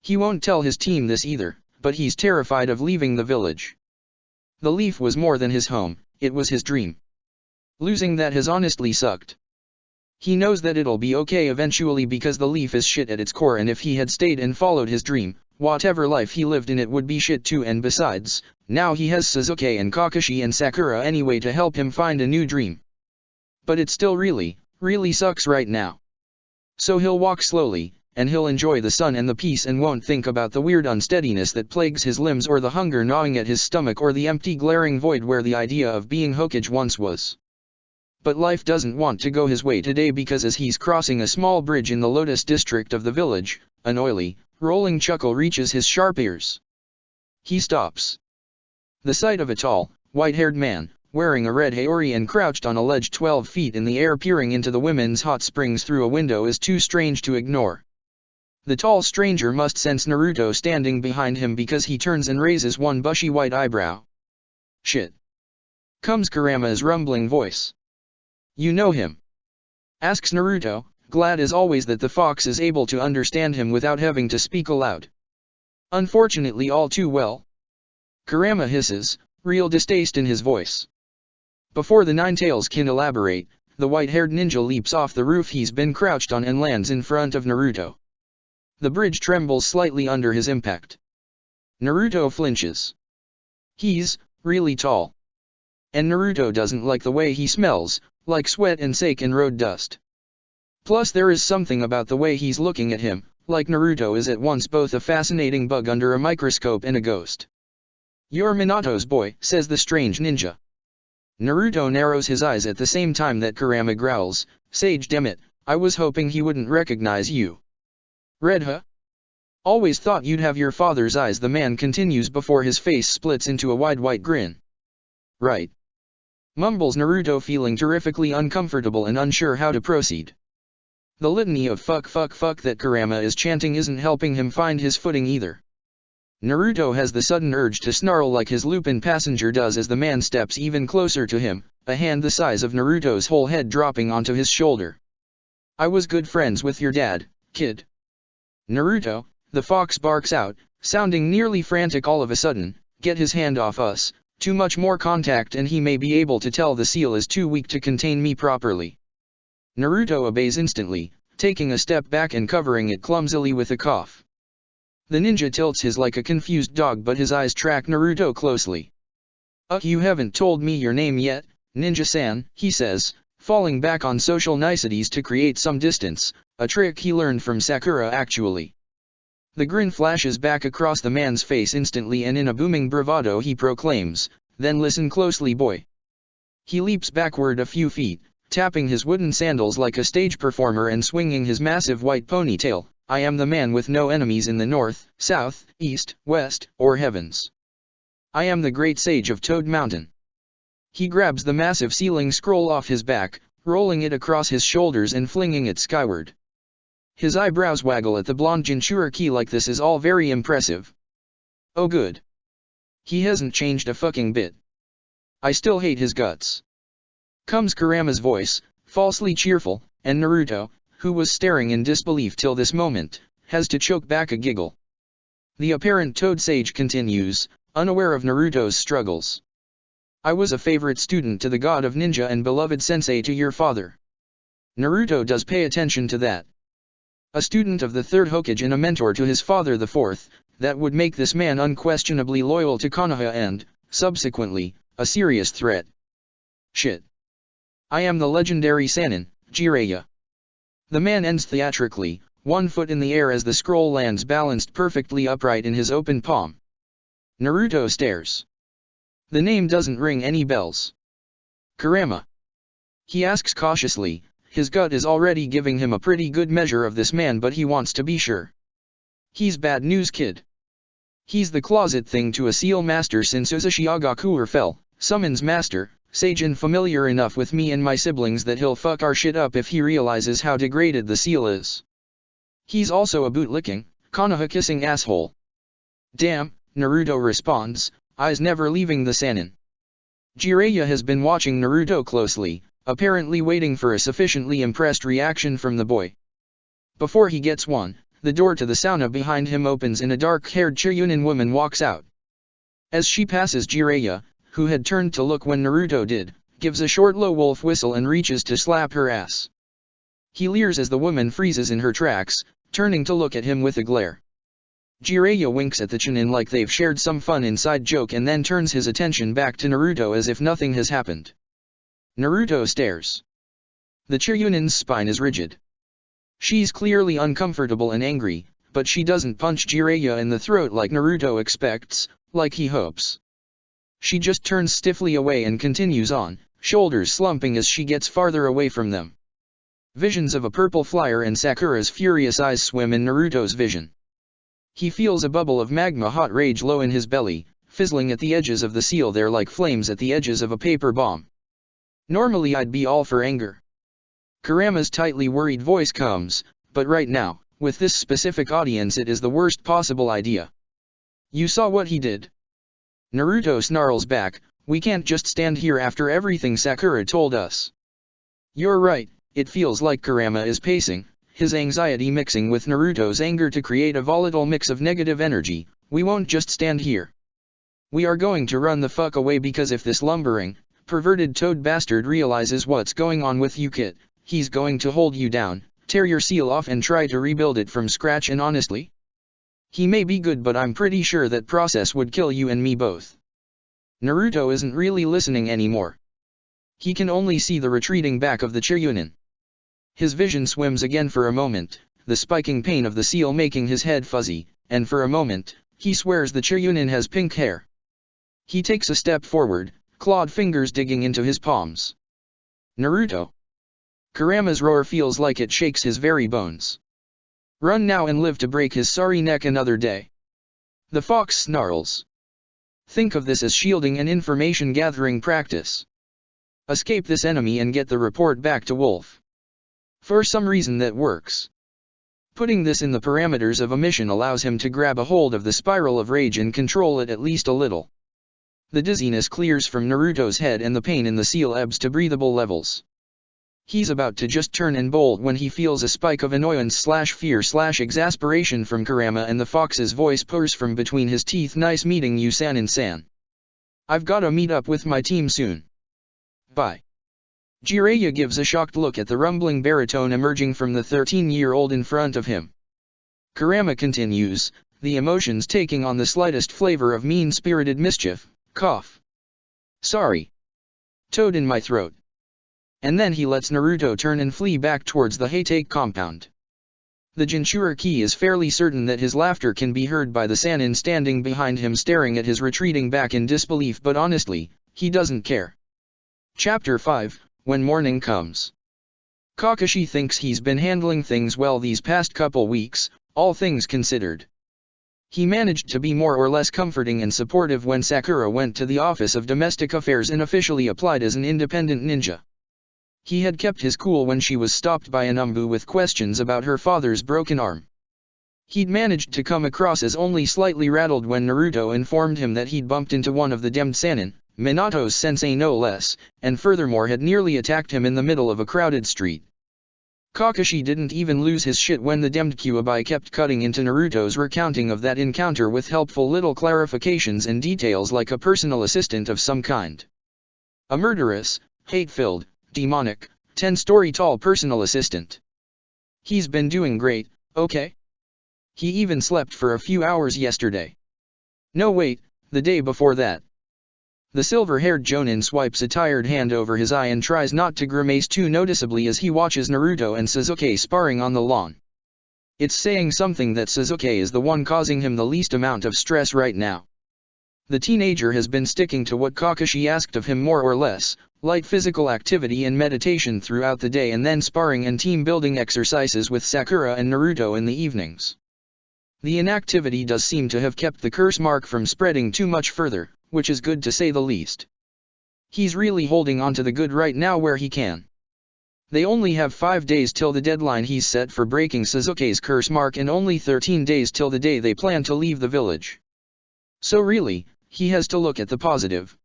He won't tell his team this either, but he's terrified of leaving the village. The leaf was more than his home, it was his dream. Losing that has honestly sucked. He knows that it'll be okay eventually because the leaf is shit at its core, and if he had stayed and followed his dream, whatever life he lived in it would be shit too, and besides, now he has Sasuke and Kakashi and Sakura anyway to help him find a new dream. But it still really sucks right now. So he'll walk slowly, and he'll enjoy the sun and the peace and won't think about the weird unsteadiness that plagues his limbs or the hunger gnawing at his stomach or the empty glaring void where the idea of being Hokage once was. But life doesn't want to go his way today because as he's crossing a small bridge in the Lotus district of the village, an oily, rolling chuckle reaches his sharp ears. He stops. The sight of a tall, white-haired man, wearing a red haori and crouched on a ledge 12 feet in the air peering into the women's hot springs through a window is too strange to ignore. The tall stranger must sense Naruto standing behind him because he turns and raises one bushy white eyebrow. "Shit!" comes Kurama's rumbling voice. "You know him?" asks Naruto, glad as always that the fox is able to understand him without having to speak aloud. "Unfortunately all too well." Kurama hisses, real distaste in his voice. Before the Ninetales can elaborate, the white-haired ninja leaps off the roof he's been crouched on and lands in front of Naruto. The bridge trembles slightly under his impact. Naruto flinches. He's really tall. And Naruto doesn't like the way he smells, like sweat and sake and road dust. Plus there is something about the way he's looking at him, like Naruto is at once both a fascinating bug under a microscope and a ghost. "You're Minato's boy," says the strange ninja. Naruto narrows his eyes at the same time that Kurama growls, "Sage dammit, I was hoping he wouldn't recognize you." "Red huh? Always thought you'd have your father's eyes," the man continues before his face splits into a wide white grin. "Right," mumbles Naruto, feeling terrifically uncomfortable and unsure how to proceed. The litany of fuck that Kurama is chanting isn't helping him find his footing either. Naruto has the sudden urge to snarl like his Lupin passenger does as the man steps even closer to him, a hand the size of Naruto's whole head dropping onto his shoulder. "I was good friends with your dad, kid." "Naruto," the fox barks out, sounding nearly frantic all of a sudden, "get his hand off us, too much more contact and he may be able to tell the seal is too weak to contain me properly." Naruto obeys instantly, taking a step back and covering it clumsily with a cough. The ninja tilts his like a confused dog but his eyes track Naruto closely. You haven't told me your name yet, ninja-san," he says, falling back on social niceties to create some distance, a trick he learned from Sakura actually. The grin flashes back across the man's face instantly and in a booming bravado he proclaims, "Then listen closely boy." He leaps backward a few feet, tapping his wooden sandals like a stage performer and swinging his massive white ponytail. "I am the man with no enemies in the north, south, east, west, or heavens. I am the great sage of Toad Mountain." He grabs the massive sealing scroll off his back, rolling it across his shoulders and flinging it skyward. His eyebrows waggle at the blonde Jinchuriki like this is all very impressive. Oh good. He hasn't changed a fucking bit. I still hate his guts. Comes Kurama's voice, falsely cheerful, and Naruto, who was staring in disbelief till this moment, has to choke back a giggle. The apparent Toad Sage continues, unaware of Naruto's struggles. "I was a favorite student to the god of ninja and beloved sensei to your father." Naruto does pay attention to that. A student of the third Hokage and a mentor to his father the fourth, that would make this man unquestionably loyal to Konoha and, subsequently, a serious threat. "Shit. I am the legendary Sannin, Jiraiya." The man ends theatrically, one foot in the air as the scroll lands balanced perfectly upright in his open palm. Naruto stares. The name doesn't ring any bells. "Kurama?" he asks cautiously. His gut is already giving him a pretty good measure of this man but he wants to be sure. "He's bad news kid. He's the closet thing to a seal master since Uzushiagakuer fell, summons master, sage and familiar enough with me and my siblings that he'll fuck our shit up if he realizes how degraded the seal is. He's also a bootlicking, Konoha-kissing asshole." "Damn," Naruto responds, eyes never leaving the Sannin. Jiraiya has been watching Naruto closely, apparently waiting for a sufficiently impressed reaction from the boy. Before he gets one, the door to the sauna behind him opens and a dark-haired Chiryunin woman walks out. As she passes Jiraiya, who had turned to look when Naruto did, gives a short low wolf whistle and reaches to slap her ass. He leers as the woman freezes in her tracks, turning to look at him with a glare. Jiraiya winks at the Chunin like they've shared some fun inside joke and then turns his attention back to Naruto as if nothing has happened. Naruto stares. The Chiryunin's spine is rigid. She's clearly uncomfortable and angry, but she doesn't punch Jiraiya in the throat like Naruto expects, like he hopes. She just turns stiffly away and continues on, shoulders slumping as she gets farther away from them. Visions of a purple flyer and Sakura's furious eyes swim in Naruto's vision. He feels a bubble of magma hot rage low in his belly, fizzling at the edges of the seal there like flames at the edges of a paper bomb. Normally I'd be all for anger. Kurama's tightly worried voice comes, but right now, with this specific audience it is the worst possible idea. You saw what he did? Naruto snarls back, we can't just stand here after everything Sakura told us. You're right, it feels like Kurama is pacing, his anxiety mixing with Naruto's anger to create a volatile mix of negative energy. We won't just stand here. We are going to run the fuck away because if this lumbering, perverted toad bastard realizes what's going on with you kid, he's going to hold you down, tear your seal off and try to rebuild it from scratch and honestly? He may be good but I'm pretty sure that process would kill you and me both. Naruto isn't really listening anymore. He can only see the retreating back of the Chiryunin. His vision swims again for a moment, the spiking pain of the seal making his head fuzzy, and for a moment, he swears the Chiryunin has pink hair. He takes a step forward, clawed fingers digging into his palms. Naruto. Kurama's roar feels like it shakes his very bones. Run now and live to break his sorry neck another day. The fox snarls. Think of this as shielding and information gathering practice. Escape this enemy and get the report back to Wolf. For some reason that works. Putting this in the parameters of a mission allows him to grab a hold of the spiral of rage and control it at least a little. The dizziness clears from Naruto's head and the pain in the seal ebbs to breathable levels. He's about to just turn and bolt when he feels a spike of annoyance/fear/exasperation from Kurama and the fox's voice purrs from between his teeth. Nice meeting you Sanin-san. I've gotta meet up with my team soon. Bye. Jiraiya gives a shocked look at the rumbling baritone emerging from the 13-year-old in front of him. Kurama continues, the emotions taking on the slightest flavor of mean-spirited mischief, cough. Sorry. Toad in my throat. And then he lets Naruto turn and flee back towards the Hatake compound. The Jinchuriki is fairly certain that his laughter can be heard by the Sannin standing behind him staring at his retreating back in disbelief, but honestly, he doesn't care. Chapter 5, When Morning Comes. Kakashi thinks he's been handling things well these past couple weeks, all things considered. He managed to be more or less comforting and supportive when Sakura went to the Office of Domestic Affairs and officially applied as an independent ninja. He had kept his cool when she was stopped by Anumbu with questions about her father's broken arm. He'd managed to come across as only slightly rattled when Naruto informed him that he'd bumped into one of the demmed Sannin, Minato's sensei no less, and furthermore had nearly attacked him in the middle of a crowded street. Kakashi didn't even lose his shit when the demmed Kyuubi kept cutting into Naruto's recounting of that encounter with helpful little clarifications and details like a personal assistant of some kind. A murderous, hate-filled, demonic, 10-story tall personal assistant. He's been doing great, okay? He even slept for a few hours yesterday. No wait, the day before that. The silver-haired Jonin swipes a tired hand over his eye and tries not to grimace too noticeably as he watches Naruto and Sasuke sparring on the lawn. It's saying something that Sasuke is the one causing him the least amount of stress right now. The teenager has been sticking to what Kakashi asked of him more or less, light physical activity and meditation throughout the day and then sparring and team-building exercises with Sakura and Naruto in the evenings. The inactivity does seem to have kept the curse mark from spreading too much further, which is good to say the least. He's really holding on to the good right now where he can. They only have 5 days till the deadline he's set for breaking Sasuke's curse mark and only 13 days till the day they plan to leave the village. So really, he has to look at the positive.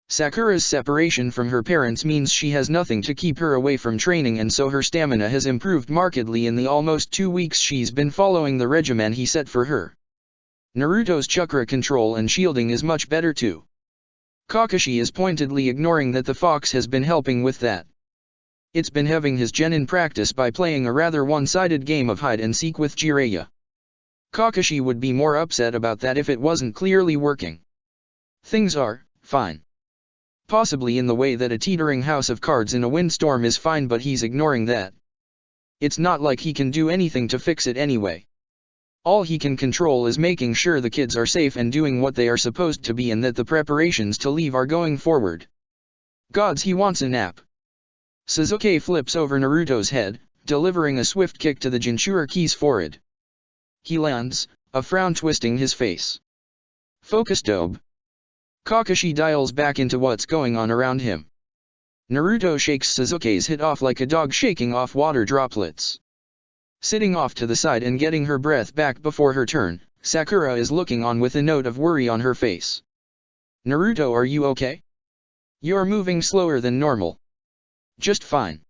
Sakura's separation from her parents means she has nothing to keep her away from training, and so her stamina has improved markedly in the almost 2 weeks she's been following the regimen he set for her. Naruto's chakra control and shielding is much better too. Kakashi is pointedly ignoring that the fox has been helping with that. It's been having his genin practice by playing a rather one-sided game of hide-and-seek with Jiraiya. Kakashi would be more upset about that if it wasn't clearly working. Things are fine. Possibly in the way that a teetering house of cards in a windstorm is fine, but he's ignoring that. It's not like he can do anything to fix it anyway. All he can control is making sure the kids are safe and doing what they are supposed to be and that the preparations to leave are going forward. Gods, he wants a nap. Sasuke flips over Naruto's head, delivering a swift kick to the Jinchuriki's forehead. He lands, a frown twisting his face. Focus, Dobe. Kakashi dials back into what's going on around him. Naruto shakes Sasuke's hit off like a dog shaking off water droplets. Sitting off to the side and getting her breath back before her turn, Sakura is looking on with a note of worry on her face. Naruto, are you okay? You're moving slower than normal. Just fine.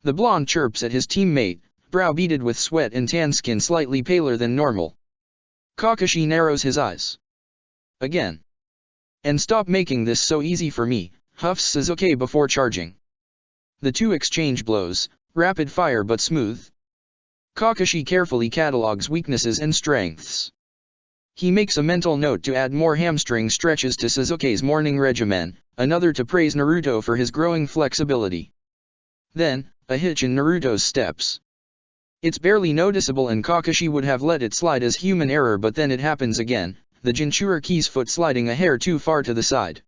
The blonde chirps at his teammate, brow beaded with sweat and tan skin slightly paler than normal. Kakashi narrows his eyes. Again. And stop making this so easy for me, huffs Sasuke before charging. The two exchange blows, rapid fire but smooth. Kakashi carefully catalogs weaknesses and strengths. He makes a mental note to add more hamstring stretches to Sasuke's morning regimen, another to praise Naruto for his growing flexibility. Then, a hitch in Naruto's steps. It's barely noticeable and Kakashi would have let it slide as human error, but then it happens again, the Jinchuriki's foot sliding a hair too far to the side.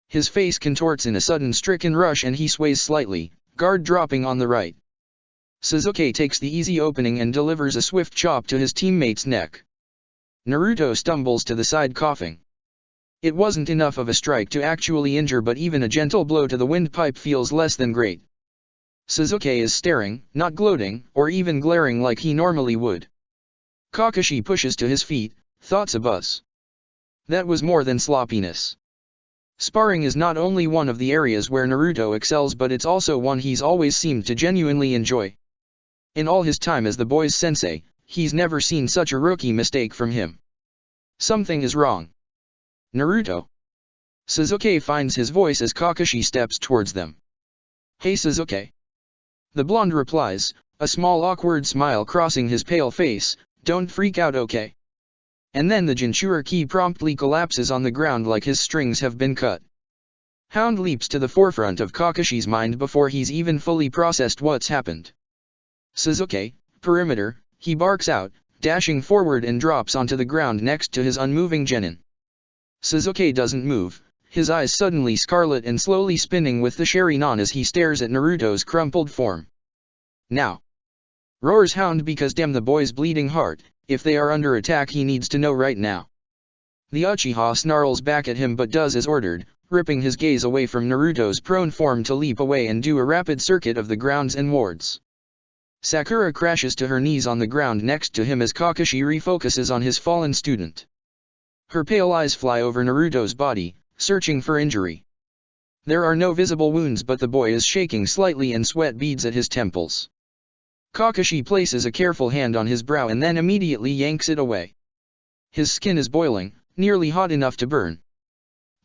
His face contorts in a sudden stricken rush and he sways slightly, guard dropping on the right. Sasuke takes the easy opening and delivers a swift chop to his teammate's neck. Naruto stumbles to the side coughing. It wasn't enough of a strike to actually injure, but even a gentle blow to the windpipe feels less than great. Sasuke is staring, not gloating, or even glaring like he normally would. Kakashi pushes to his feet, thoughts abuzz. That was more than sloppiness. Sparring is not only one of the areas where Naruto excels, but it's also one he's always seemed to genuinely enjoy. In all his time as the boy's sensei, he's never seen such a rookie mistake from him. Something is wrong. Naruto. Sasuke finds his voice as Kakashi steps towards them. Hey Sasuke. The blonde replies, a small awkward smile crossing his pale face, don't freak out, okay? And then the Jinchuriki promptly collapses on the ground like his strings have been cut. Hound leaps to the forefront of Kakashi's mind before he's even fully processed what's happened. Sasuke, perimeter, he barks out, dashing forward and drops onto the ground next to his unmoving genin. Sasuke doesn't move, his eyes suddenly scarlet and slowly spinning with the Sharingan as he stares at Naruto's crumpled form. Now! Roars Hound, because damn the boy's bleeding heart, if they are under attack he needs to know right now. The Uchiha snarls back at him but does as ordered, ripping his gaze away from Naruto's prone form to leap away and do a rapid circuit of the grounds and wards. Sakura crashes to her knees on the ground next to him as Kakashi refocuses on his fallen student. Her pale eyes fly over Naruto's body, searching for injury. There are no visible wounds, but the boy is shaking slightly and sweat beads at his temples. Kakashi places a careful hand on his brow and then immediately yanks it away. His skin is boiling, nearly hot enough to burn.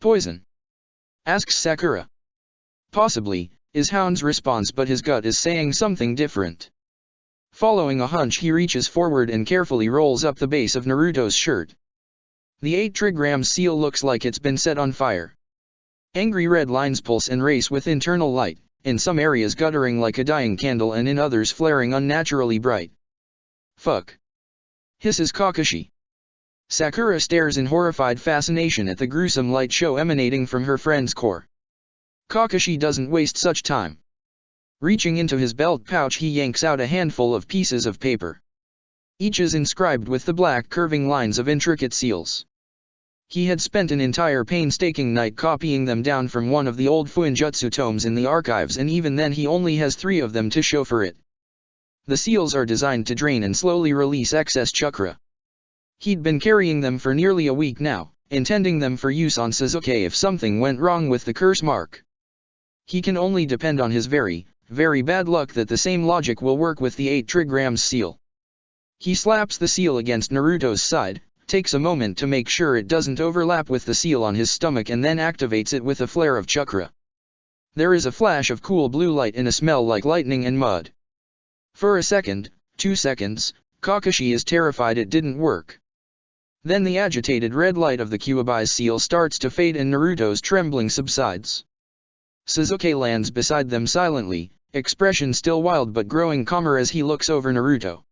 Poison? Asks Sakura. Possibly, is Hound's response, but his gut is saying something different. Following a hunch, he reaches forward and carefully rolls up the base of Naruto's shirt. The 8 trigram seal looks like it's been set on fire. Angry red lines pulse and race with internal light, in some areas guttering like a dying candle and in others flaring unnaturally bright. Fuck! Hisses Kakashi. Sakura stares in horrified fascination at the gruesome light show emanating from her friend's core. Kakashi doesn't waste such time. Reaching into his belt pouch, he yanks out a handful of pieces of paper. Each is inscribed with the black curving lines of intricate seals. He had spent an entire painstaking night copying them down from one of the old Fuinjutsu tomes in the archives, and even then he only has 3 of them to show for it. The seals are designed to drain and slowly release excess chakra. He'd been carrying them for nearly a week now, intending them for use on Sasuke if something went wrong with the curse mark. He can only depend on his very, very bad luck that the same logic will work with the 8 trigrams seal. He slaps the seal against Naruto's side, takes a moment to make sure it doesn't overlap with the seal on his stomach, and then activates it with a flare of chakra. There is a flash of cool blue light and a smell like lightning and mud. For a second, 2 seconds, Kakashi is terrified it didn't work. Then the agitated red light of the Kyuubi's seal starts to fade and Naruto's trembling subsides. Sasuke lands beside them silently, expression still wild but growing calmer as he looks over Naruto.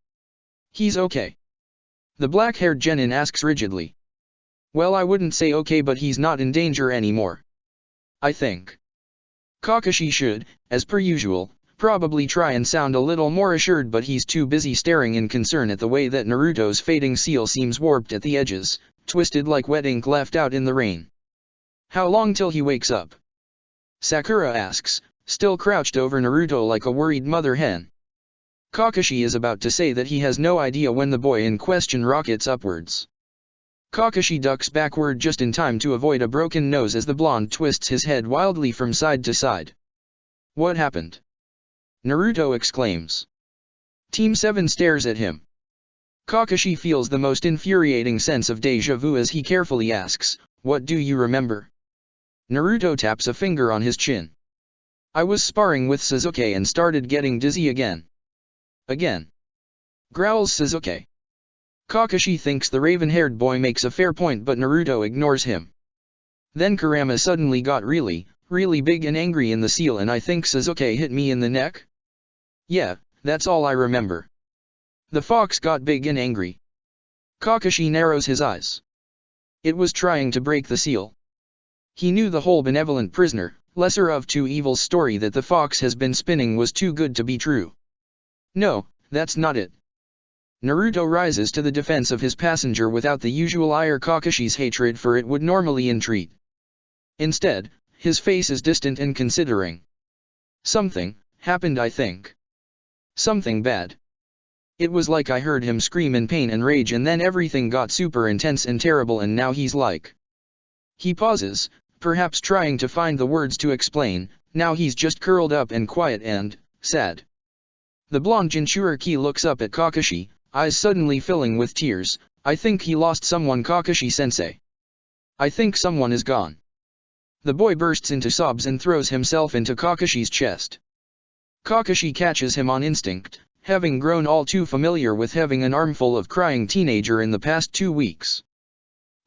He's okay. The black-haired genin asks rigidly. Well, I wouldn't say okay, but he's not in danger anymore. I think. Kakashi should, as per usual, probably try and sound a little more assured, but he's too busy staring in concern at the way that Naruto's fading seal seems warped at the edges, twisted like wet ink left out in the rain. How long till he wakes up? Sakura asks, still crouched over Naruto like a worried mother hen. Kakashi is about to say that he has no idea when the boy in question rockets upwards. Kakashi ducks backward just in time to avoid a broken nose as the blonde twists his head wildly from side to side. What happened? Naruto exclaims. Team 7 stares at him. Kakashi feels the most infuriating sense of déjà vu as he carefully asks, what do you remember? Naruto taps a finger on his chin. I was sparring with Sasuke and started getting dizzy again. Again. Growls Sasuke. Kakashi thinks the raven-haired boy makes a fair point, but Naruto ignores him. Then Kurama suddenly got really big and angry in the seal, and I think Sasuke hit me in the neck? Yeah, that's all I remember. The fox got big and angry. Kakashi narrows his eyes. It was trying to break the seal. He knew the whole benevolent prisoner, lesser of two evils story that the fox has been spinning was too good to be true. No, that's not it. Naruto rises to the defense of his passenger without the usual ire Kakashi's hatred for it would normally entreat. Instead, his face is distant and considering. Something happened, I think. Something bad. It was like I heard him scream in pain and rage, and then everything got super intense and terrible, and now he's like... He pauses, perhaps trying to find the words to explain. Now he's just curled up and quiet and sad. The blonde Jinchuriki looks up at Kakashi, eyes suddenly filling with tears. I think he lost someone, Kakashi-sensei. I think someone is gone. The boy bursts into sobs and throws himself into Kakashi's chest. Kakashi catches him on instinct, having grown all too familiar with having an armful of crying teenager in the past 2 weeks.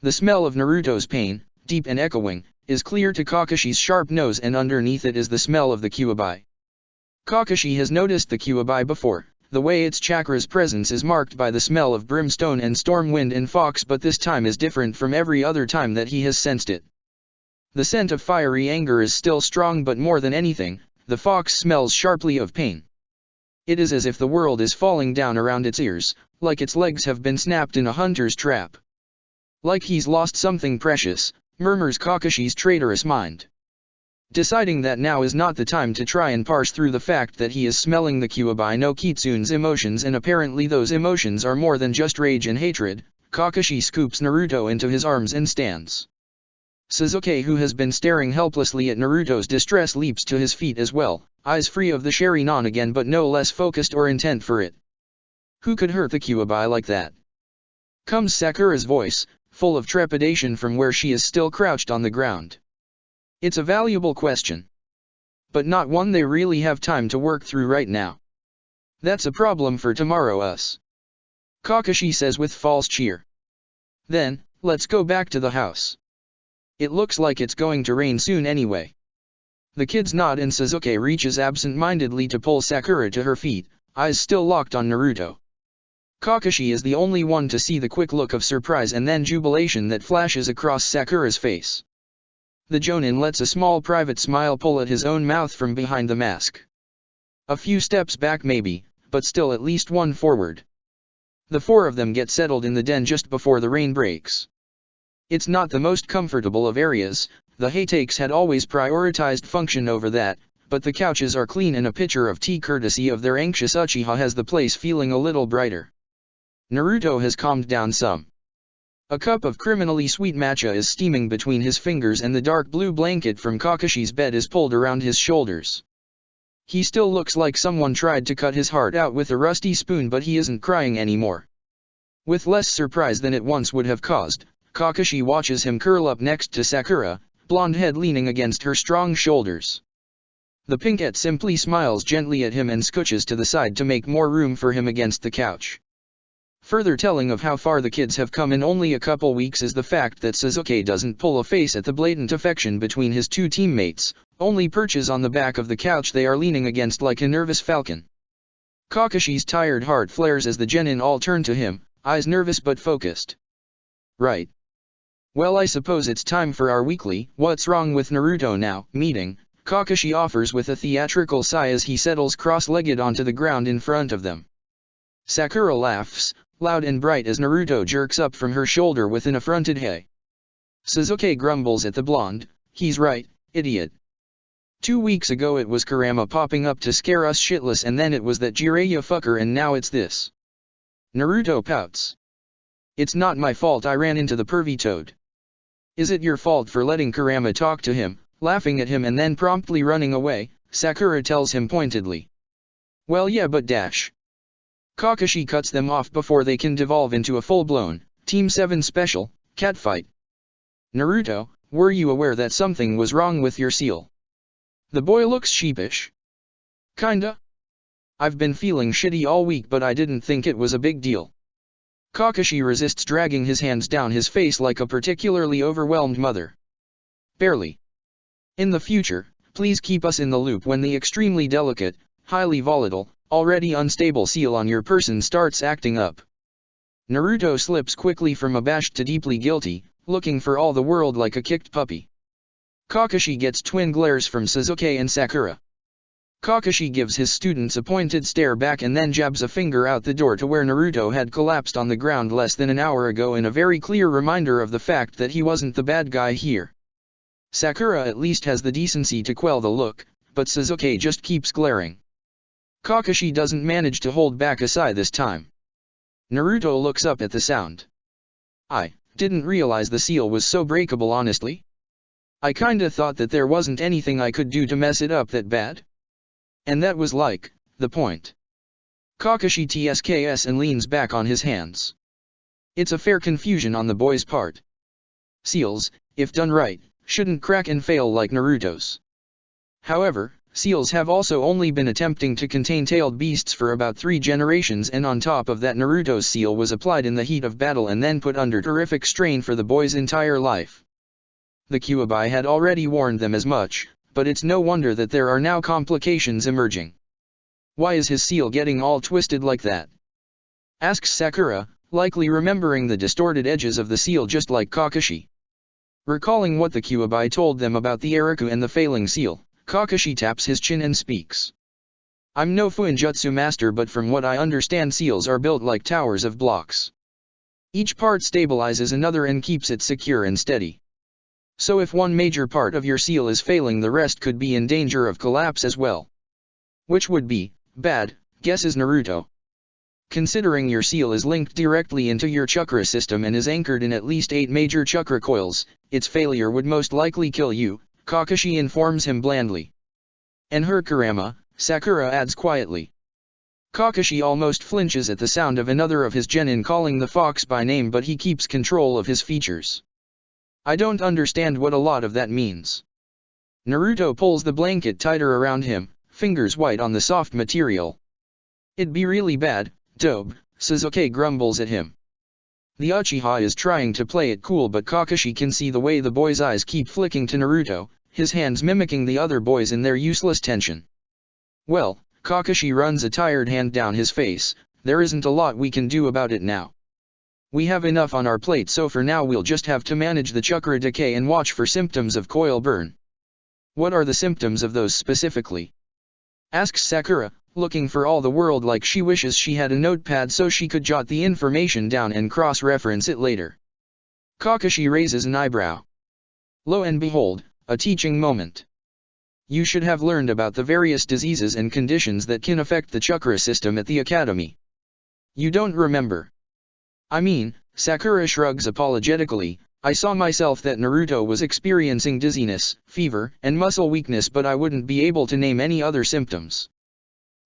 The smell of Naruto's pain, deep and echoing, is clear to Kakashi's sharp nose, and underneath it is the smell of the Kyuubi. Kakashi has noticed the Kyuubi before, the way its chakra's presence is marked by the smell of brimstone and storm wind and fox, but this time is different from every other time that he has sensed it. The scent of fiery anger is still strong, but more than anything, the fox smells sharply of pain. It is as if the world is falling down around its ears, like its legs have been snapped in a hunter's trap. Like he's lost something precious, murmurs Kakashi's traitorous mind. Deciding that now is not the time to try and parse through the fact that he is smelling the Kyuubi no Kitsune's emotions, and apparently those emotions are more than just rage and hatred, Kakashi scoops Naruto into his arms and stands. Sasuke, who has been staring helplessly at Naruto's distress, leaps to his feet as well, eyes free of the Sharingan again, but no less focused or intent for it. Who could hurt the Kyuubi like that? Comes Sakura's voice, full of trepidation from where she is still crouched on the ground. It's a valuable question. But not one they really have time to work through right now. That's a problem for tomorrow us. Kakashi says with false cheer. Then, let's go back to the house. It looks like it's going to rain soon anyway. The kids nod and Sasuke reaches absent-mindedly to pull Sakura to her feet, eyes still locked on Naruto. Kakashi is the only one to see the quick look of surprise and then jubilation that flashes across Sakura's face. The Jonin lets a small private smile pull at his own mouth from behind the mask. A few steps back maybe, but still at least one forward. The four of them get settled in the den just before the rain breaks. It's not the most comfortable of areas, the haytakes had always prioritized function over that, but the couches are clean and a pitcher of tea courtesy of their anxious Uchiha has the place feeling a little brighter. Naruto has calmed down some. A cup of criminally sweet matcha is steaming between his fingers, and the dark blue blanket from Kakashi's bed is pulled around his shoulders. He still looks like someone tried to cut his heart out with a rusty spoon, but he isn't crying anymore. With less surprise than it once would have caused, Kakashi watches him curl up next to Sakura, blonde head leaning against her strong shoulders. The pinkette simply smiles gently at him and scooches to the side to make more room for him against the couch. Further telling of how far the kids have come in only a couple weeks is the fact that Sasuke doesn't pull a face at the blatant affection between his two teammates, only perches on the back of the couch they are leaning against like a nervous falcon. Kakashi's tired heart flares as the genin all turn to him, eyes nervous but focused. Right. Well, I suppose it's time for our weekly "What's Wrong with Naruto Now" meeting, Kakashi offers with a theatrical sigh as he settles cross-legged onto the ground in front of them. Sakura laughs, loud and bright as Naruto jerks up from her shoulder with an affronted hey. Sasuke grumbles at the blonde, he's right, idiot. 2 weeks ago it was Kurama popping up to scare us shitless, and then it was that Jiraiya fucker, and now it's this. Naruto pouts. It's not my fault I ran into the pervy toad. Is it your fault for letting Kurama talk to him, laughing at him and then promptly running away? Sakura tells him pointedly. Well yeah, but dash. Kakashi cuts them off before they can devolve into a full-blown, Team 7 special, catfight. Naruto, were you aware that something was wrong with your seal? The boy looks sheepish. Kinda. I've been feeling shitty all week, but I didn't think it was a big deal. Kakashi resists dragging his hands down his face like a particularly overwhelmed mother. Barely. In the future, please keep us in the loop when the extremely delicate, highly volatile, already unstable seal on your person starts acting up. Naruto slips quickly from abashed to deeply guilty, looking for all the world like a kicked puppy. Kakashi gets twin glares from Sasuke and Sakura. Kakashi gives his students a pointed stare back and then jabs a finger out the door to where Naruto had collapsed on the ground less than an hour ago, in a very clear reminder of the fact that he wasn't the bad guy here. Sakura at least has the decency to quell the look, but Sasuke just keeps glaring. Kakashi doesn't manage to hold back a sigh this time. Naruto looks up at the sound. I didn't realize the seal was so breakable, honestly. I kinda thought that there wasn't anything I could do to mess it up that bad. And that was like, the point. Kakashi tsks and leans back on his hands. It's a fair confusion on the boy's part. Seals, if done right, shouldn't crack and fail like Naruto's. However, seals have also only been attempting to contain tailed beasts for about 3 generations, and on top of that Naruto's seal was applied in the heat of battle and then put under terrific strain for the boy's entire life. The Kyuubi had already warned them as much, but it's no wonder that there are now complications emerging. Why is his seal getting all twisted like that? Asks Sakura, likely remembering the distorted edges of the seal just like Kakashi. Recalling what the Kyuubi told them about the Eriku and the failing seal, Kakashi taps his chin and speaks. I'm no Fuinjutsu master, but from what I understand, seals are built like towers of blocks. Each part stabilizes another and keeps it secure and steady. So if one major part of your seal is failing, the rest could be in danger of collapse as well. Which would be bad, guesses Naruto. Considering your seal is linked directly into your chakra system and is anchored in at least 8 major chakra coils, its failure would most likely kill you, Kakashi informs him blandly. And her Kurama, Sakura adds quietly. Kakashi almost flinches at the sound of another of his genin calling the fox by name, but he keeps control of his features. I don't understand what a lot of that means. Naruto pulls the blanket tighter around him, fingers white on the soft material. It'd be really bad, dope, Sasuke grumbles at him. The Uchiha is trying to play it cool, but Kakashi can see the way the boy's eyes keep flicking to Naruto, his hands mimicking the other boys in their useless tension. Well, Kakashi runs a tired hand down his face, there isn't a lot we can do about it now. We have enough on our plate, so for now we'll just have to manage the chakra decay and watch for symptoms of coil burn. What are the symptoms of those specifically? Asks Sakura, looking for all the world like she wishes she had a notepad so she could jot the information down and cross-reference it later. Kakashi raises an eyebrow. Lo and behold, a teaching moment. You should have learned about the various diseases and conditions that can affect the chakra system at the academy. You don't remember. I mean, Sakura shrugs apologetically, I saw myself that Naruto was experiencing dizziness, fever, and muscle weakness, but I wouldn't be able to name any other symptoms.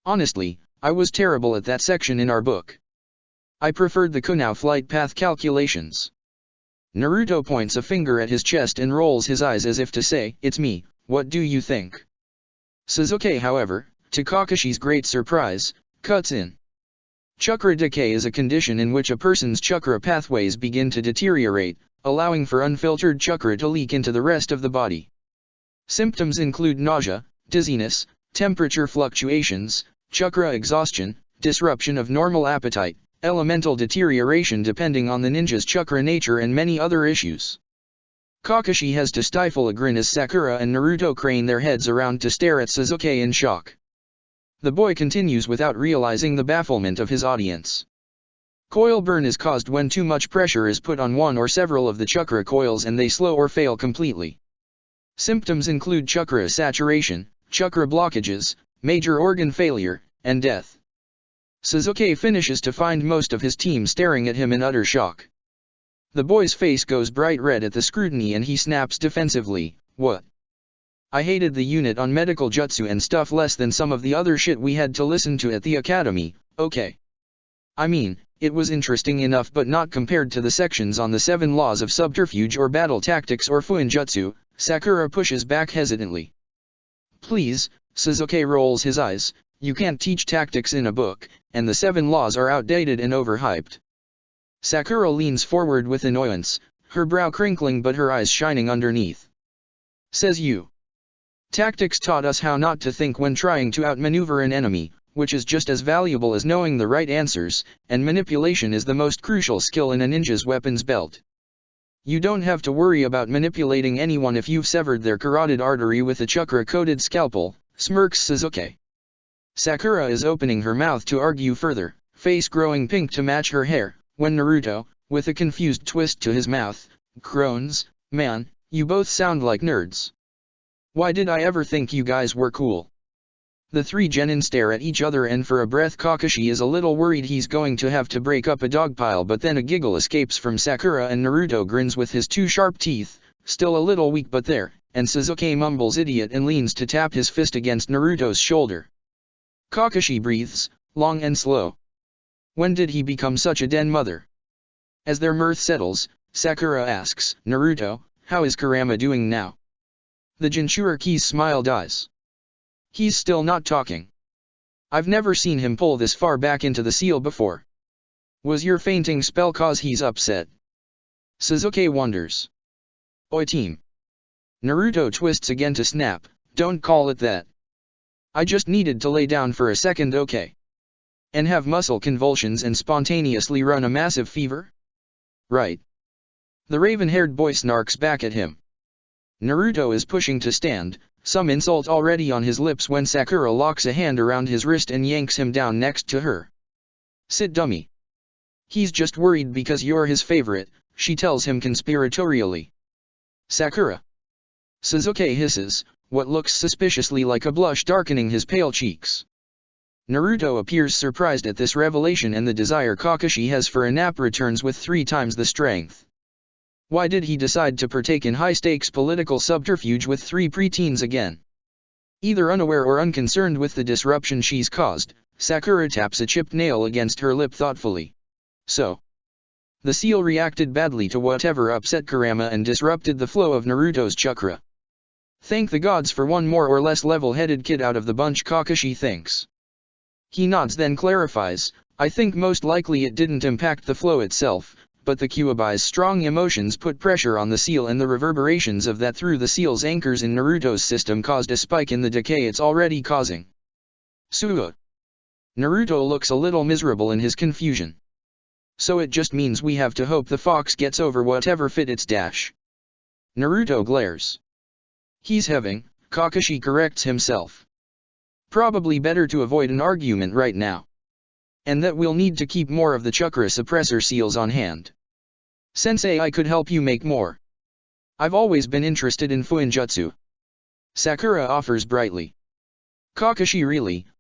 Honestly, I was terrible at that section in our book. I preferred the Kunao flight path calculations. Naruto points a finger at his chest and rolls his eyes as if to say, it's me, what do you think? Sasuke, however, to Kakashi's great surprise, cuts in. Chakra decay is a condition in which a person's chakra pathways begin to deteriorate, allowing for unfiltered chakra to leak into the rest of the body. Symptoms include nausea, dizziness, temperature fluctuations, chakra exhaustion, disruption of normal appetite, elemental deterioration depending on the ninja's chakra nature and many other issues. Kakashi has to stifle a grin as Sakura and Naruto crane their heads around to stare at Sasuke in shock. The boy continues without realizing the bafflement of his audience. Coil burn is caused when too much pressure is put on one or several of the chakra coils and they slow or fail completely. Symptoms include chakra saturation, chakra blockages, major organ failure, and death. Sasuke finishes to find most of his team staring at him in utter shock. The boy's face goes bright red at the scrutiny and he snaps defensively, "What? I hated the unit on medical jutsu and stuff less than some of the other shit we had to listen to at the academy, okay. I mean, it was interesting enough but not compared to the sections on the 7 laws of subterfuge or battle tactics or fuinjutsu." Sakura pushes back hesitantly. "Please," Sasuke rolls his eyes, "you can't teach tactics in a book, and the 7 laws are outdated and overhyped." Sakura leans forward with annoyance, her brow crinkling but her eyes shining underneath. "Says you. Tactics taught us how not to think when trying to outmaneuver an enemy, which is just as valuable as knowing the right answers, and manipulation is the most crucial skill in a ninja's weapons belt. You don't have to worry about manipulating anyone if you've severed their carotid artery with a chakra-coated scalpel," smirks Sasuke. Sakura is opening her mouth to argue further, face growing pink to match her hair, when Naruto, with a confused twist to his mouth, groans, "Man, you both sound like nerds. Why did I ever think you guys were cool?" The 3 genin stare at each other and for a breath Kakashi is a little worried he's going to have to break up a dogpile, but then a giggle escapes from Sakura and Naruto grins with his 2 sharp teeth, still a little weak but there, and Sasuke mumbles idiot and leans to tap his fist against Naruto's shoulder. Kakashi breathes, long and slow. When did he become such a den mother? As their mirth settles, Sakura asks, "Naruto, how is Kurama doing now?" The Jinchuriki's smile dies. "He's still not talking. I've never seen him pull this far back into the seal before. Was your fainting spell cause he's upset?" Sasuke wonders. "Oi team." Naruto twists again to snap, "Don't call it that. I just needed to lay down for a second, okay? And have muscle convulsions and spontaneously run a massive fever? Right." The raven-haired boy snarks back at him. Naruto is pushing to stand, some insult already on his lips when Sakura locks a hand around his wrist and yanks him down next to her. "Sit dummy. He's just worried because you're his favorite," she tells him conspiratorially. "Sakura." Sasuke hisses, what looks suspiciously like a blush darkening his pale cheeks. Naruto appears surprised at this revelation and the desire Kakashi has for a nap returns with 3 times the strength. Why did he decide to partake in high-stakes political subterfuge with 3 preteens again? Either unaware or unconcerned with the disruption she's caused, Sakura taps a chipped nail against her lip thoughtfully. So, the seal reacted badly to whatever upset Kurama and disrupted the flow of Naruto's chakra. Thank the gods for one more or less level-headed kid out of the bunch, Kakashi thinks. He nods then clarifies, "I think most likely it didn't impact the flow itself, but the Kyuubi's strong emotions put pressure on the seal and the reverberations of that through the seal's anchors in Naruto's system caused a spike in the decay it's already causing." Suga. Naruto looks a little miserable in his confusion. "So it just means we have to hope the fox gets over whatever fit its dash." Naruto glares. "He's having," Kakashi corrects himself. "Probably better to avoid an argument right now. And that we'll need to keep more of the chakra suppressor seals on hand. Sensei, I could help you make more. I've always been interested in fuinjutsu." Sakura offers brightly. Kakashi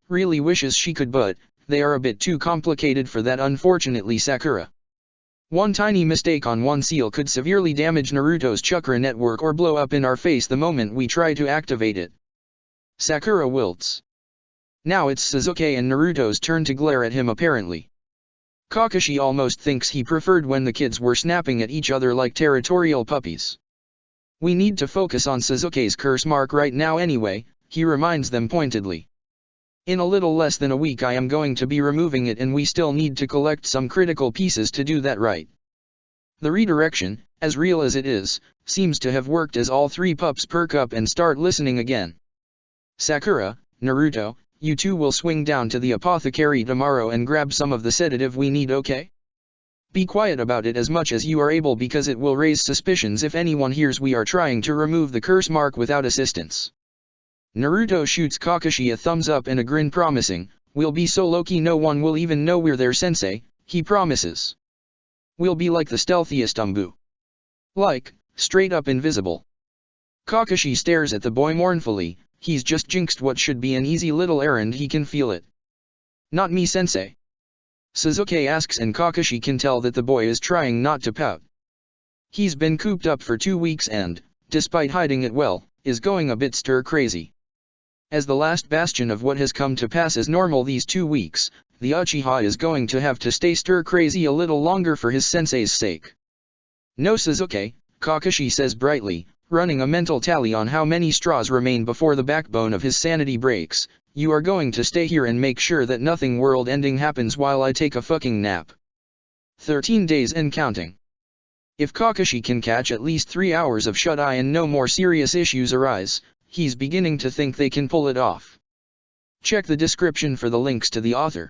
really wishes she could, but they are a bit too complicated for that, unfortunately. Sakura. One tiny mistake on one seal could severely damage Naruto's chakra network or blow up in our face the moment we try to activate it. Sakura wilts. Now it's Sasuke and Naruto's turn to glare at him apparently. Kakashi almost thinks he preferred when the kids were snapping at each other like territorial puppies. "We need to focus on Sasuke's curse mark right now anyway," he reminds them pointedly. "In a little less than a week I am going to be removing it and we still need to collect some critical pieces to do that right." The redirection, as real as it is, seems to have worked as all three pups perk up and start listening again. Sakura, Naruto, you two will swing down to the apothecary tomorrow and grab some of the sedative we need, okay? Be quiet about it as much as you are able because it will raise suspicions if anyone hears we are trying to remove the curse mark without assistance. Naruto shoots Kakashi a thumbs up and a grin promising, we'll be so low-key no one will even know we're there sensei, he promises. We'll be like the stealthiest Umbu. Like, straight up invisible. Kakashi stares at the boy mournfully, he's just jinxed what should be an easy little errand, he can feel it. Not me sensei. Sasuke asks and Kakashi can tell that the boy is trying not to pout. He's been cooped up for 2 weeks and, despite hiding it well, is going a bit stir-crazy. As the last bastion of what has come to pass as normal these 2 weeks, the Uchiha is going to have to stay stir-crazy a little longer for his sensei's sake. No Sasuke, Kakashi says brightly, running a mental tally on how many straws remain before the backbone of his sanity breaks, you are going to stay here and make sure that nothing world-ending happens while I take a fucking nap. 13 days and counting. If Kakashi can catch at least 3 hours of shut-eye and no more serious issues arise, he's beginning to think they can pull it off. Check the description for the links to the author.